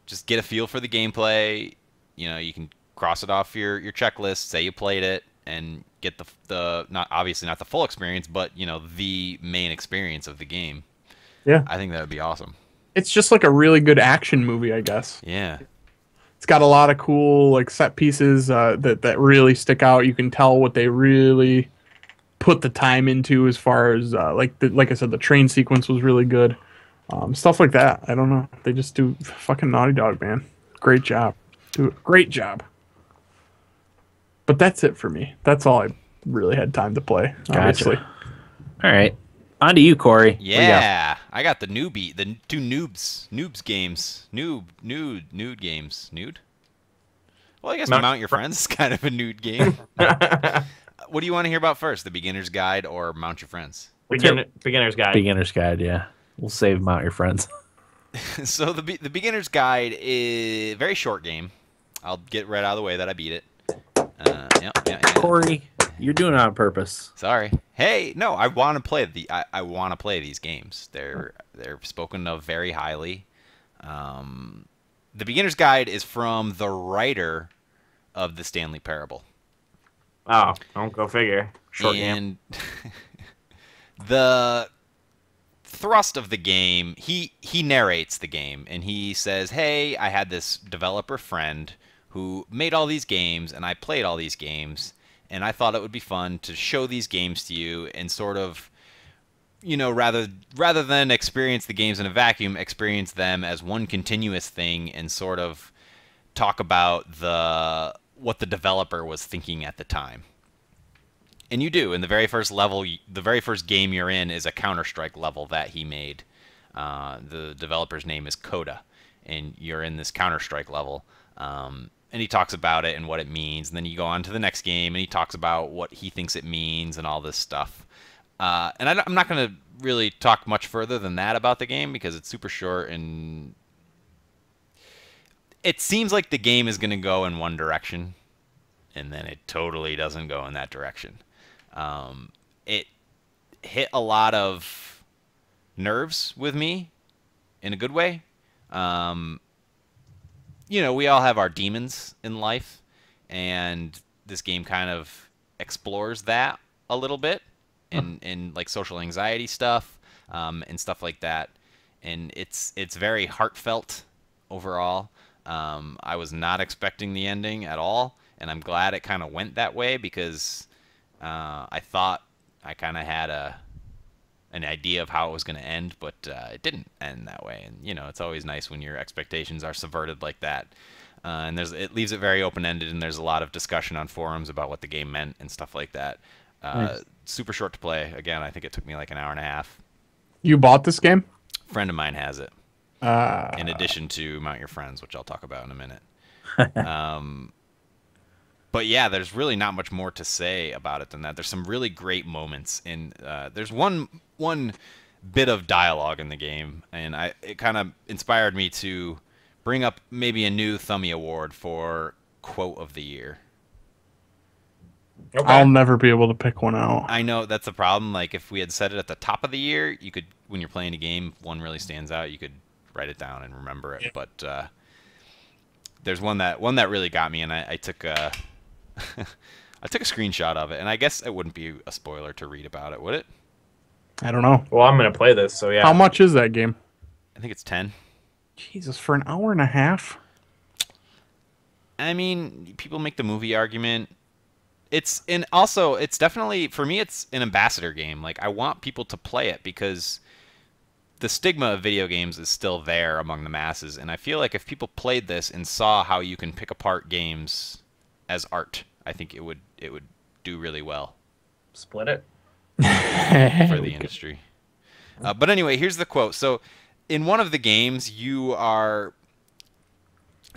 just get a feel for the gameplay. You can cross it off your checklist, say you played it, and get the not obviously not the full experience, but the main experience of the game. Yeah. I think that would be awesome. It's just like a really good action movie, I guess. Yeah. It's got a lot of cool like set pieces that really stick out. You can tell what they really put the time into as far as like I said, the train sequence was really good. Stuff like that. I don't know. They just do fucking Naughty Dog, man. Great job. Do a great job. But that's it for me. That's all I really had time to play. Obviously. All right. On to you, Corey. Yeah. I got the two noobs games. Nude games. Nude? Well, I guess Mount Your Friends is kind of a nude game. What do you want to hear about first? The Beginner's Guide or Mount Your Friends? Beginner's Guide. Beginner's Guide, yeah. We'll save Mount Your Friends. So the Beginner's Guide is a very short game. I'll get right out of the way that I beat it. Yeah. Corey, you're doing it on purpose. Sorry. Hey, no, I want to play I want to play these games. They're spoken of very highly. The Beginner's Guide is from the writer of the Stanley Parable. Oh, don't go figure. Short game. And the thrust of the game, he narrates the game, and he says, hey, I had this developer friend who made all these games, and I played all these games, and I thought it would be fun to show these games to you and sort of, you know, rather than experience the games in a vacuum, experience them as one continuous thing and sort of talk about what the developer was thinking at the time. And you do. In the very first level, the very first game you're in is a Counter-Strike level that he made. The developer's name is Coda, and you're in this Counter-Strike level. And he talks about it and what it means. And then you go on to the next game, and he talks about what he thinks it means and all this stuff. And I'm not going to really talk much further than that about the game because it's super short, and it seems like the game is going to go in one direction, and then it totally doesn't go in that direction. It hit a lot of nerves with me in a good way. You know, we all have our demons in life, and this game kind of explores that a little bit in like social anxiety stuff, and stuff like that. And it's very heartfelt overall. I was not expecting the ending at all, and I'm glad it kind of went that way because I thought I kind of had an idea of how it was going to end, but it didn't end that way. And you know, it's always nice when your expectations are subverted like that. And it leaves it very open-ended, and there's a lot of discussion on forums about what the game meant and stuff like that. Nice. Super short to play. Again, I think it took me like an hour and a half. You bought this game? A friend of mine has it. In addition to Mount Your Friends, which I'll talk about in a minute. But yeah, there's really not much more to say about it than that. There's some really great moments, and there's one bit of dialogue in the game, and it kind of inspired me to bring up maybe a new Thummy Award for Quote of the Year. Okay. I'll never be able to pick one out. I know that's the problem. Like if we had set it at the top of the year, you could, when you're playing a game, if one really stands out, you could write it down and remember it. Yeah. But there's one that really got me, and I took a I took a screenshot of it, and I guess it wouldn't be a spoiler to read about it, would it? I don't know. Well, I'm gonna play this, so yeah. How much is that game? I think it's 10. Jesus, for an hour and a half? I mean, people make the movie argument. It's definitely, for me, it's an ambassador game. Like, I want people to play it because the stigma of video games is still there among the masses, and I feel like if people played this and saw how you can pick apart games as art, I think it would do really well. Split it for the industry. But anyway, here's the quote. So, in one of the games, there's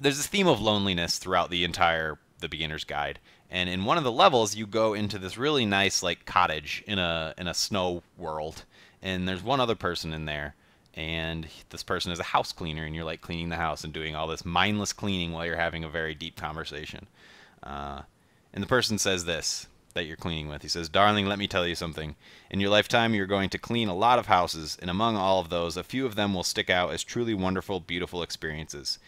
this theme of loneliness throughout the beginner's guide. And in one of the levels, you go into this really nice like cottage in a snow world, and there's one other person in there, and this person is a house cleaner, and you're like cleaning the house and doing all this mindless cleaning while you're having a very deep conversation. And the person says this that you're cleaning with. He says, "Darling, let me tell you something. In your lifetime, you're going to clean a lot of houses, and among all of those, a few of them will stick out as truly wonderful, beautiful experiences.